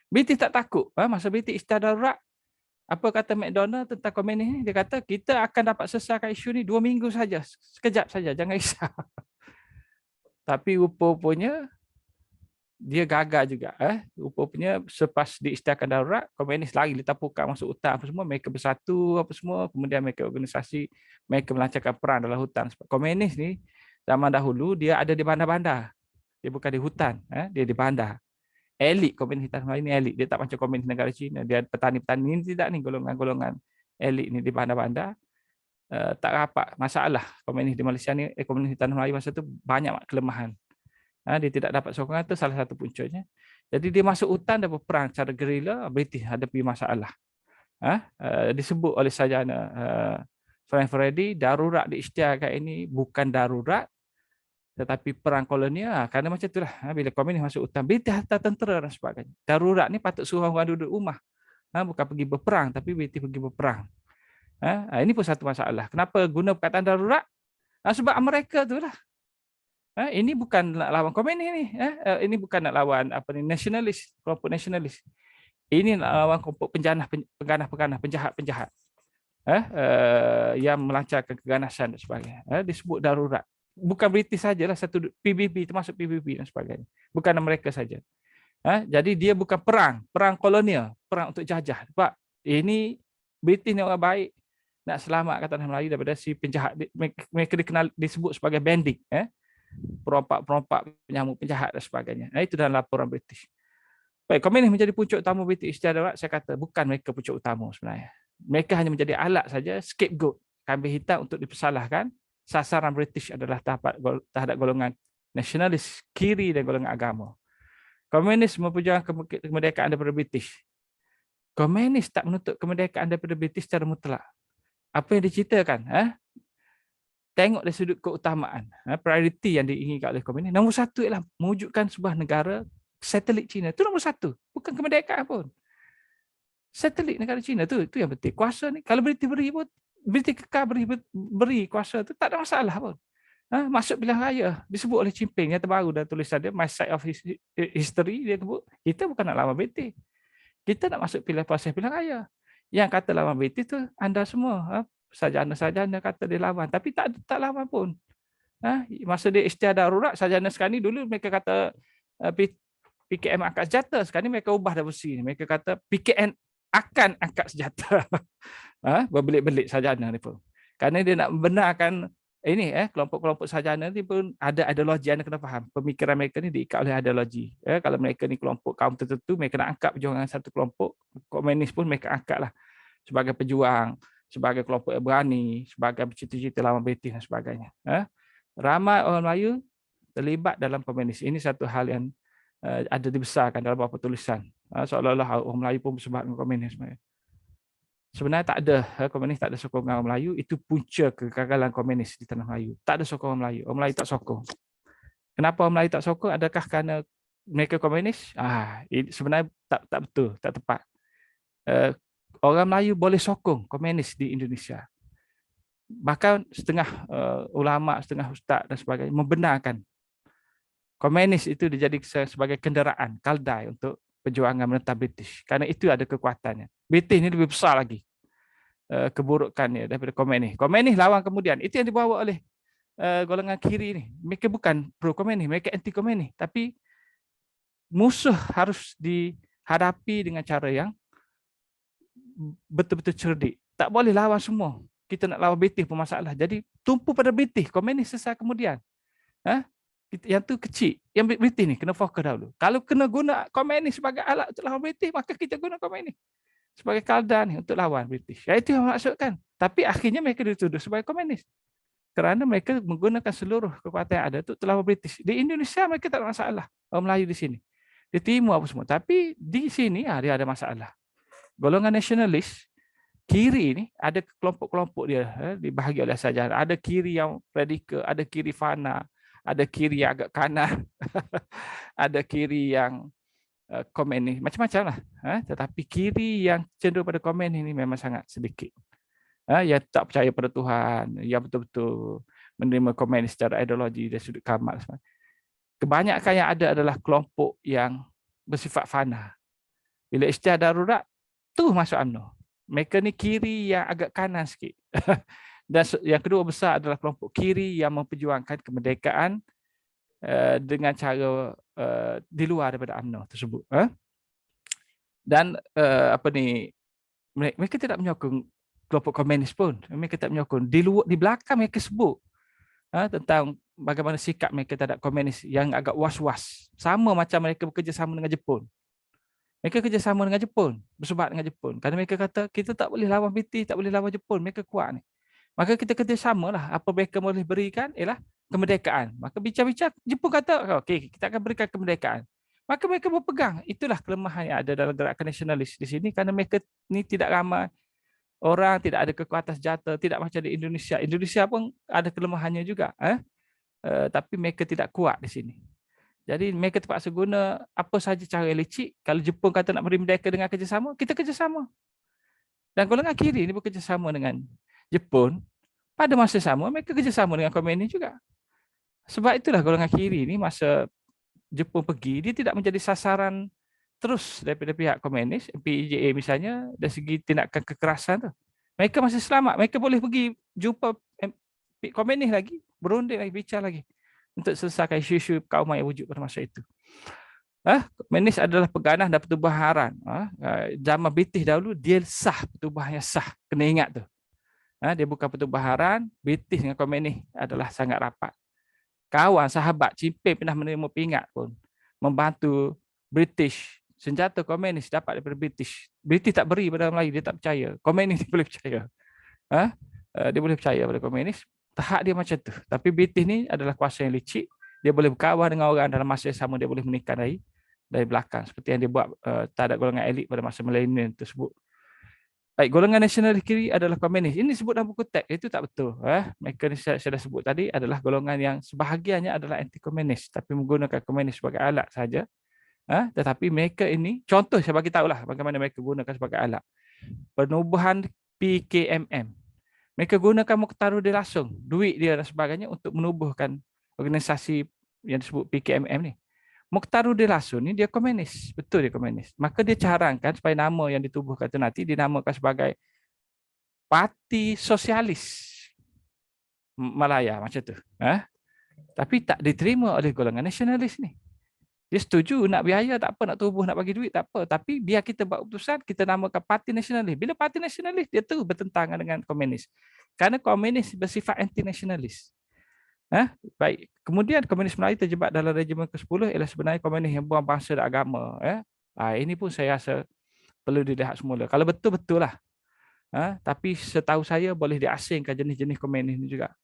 British tak takut. Masa British istiadat darurat, apa kata McDonald tentang komunis ni? Dia kata kita akan dapat selesaikan isu ni 2 minggu saja. Sekejap saja, jangan risau. Tapi rupa-rupanya dia gagal juga. Rupanya selepas diisytiharkan darurat, komunis lari ditapukan masuk hutan apa semua, mereka bersatu apa semua, kemudian mereka organisasi, mereka melancarkan perang dalam hutan. Komunis ni zaman dahulu dia ada di bandar-bandar. Dia bukan di hutan, dia di bandar. Elit komunis hitam Melayu ni elit. Dia tak macam komunis negara Cina. Dia petani-petani ni tidak ni, golongan-golongan elit ni di bandar-bandar. Tak rapat masalah komunis di Malaysia ni, komunis hitam Melayu masa tu banyak kelemahan. Dia tidak dapat sokongan, itu salah satu puncanya. Jadi dia masuk hutan dan berperang secara gerila, British hadapi masalah. Disebut oleh sarjana Frank Freddy, darurat diisytiharkan ini bukan darurat, tetapi perang kolonial. Kerana macam itulah, bila komunis masuk hutan, British hantar tentera dan sebagainya. Darurat ni patut suruh orang duduk rumah. Bukan pergi berperang, tapi British pergi berperang. Ini pun satu masalah. Kenapa guna perkataan darurat? Sebab mereka tu lah. Ini bukan nak lawan komunis ni. Ini bukan nak lawan nasionalis, kelompok nasionalis. Ini nak lawan kelompok penganah-penganah, penjahat-penjahat. Yang melancarkan keganasan dan sebagainya. Disebut darurat. Bukan British sajalah, satu PBB termasuk PBB dan sebagainya. Bukan mereka saja. Jadi dia bukan perang kolonial, perang untuk jajah. Sebab ini British ni orang baik, nak selamatkan tanah Melayu daripada si penjahat. Mereka dikenal, disebut sebagai bandit, perompak, penyamuk, penjahat dan sebagainya. Itu dalam laporan British. Baik, komunis menjadi puncuk utama British isytiharat darurat, saya kata bukan mereka puncuk utama sebenarnya. Mereka hanya menjadi alat saja, scapegoat, kambing hitam untuk dipersalahkan. Sasaran British adalah terhadap golongan nasionalis, kiri dan golongan agama. Komunis memperjuangkan kemerdekaan daripada British. Komunis tak menuntut kemerdekaan daripada British secara mutlak. Apa yang diceritakan? Tengok dari sudut keutamaan, prioriti yang diinginkan oleh komunis. Nombor 1 ialah mewujudkan sebuah negara satelit China. Itu nombor 1. Bukan kemerdekaan pun. Satelit negara China tu yang penting. Kuasa ni kalau British beri pun, British kekal beri kuasa tu tak ada masalah pun. Masuk pilihan raya disebut oleh Jinping yang terbaru dan tulisan dia My Side of History, dia sebut kita bukan nak lawan British. Kita nak masuk proses pilihan raya. Yang kata lawan British tu anda semua, sarjana-sarjana kata dia lawan, tapi tak lawan pun. Masa dia isytiharat darurat, sarjana sekarang ni dulu mereka kata PKM angkat senjata, sekarang ni mereka ubah dah versi ni. Mereka kata PKN akan angkat senjata. Berbelit-belit sarjana ni pun. Kerana dia nak membenarkan ini kelompok-kelompok sarjana ni pun ada ideologi, anda kena faham. Pemikiran mereka ni diikat oleh ideologi. Kalau mereka ni kelompok kaum tertentu, mereka nak angkat perjuangan satu kelompok. Komunis pun mereka angkatlah sebagai pejuang, sebagai kelompok yang berani, sebagai bercita-cita lawan British dan sebagainya. Ramai orang Melayu terlibat dalam komunis. Ini satu hal yang ada dibesarkan dalam beberapa tulisan. Seolah-olah orang Melayu pun bersebat dengan komunis. Sebenarnya tak ada, komunis tak ada sokongan orang Melayu. Itu punca kegagalan komunis di tanah Melayu. Tak ada sokong orang Melayu. Orang Melayu tak sokong. Kenapa orang Melayu tak sokong? Adakah kerana mereka komunis? Sebenarnya tak betul, tak tepat. Orang Melayu boleh sokong komunis di Indonesia. Bahkan setengah ulama, setengah ustaz dan sebagainya membenarkan komunis itu dijadikan sebagai kenderaan, kaldai untuk perjuangan menentang British. Kerana itu ada kekuatannya. British ini lebih besar lagi keburukannya daripada komunis. Komunis lawan kemudian. Itu yang dibawa oleh golongan kiri ni. Mereka bukan pro komunis, mereka anti komunis. Tapi musuh harus hadapi dengan cara yang betul-betul cerdik. Tak boleh lawan semua. Kita nak lawan British pun masalah. Jadi tumpu pada British, komunis selesai kemudian. Yang tu kecil. Yang British ni kena fokus dahulu. Kalau kena guna komunis sebagai alat untuk lawan British, maka kita guna komunis sebagai kalda ni untuk lawan British. Itu yang maksudkan. Tapi akhirnya mereka dituduh sebagai komunis. Kerana mereka menggunakan seluruh kekuatan yang ada untuk lawan British. Di Indonesia mereka tak ada masalah. Orang Melayu di sini. Dia terima apa semua. Tapi di sini dia ada masalah. Golongan nasionalis, kiri ni ada kelompok-kelompok dia dibahagi oleh sejarah. Ada kiri yang radikal, ada kiri fana, ada kiri yang agak kanan, ada kiri yang komunis, macam-macam lah. Tetapi kiri yang cenderung pada komunis ini memang sangat sedikit. Yang tak percaya pada Tuhan, yang betul-betul menerima komunis secara ideologi dan sudut kamal. Kebanyakan yang ada adalah kelompok yang bersifat fana. Bila istiadat darurat, tu masuk UMNO. Mereka ni kiri yang agak kanan sikit. Dan yang kedua besar adalah kelompok kiri yang memperjuangkan kemerdekaan dengan cara di luar daripada UMNO tersebut. Dan mereka tidak menyokong kelompok komunis pun. Mereka tak menyokong. Di belakang mereka sebut tentang bagaimana sikap mereka terhadap komunis yang agak was-was. Sama macam mereka bekerjasama dengan Jepun. Mereka kerjasama dengan Jepun, bersebat dengan Jepun. Kerana mereka kata, kita tak boleh lawan British, tak boleh lawan Jepun, mereka kuat ni. Maka kita kerjasamalah. Apa mereka boleh berikan ialah kemerdekaan. Maka bincang-bincang, Jepun kata, okey, kita akan berikan kemerdekaan. Maka mereka berpegang. Itulah kelemahan yang ada dalam gerakan nasionalis di sini, kerana mereka ni tidak ramai orang, tidak ada kekuatan senjata, tidak macam di Indonesia. Indonesia pun ada kelemahannya juga. Tapi mereka tidak kuat di sini. Jadi mereka terpaksa guna apa sahaja cara yang licik. Kalau Jepun kata nak beri merdeka dengan kerjasama, kita kerjasama. Dan golongan kiri ini bekerjasama dengan Jepun. Pada masa sama, mereka kerjasama dengan komunis juga. Sebab itulah golongan kiri ini masa Jepun pergi, dia tidak menjadi sasaran terus daripada pihak komunis, PJA misalnya, dari segi tindakan kekerasan tu. Mereka masih selamat. Mereka boleh pergi jumpa komunis lagi, berunding lagi, bicara lagi, untuk selesaikan isu-isu kauman yang wujud pada masa itu. Komunis adalah peganah dan pertubuhan. Zaman British dahulu, dia sah, pertubuhan yang sah. Kena ingat tu. Dia bukan pertubuhan, British dengan komunis adalah sangat rapat. Kawan, sahabat, Cimping pernah menerima pingat pun, membantu British. Senjata komunis dapat daripada British. British tak beri pada orang Melayu, dia tak percaya. Komunis dia boleh percaya. Dia boleh percaya pada komunis. Tahap dia macam tu. Tapi British ni adalah kuasa yang licik. Dia boleh berkawan dengan orang dalam masa yang sama. Dia boleh menikah dari belakang. Seperti yang dia buat terhadap golongan elit pada masa milenium tersebut. Baik, golongan nasionalis kiri adalah komunis. Ini disebut dalam buku teks. Itu tak betul. Mereka ni saya dah sebut tadi adalah golongan yang sebahagiannya adalah anti-komunis. Tapi menggunakan komunis sebagai alat saja. Tetapi mereka ini, contoh saya bagi tahulah bagaimana mereka gunakan sebagai alat. Penubuhan PKMM. Mereka gunakan Mukhtarudin Rasung, duit dia dan sebagainya untuk menubuhkan organisasi yang disebut PKMM ni. Mukhtarudin Rasung ni dia komunis, betul dia komunis. Maka dia carangkan supaya nama yang ditubuhkan itu nanti dinamakan sebagai Parti Sosialis Malaya macam tu. Tapi tak diterima oleh golongan nasionalis ni. Dia setuju nak biaya tak apa, nak tubuh, nak bagi duit tak apa. Tapi biar kita buat keputusan, kita namakan Parti Nasionalis. Bila Parti Nasionalis, dia tu bertentangan dengan komunis. Kerana komunis bersifat anti-nasionalis. Baik. Kemudian komunis Melayu terjebak dalam regimen ke-10 ialah sebenarnya komunis yang buang bangsa dan agama. Ini pun saya rasa perlu dilihat semula. Kalau betul-betul lah. Tapi setahu saya boleh diasingkan jenis-jenis komunis ni juga.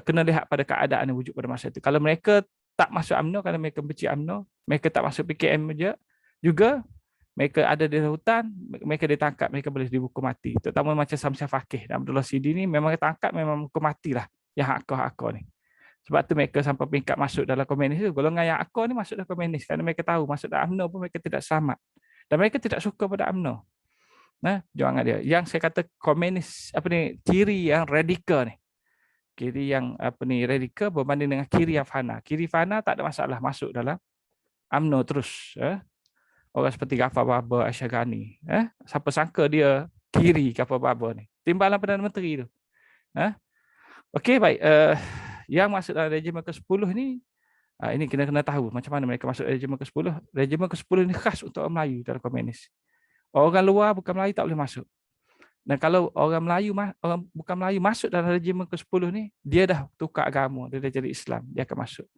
Kena lihat pada keadaan yang wujud pada masa itu. Kalau mereka tak masuk UMNO kerana mereka benci UMNO, mereka tak masuk PKM juga, mereka ada di hutan, mereka ditangkap, mereka boleh dihukum mati. Terutama macam Samsia Fakih dan Abdullah Sidi ni memang ditangkap, memang hukum matilah yang hak-hak ni. Sebab tu mereka sampai peringkat masuk dalam komunis tu. Golongan yang akor ni masuk dalam komunis kerana mereka tahu masuk dalam UMNO pun mereka tidak selamat. Dan mereka tidak suka pada UMNO. Jangan dia. Yang saya kata komunis kiri yang radikal ni. Kiri yang radikal berbanding dengan kiri yang fana. Kiri fana tak ada masalah masuk dalam UMNO terus. Orang seperti Ghaffar Babar, Aisyah Ghani. Siapa sangka dia kiri Ghaffar Babar ni. Timbalan Perdana Menteri tu. Okey, baik. Yang masuk dalam regimen ke-10 ni Ini kena tahu macam mana mereka masuk regimen ke-10. Regimen ke-10 ini khas untuk orang Melayu dalam komunis. Orang luar bukan Melayu tak boleh masuk. Dan kalau orang Melayu, orang bukan Melayu masuk dalam regimen ke-10 ni, dia dah tukar agama, dia dah jadi Islam, dia akan masuk.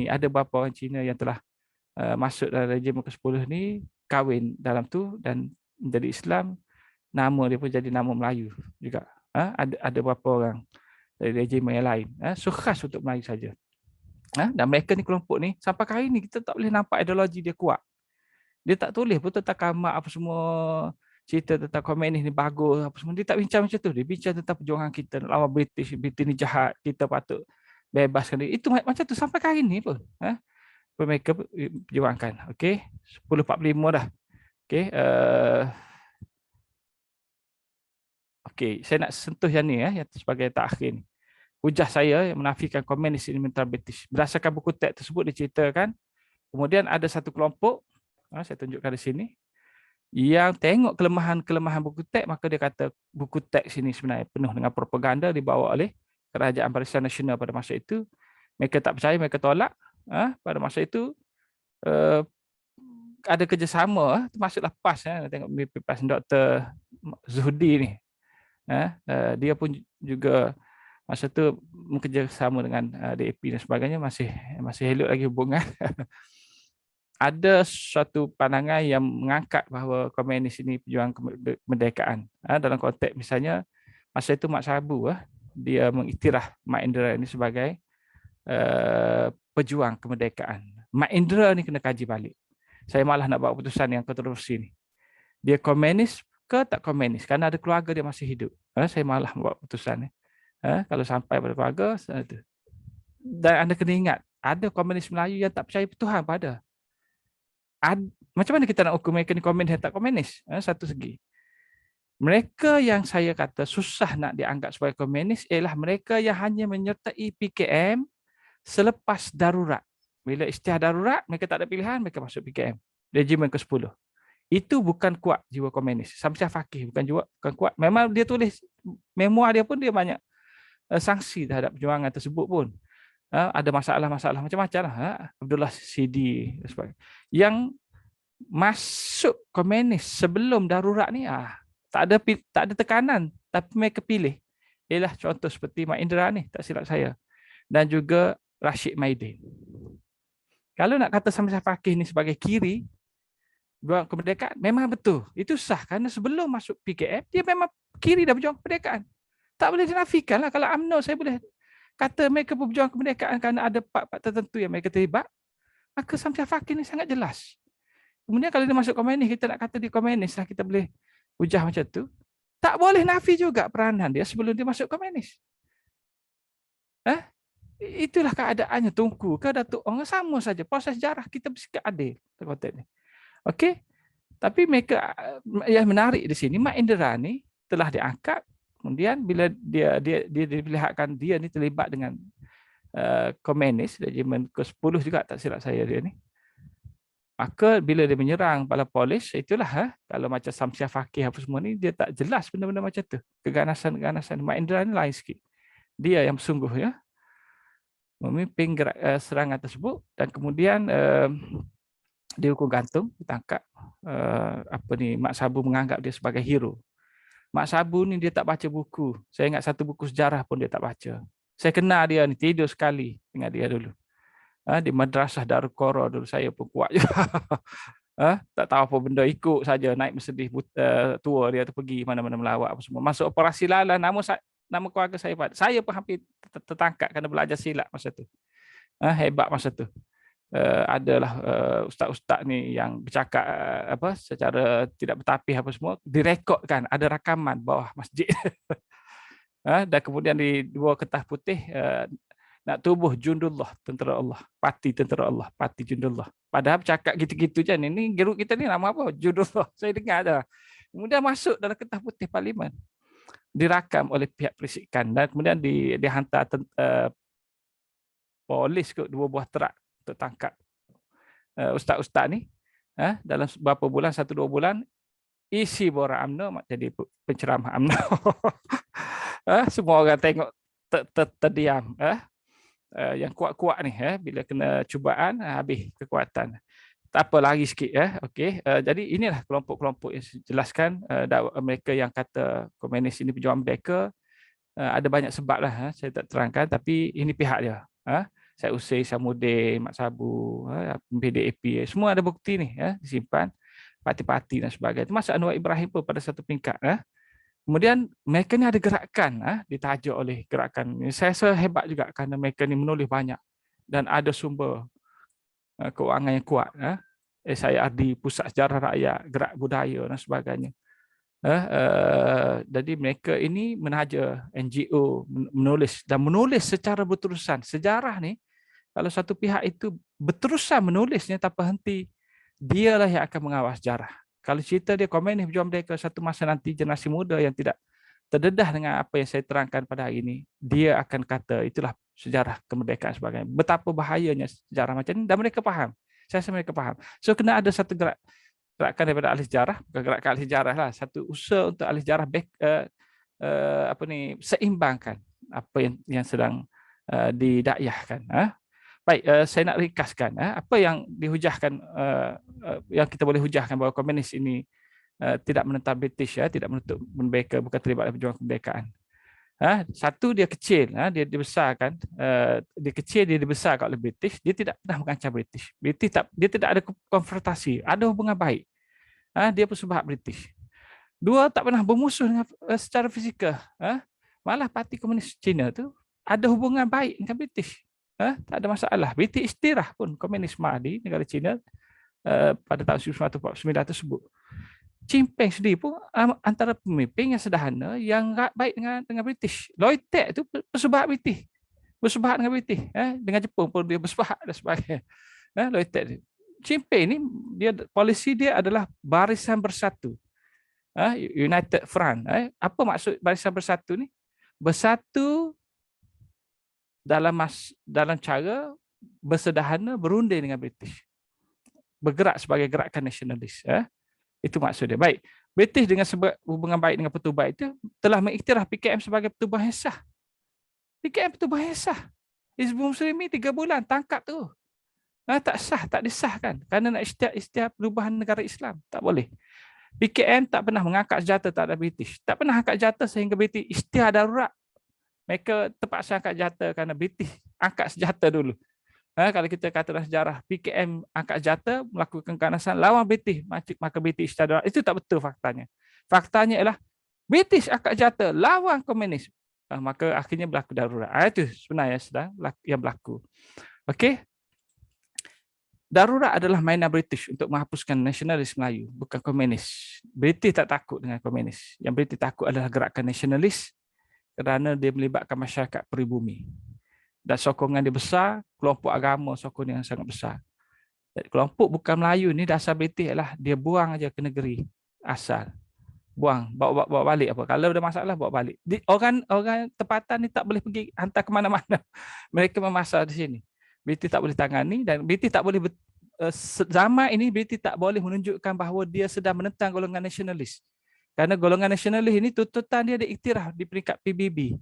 Ada beberapa orang Cina yang telah masuk dalam regimen ke-10 ni, kahwin dalam tu dan menjadi Islam, nama dia pun jadi nama Melayu juga. Ada beberapa orang dari regimen yang lain. So khas untuk Melayu saja. Dan mereka ni, kelompok ni, sampai hari ni kita tak boleh nampak ideologi dia kuat. Dia tak tulis pun tentang Kamak apa semua, cerita tentang komunis ni bagus apa semua. Dia tak bincang macam tu. Dia bincang tentang perjuangan kita nak lawan British. British ni jahat, kita patut bebaskan dia. Itu macam tu sampai hari ni pun. Mereka perjuangkan. Okey, 10.45 dah. Okey, okey, saya nak sentuh yang ni yang sebagai takhir ni. Hujah saya yang menafikan komunis ini mental British. Berdasarkan buku teks tersebut diceritakan, kemudian ada satu kelompok, saya tunjukkan di sini, yang tengok kelemahan buku teks, maka dia kata buku teks ini sebenarnya penuh dengan propaganda dibawa oleh Kerajaan Barisan Nasional pada masa itu. Mereka tak percaya, mereka tolak. Pada masa itu ada kerjasama, termasuklah PAS. Tengok PAS Dr. Zuhdi ni. Dia pun juga masa tu bekerjasama dengan DAP dan sebagainya, masih elok lagi hubungan. Ada suatu pandangan yang mengangkat bahawa komunis ini pejuang kemerdekaan. Dalam konteks misalnya, masa itu Mak Sabu, dia mengiktiraf Mak Indra ini sebagai pejuang kemerdekaan. Mak Indra ni kena kaji balik. Saya malah nak buat keputusan yang kontroversi ni. Dia komunis ke tak komunis? Kerana ada keluarga dia masih hidup. Saya malah buat keputusan ni. Kalau sampai pada keluarga, dan anda kena ingat, ada komunis Melayu yang tak percaya Tuhan pada. Macam mana kita nak ukur mereka ni komunis atau tak komunis? Satu segi. Mereka yang saya kata susah nak dianggap sebagai komunis ialah mereka yang hanya menyertai PKM selepas darurat. Bila istilah darurat, mereka tak ada pilihan, mereka masuk PKM. Regimen ke-10. Itu bukan kuat jiwa komunis. Samsyah Fakih bukan kuat. Memang dia tulis memoir dia pun dia banyak sanksi terhadap perjuangan tersebut pun. Ada masalah-masalah macam-macam lah. Abdullah Sidi yang masuk komunis sebelum darurat ni, tak ada tekanan, tapi mereka pilih. Ialah contoh seperti Mak Indra ni, tak silap saya, dan juga Rashid Maidin. Kalau nak kata Samsyah Fakih ni sebagai kiri berjuang kemerdekaan, memang betul. Itu sah kerana sebelum masuk PKM dia memang kiri dah berjuang kemerdekaan. Tak boleh dinafikan lah. Kalau UMNO saya boleh kata mereka berjuang kemerdekaan kerana ada part-part tertentu yang mereka terlibat, maka Samsyah Fakih ni sangat jelas. Kemudian kalau dia masuk komunis, kita nak kata dia komunis lah, kita boleh hujah macam tu. Tak boleh nafi juga peranan dia sebelum dia masuk komunis. Itulah keadaannya Tunku ke Datuk Ong, sama saja. Proses sejarah kita bersikap adil konteks ni. Okey. Tapi mereka yang menarik di sini, Mak Indra ni telah diangkat. Kemudian bila dia dilihatkan dia ni terlibat dengan komunis, regimen ke-10 juga tak silap saya dia ni. Maka bila dia menyerang bala polis, itulah kalau macam Samsyah Fakih apa semua ni, dia tak jelas benda-benda macam tu. Keganasan. Mak Indra ni lain sikit. Dia yang sungguh memimpin serangan tersebut, dan kemudian dihukum gantung, ditangkap. Mak Sabu menganggap dia sebagai hero. Mak Sabu ni dia tak baca buku. Saya ingat satu buku sejarah pun dia tak baca. Saya kenal dia ni, tidur sekali dengan dia dulu. Di Madrasah Darul Qura dulu saya pun kuat juga. Tak tahu apa benda, ikut saja naik Mercedes tua dia tu pergi mana-mana melawat apa semua. Masuk operasi Lala, nama keluarga saya pada. Saya pun hampir tertangkap kerana belajar silat masa tu. Hebat masa tu. Adalah ustaz-ustaz ni yang bercakap secara tidak bertapih apa semua, direkodkan, ada rakaman bawah masjid. Dan kemudian di dua kertas putih, nak tubuh Jundullah, tentera Allah, parti tentera Allah, parti Jundullah. Padahal bercakap gitu-gitu je. Ini geruk kita ni nama apa? Jundullah. Saya dengar dah. Kemudian masuk dalam kertas putih parlimen, dirakam oleh pihak perisikan, dan kemudian dihantar polis ke 2 buah terak untuk tangkap ustaz-ustaz ni. Dalam beberapa bulan, 1-2 bulan, isi borak UMNO jadi penceramah UMNO. Semua orang tengok terdiam. yang kuat-kuat ni, bila kena cubaan habis kekuatan. Tak apa, lari sikit okey. Jadi inilah kelompok-kelompok yang saya jelaskan, mereka yang kata komunis ini pejuang merdeka. Ada banyak sebab lah, saya tak terangkan, tapi ini pihak dia. Saya Usai, Samudin, Mat Sabu, PDAP, semua ada bukti ni, disimpan, parti-parti dan sebagainya. Termasuk Anwar Ibrahim pun pada satu peringkat. Kemudian mereka ni ada gerakan, ditajuk oleh gerakan. Saya rasa hebat juga kerana mereka ni menulis banyak dan ada sumber keuangan yang kuat. SIRD, Pusat Sejarah Rakyat, Gerak Budaya dan sebagainya. Jadi mereka ini menaja NGO, menulis secara berterusan. Sejarah ni, kalau satu pihak itu berterusan menulisnya tanpa henti, dialah yang akan mengawal sejarah. Kalau cerita dia komunis pejuang merdeka, satu masa nanti generasi muda yang tidak terdedah dengan apa yang saya terangkan pada hari ini, dia akan kata itulah sejarah kemerdekaan sebagainya. Betapa bahayanya sejarah macam ini, dan mereka faham. Saya rasa mereka faham. So kena ada satu gerakan daripada ahli sejarah, bukan gerakan ahli sejarah lah, satu usaha untuk ahli sejarah seimbangkan apa yang sedang didakwahkan. Baik, saya nak ringkaskan apa yang dihujahkan, yang kita boleh hujahkan bahawa komunis ini tidak menentang British, tidak menuntut merdeka, bukan terlibat dalam perjuangan kemerdekaan. Satu, dia kecil, dia dibesarkan, dia kecil, dia dibesarkan oleh British, dia tidak pernah mengancam British. Dia tidak ada konfrontasi, ada hubungan baik. Dia pesubah British. Dua, tak pernah bermusuh dengan, secara fizikal. Malah Parti Komunis Cina tu ada hubungan baik dengan British. Tak ada masalah. British istirah pun komunisme di negara Cina pada tahun 1949 tersebut. Chiang Ping sendiri pun antara pemimpin yang sederhana yang baik dengan British. Lloyd Tate tu bersubahat British. Bersubahat dengan British. Dengan Jepun pun dia bersubahat dan sebagainya. Lloyd Tate. Chiang Ping ni, polisi dia adalah barisan bersatu. United Front. Apa maksud barisan bersatu ni? Bersatu dalam cara bersederhana berunding dengan British. Bergerak sebagai gerakan nasionalis. Itu maksud dia. Baik, British dengan sebab hubungan baik dengan Pertubuhan itu telah mengiktiraf PKM sebagai pertubuhan yang sah. PKM pertubuhan yang sah. Hizbul Muslimin 3 bulan tangkap tu. Tak sah, tak disahkan. Kerana nak isytihar perubahan negara Islam. Tak boleh. PKM tak pernah mengangkat senjata terhadap British. Tak pernah angkat senjata sehingga British isytihar darurat. Mereka terpaksa angkat senjata kerana British angkat senjata dulu. Kalau kita kata dalam sejarah, PKM angkat senjata, melakukan keganasan lawan British, maka British darurat. Itu tak betul faktanya. Faktanya ialah British angkat senjata lawan komunis, maka akhirnya berlaku darurat. Itu sebenarnya yang berlaku. Okey. Darurat adalah mainan British untuk menghapuskan nasionalis Melayu, bukan komunis. British tak takut dengan komunis. Yang British takut adalah gerakan nasionalis kerana dia melibatkan masyarakat peribumi. Dan sokongan dia besar, kelompok agama sokong yang sangat besar. Dan kelompok bukan Melayu ni, dasar British ialah dia buang aja ke negeri asal. Buang, bawa balik apa. Kalau ada masalah, bawa balik. Orang tempatan ni tak boleh pergi hantar ke mana-mana. Mereka memasar di sini. British tak boleh tangani, dan British tak boleh, zaman ini British tak boleh menunjukkan bahawa dia sedang menentang golongan nasionalis. Kerana golongan nasionalis ini tuntutan dia diiktiraf di peringkat PBB.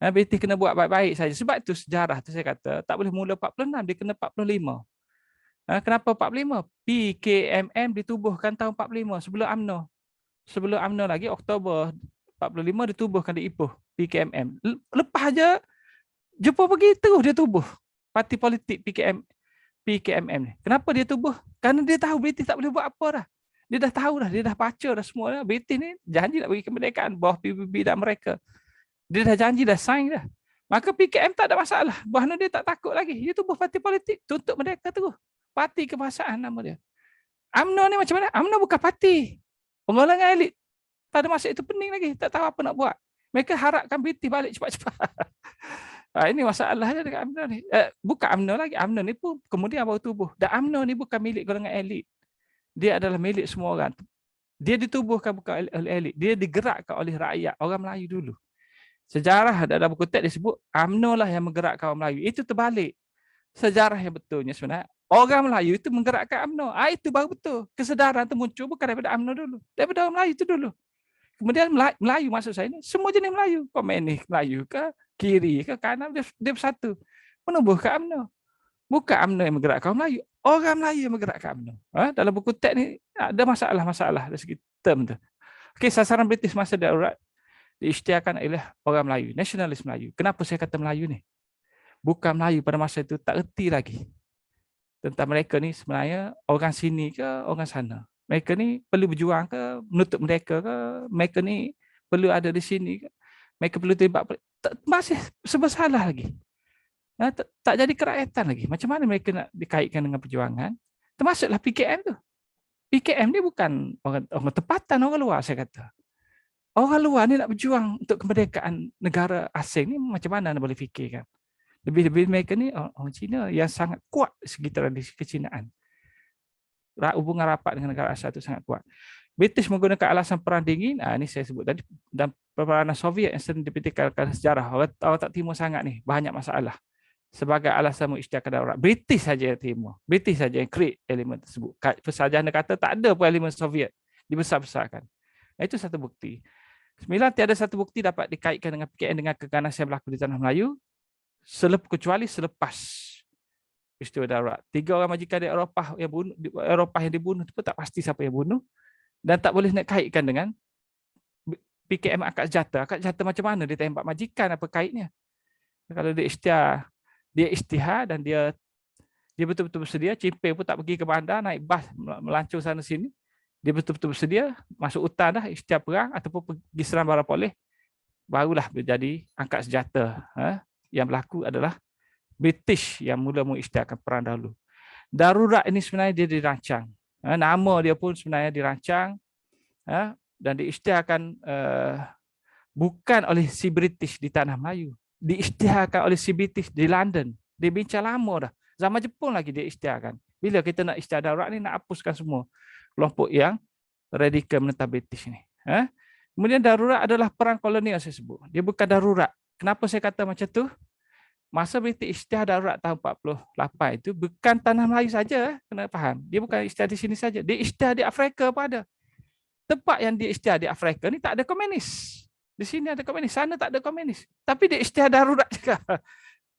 British kena buat baik-baik saja. Sebab itu sejarah tu saya kata tak boleh mula 46, dia kena 45. Kenapa 45? PKMM ditubuhkan tahun 45 sebelum UMNO. Sebelum UMNO lagi, Oktober 45 ditubuhkan di Ipoh PKMM. Lepas aja Jepun pergi terus dia tubuh parti politik PKMM ni. Kenapa dia tubuh? Kerana dia tahu British tak boleh buat apa dah. Dia dah tahu dah, dia dah baca dah semua dah. British ni janji nak bagi kemerdekaan bawah PBB dan mereka. Dia dah janji, dah sign dah. Maka PKM tak ada masalah. Bahkan dia tak takut lagi. Dia tubuh parti politik tuntut merdeka terus. Parti Kebangsaan nama dia. UMNO ni macam mana? UMNO bukan parti. Penggolongan elit. Pada masa itu pening lagi. Tak tahu apa nak buat. Mereka harapkan British balik cepat-cepat. Ini masalahnya dengan UMNO ni. Bukan UMNO lagi. UMNO ni pun kemudian baru tubuh. Dan UMNO ni bukan milik golongan elit. Dia adalah milik semua orang. Dia ditubuhkan bukan oleh elit. Dia digerakkan oleh rakyat. Orang Melayu dulu. Sejarah dalam buku teks disebut UMNO lah yang menggerakkan orang Melayu. Itu terbalik. Sejarah yang betulnya sebenarnya orang Melayu itu menggerakkan UMNO. Itu baru betul. Kesedaran itu muncul bukan daripada UMNO dulu. Daripada orang Melayu itu dulu. Kemudian Melayu maksud saya ini semua jenis Melayu. Komunis Melayu ke, kiri ke, kanan, dia bersatu. menubuh ke UMNO. Bukan UMNO yang bergerak kaum Melayu, orang Melayu yang bergerak ke UMNO. Dalam buku teks ni ada masalah-masalah dari segi term tu. Okey, sasaran British masa darurat diisytiharkan oleh orang Melayu, nasionalis Melayu. Kenapa saya kata Melayu ni? Bukan Melayu pada masa itu tak erti lagi tentang mereka ni sebenarnya orang sini ke orang sana. Mereka ni perlu berjuang ke, menutup mereka ke, mereka ni perlu ada di sini ke, mereka perlu terlibat, masih serba salah lagi. Tak jadi kerakyatan lagi. Macam mana mereka nak dikaitkan dengan perjuangan? Termasuklah PKM tu. PKM ni bukan orang tempatan, orang luar saya kata. Orang luar ni nak berjuang untuk kemerdekaan negara asing ni macam mana anda boleh fikirkan? Lebih-lebih mereka ni orang Cina yang sangat kuat segi tradisi kecinaan. Hubungan rapat dengan negara asal itu sangat kuat. British menggunakan alasan perang dingin, ini saya sebut tadi, dan peranan Soviet yang sering dipetikalkan sejarah. Orang tak timur sangat ni, banyak masalah. Sebagai alasan mengisytiharkan darurat. British saja yang timur. British saja yang create elemen tersebut. Persajana kata tak ada pun elemen Soviet. Dibesar-besarkan. Itu satu bukti. 9, tiada satu bukti dapat dikaitkan dengan PKN dengan keganasan yang berlaku di tanah Melayu kecuali selepas peristiwa darurat. 3 orang majikan di Eropah yang dibunuh itu pun tak pasti siapa yang bunuh dan tak boleh nak kaitkan dengan PKM akad senjata. Akad senjata macam mana dia tembak majikan, apa kaitnya? Kalau dia isytihar dan dia betul-betul bersedia, Cimpei pun tak pergi ke bandar, naik bas melancong sana sini. Dia betul-betul bersedia masuk hutan dah, isytihar perang ataupun pergi serang bara poleh, barulah menjadi angkat senjata. Yang berlaku adalah British yang mula mengisytiharkan perang dahulu. Darurat ini sebenarnya dia dirancang. Nama dia pun sebenarnya dirancang dan diisytiharkan bukan oleh si British di tanah Melayu. Diisytiharkan oleh si British di London. Dia bincang lama dah. Zaman Jepun lagi dia isytiharkan. Bila kita nak isytihar darurat ni, nak hapuskan semua kelompok yang radikal menentang British ni. Kemudian darurat adalah perang kolonial saya sebut. Dia bukan darurat. Kenapa saya kata macam tu? Masa British isytihar darurat tahun 48 itu bukan tanah Melayu saja, kena faham. Dia bukan isytihar di sini saja. Dia isytihar di Afrika pun ada. Tempat yang dia isytihar di Afrika ni tak ada komunis. Di sini ada komunis, sana tak ada komunis. Tapi dia isytihar darurat juga.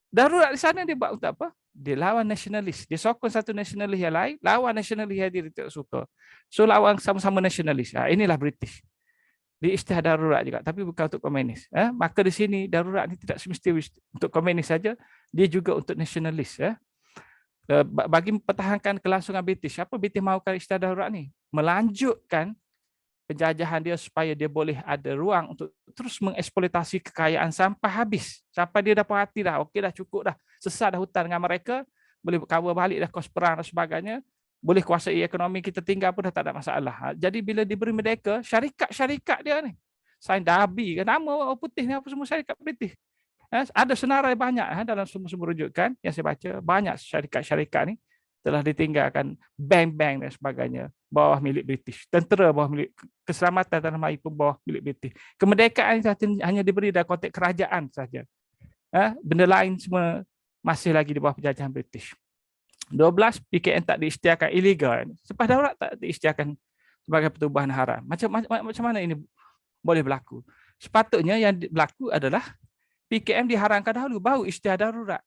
Darurat di sana dia buat untuk apa? Dia lawan nasionalis. Dia sokong satu nasionalis yang lain, lawan nasionalis yang dia tidak suka. So lawan sama-sama nasionalis. Inilah British. Dia isytihar darurat juga, tapi bukan untuk komunis. Maka di sini darurat ini tidak semestinya untuk komunis saja, dia juga untuk nasionalis. Bagi mempertahankan kelangsungan British, apa British mahukan isytihar darurat ni? Melanjutkan penjajahan dia supaya dia boleh ada ruang untuk terus mengeksploitasi kekayaan sampai habis. Sampai dia dah puas hati dah, okey dah, cukup dah. Sesat dah hutan dengan mereka, boleh cover balik dah kos perang dan sebagainya. Boleh kuasai ekonomi kita tinggal pun dah tak ada masalah. Jadi bila diberi merdeka, syarikat-syarikat dia ni, Sain Darby, nama orang putih ni apa semua syarikat British. Ada senarai banyak dalam sumber-sumber rujukan yang saya baca, banyak syarikat-syarikat ni telah ditinggalkan, bank-bank dan sebagainya, bawah milik British. Tentera bawah milik, keselamatan tanah Melayu pun bawah milik British. Kemerdekaan hanya diberi dalam konteks kerajaan saja. Benda lain semua masih lagi di bawah penjajahan British. 12, PKN tak diisytiharkan ilegal. Selepas darurat tak diisytiharkan sebagai pertubuhan haram. Macam mana ini boleh berlaku? Sepatutnya yang berlaku adalah PKM diharamkan dahulu, baru isytihar darurat.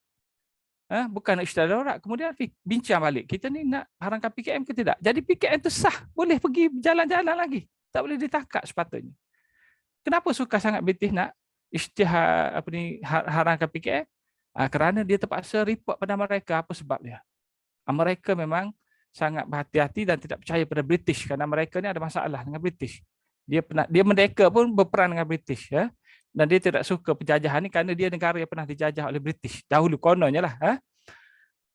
Bukan isytihar darurat, kemudian bincang balik. Kita ni nak haramkan PKM ke tidak? Jadi PKM itu sah, boleh pergi jalan-jalan lagi. Tak boleh ditangkap sepatutnya. Kenapa suka sangat British nak isytihar haramkan PKM? Kerana dia terpaksa report pada mereka. Apa sebab dia? Mereka memang sangat berhati-hati dan tidak percaya pada British kerana mereka ni ada masalah dengan British. Dia merdeka pun berperang dengan British, dan dia tidak suka penjajahan ni kerana dia negara yang pernah dijajah oleh British dahulu kononnya lah.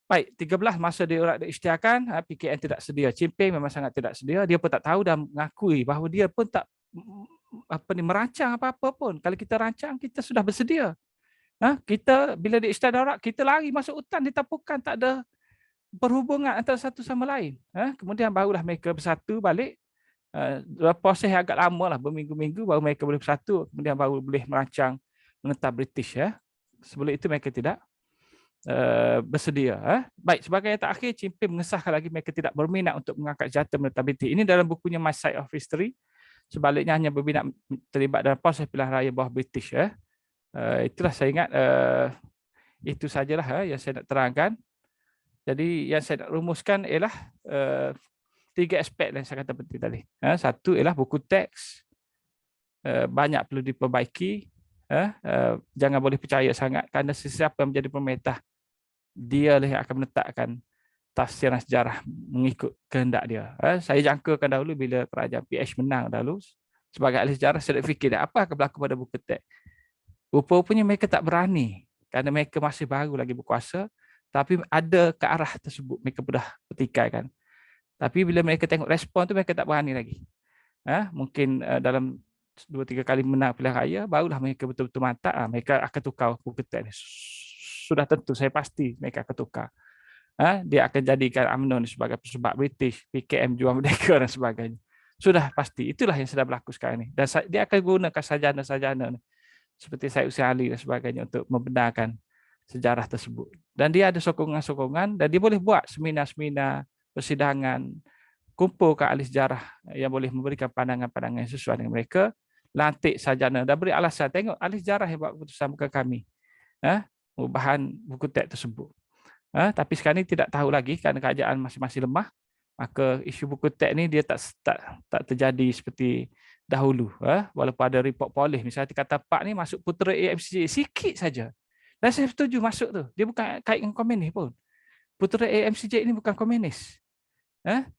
Baik, 13 masa darurat diisytiharkan, PKN tidak sedia. Cimpei memang sangat tidak sedia. Dia pun tak tahu dan mengakui bahawa dia pun tak merancang apa-apa pun. Kalau kita rancang, kita sudah bersedia. Kita bila diisytihar darurat, kita lari masuk hutan, ditapukan, tak ada perhubungan antara satu sama lain. Kemudian barulah mereka bersatu balik. Proses agak lama lah, berminggu-minggu baru mereka boleh bersatu. Kemudian baru boleh merancang menentang British. Sebelum itu mereka tidak bersedia. Baik, sebagai yang terakhir, Cimpei mengesahkan lagi mereka tidak berminat untuk mengangkat senjata menentang British. Ini dalam bukunya My Side of History. Sebaliknya hanya berminat terlibat dalam proses pilihan raya bawah British. Itulah saya ingat Itu sajalah yang saya nak terangkan. Jadi yang saya nak rumuskan ialah 3 aspek yang saya kata penting tadi. Satu ialah buku teks banyak perlu diperbaiki. Jangan boleh percaya sangat kerana sesiapa yang menjadi pemerintah, dia lah yang akan menetapkan tafsiran sejarah mengikut kehendak dia. Saya jangkakan dahulu bila kerajaan PH menang dahulu, sebagai ahli sejarah saya fikir apa akan berlaku pada buku teks. Rupa-rupanya mereka tak berani kerana mereka masih baru lagi berkuasa, tapi ada ke arah tersebut mereka sudah petikaikan. Tapi bila mereka tengok respon tu mereka tak berani lagi. Mungkin dalam 2-3 kali menang pilihan raya barulah mereka betul-betul mantap, mereka akan tukar buku teks ni. Sudah tentu, saya pasti mereka akan tukar. Dia akan jadikan UMNO sebagai pesebab British, PKM juang merdeka dan sebagainya. Sudah pasti, itulah yang sedang berlaku sekarang ni. Dan dia akan gunakan sarjana-sarjana seperti Syed Hussein Ali dan sebagainya untuk membenarkan sejarah tersebut. Dan dia ada sokongan-sokongan dan dia boleh buat seminar-seminar, persidangan, kumpulkan ahli sejarah yang boleh memberikan pandangan-pandangan yang sesuai dengan mereka, lantik sarjana dan beri alasan. Tengok ahli sejarah yang buat keputusan, bukan kami. Perubahan buku teks tersebut. Tapi sekarang ini tidak tahu lagi kerana kerajaan masih lemah, maka isu buku teks ni dia tak terjadi seperti dahulu. Walaupun ada report polis, misalnya kata Pak ni masuk putera AMCJ sikit saja. Dan saya setuju masuk tu. Dia bukan kait dengan komunis pun. Putera AMCJ ni bukan komunis.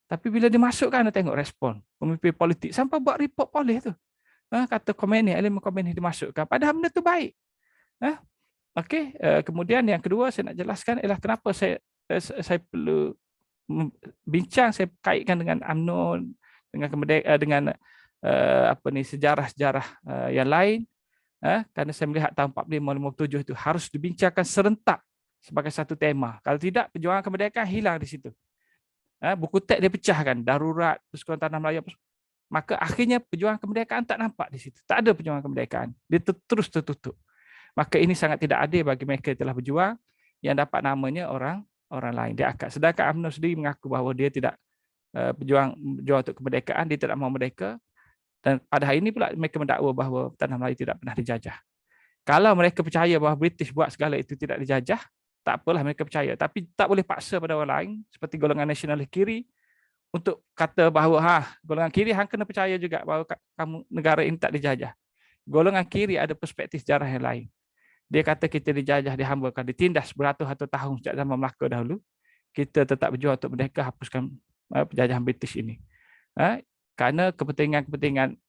Tapi bila dia masuk kan, tengok respon pemimpin politik sampai buat report polis tu. Kata komunis, elemen komunis dimasukkan. Padahal benda tu baik. Okey, kemudian yang kedua saya nak jelaskan ialah kenapa saya perlu bincang, saya kaitkan dengan UMNO, dengan kemerdekaan, dengan sejarah-sejarah yang lain. Kerana saya melihat tahun 45-57 itu harus dibincangkan serentak sebagai satu tema. Kalau tidak, perjuangan kemerdekaan hilang di situ. Buku teks dia pecahkan, darurat, Persekutuan Tanah Melayu, maka akhirnya perjuangan kemerdekaan tak nampak di situ. Tak ada perjuangan kemerdekaan. Dia terus tertutup. Maka ini sangat tidak adil bagi mereka yang telah berjuang, yang dapat namanya orang lain. Dia akad. Sedangkan UMNO sendiri mengaku bahawa dia tidak berjuang untuk kemerdekaan, dia tidak mahu merdeka. Dan pada hari ini pula mereka mendakwa bahawa Tanah Melayu tidak pernah dijajah. Kalau mereka percaya bahawa British buat segala itu tidak dijajah, tak apalah mereka percaya. Tapi tak boleh paksa pada orang lain, seperti golongan nasionalis kiri, untuk kata bahawa golongan kiri hang kena percaya juga bahawa kamu negara ini tak dijajah. Golongan kiri ada perspektif sejarah yang lain. Dia kata kita dijajah, dihambakan, ditindas beratus-ratus tahun sejak zaman Melaka dahulu. Kita tetap berjuang untuk merdeka, hapuskan penjajahan British ini. Kerana kepentingan-kepentingan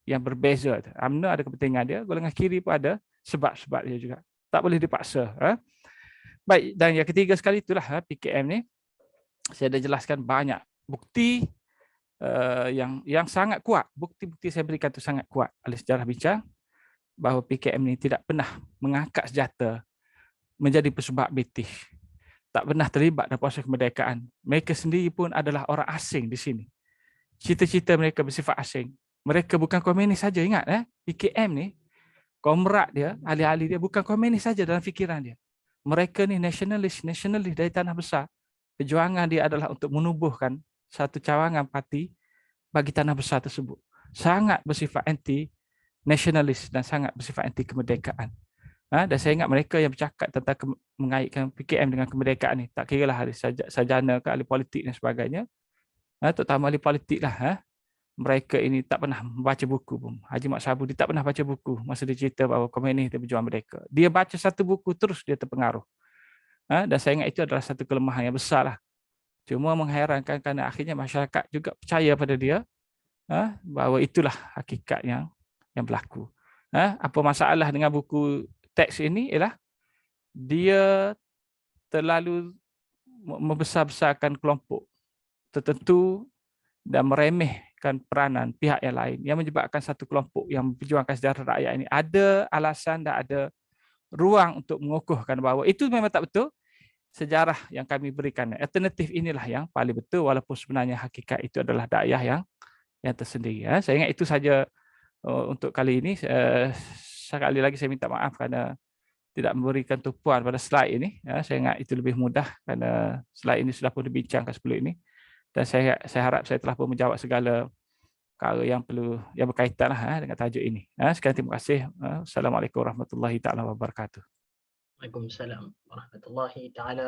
yang berbeza. UMNO ada kepentingan dia, golongan kiri pun ada sebab-sebab dia juga. Tak boleh dipaksa. Baik, dan yang ketiga sekali itulah PKM ni. Saya dah jelaskan banyak bukti yang sangat kuat. Bukti-bukti saya berikan itu sangat kuat. Ahli sejarah bincang bahawa PKM ni tidak pernah mengangkat senjata menjadi pesebab British. Tak pernah terlibat dalam proses kemerdekaan. Mereka sendiri pun adalah orang asing di sini. Cita-cita mereka bersifat asing. Mereka bukan komunis saja, ingat PKM ni, komrad dia, ahli-ahli dia bukan komunis saja dalam fikiran dia. Mereka ni nasionalis dari tanah besar. Perjuangan dia adalah untuk menubuhkan satu cawangan parti bagi tanah besar tersebut. Sangat bersifat anti nasionalis dan sangat bersifat anti kemerdekaan. Dan saya ingat mereka yang bercakap tentang mengaitkan PKM dengan kemerdekaan ni, tak kira lah ahli sarjana ke ahli politik dan sebagainya, terutama ahli politik lah, mereka ini tak pernah membaca buku pun. Haji Mat Sabudi tak pernah baca buku masa dia cerita bahawa komunis dia berjuang merdeka. Dia baca satu buku terus dia terpengaruh. Dan saya ingat itu adalah satu kelemahan yang besar lah. Cuma mengherankan kerana akhirnya masyarakat juga percaya pada dia, bahawa itulah hakikat yang berlaku. Apa masalah dengan buku teks ini ialah dia terlalu membesar-besarkan kelompok tertentu dan meremehkan peranan pihak yang lain yang menyebabkan satu kelompok yang memperjuangkan sejarah rakyat ini ada alasan dan ada ruang untuk mengukuhkan bahawa itu memang tak betul. Sejarah yang kami berikan, alternatif inilah yang paling betul, walaupun sebenarnya hakikat itu adalah dakwah yang tersendiri. Saya ingat itu saja untuk kali ini. Sekali lagi saya minta maaf kerana tidak memberikan tumpuan pada slide ini. Saya ingat itu lebih mudah kerana slide ini sudah pun dibincangkan sebelum ini. Dan saya harap saya telah pun menjawab segala perkara yang berkaitan dengan tajuk ini. Sekian, terima kasih. Assalamualaikum warahmatullahi taala wabarakatuh. Waalaikumsalam warahmatullahi taala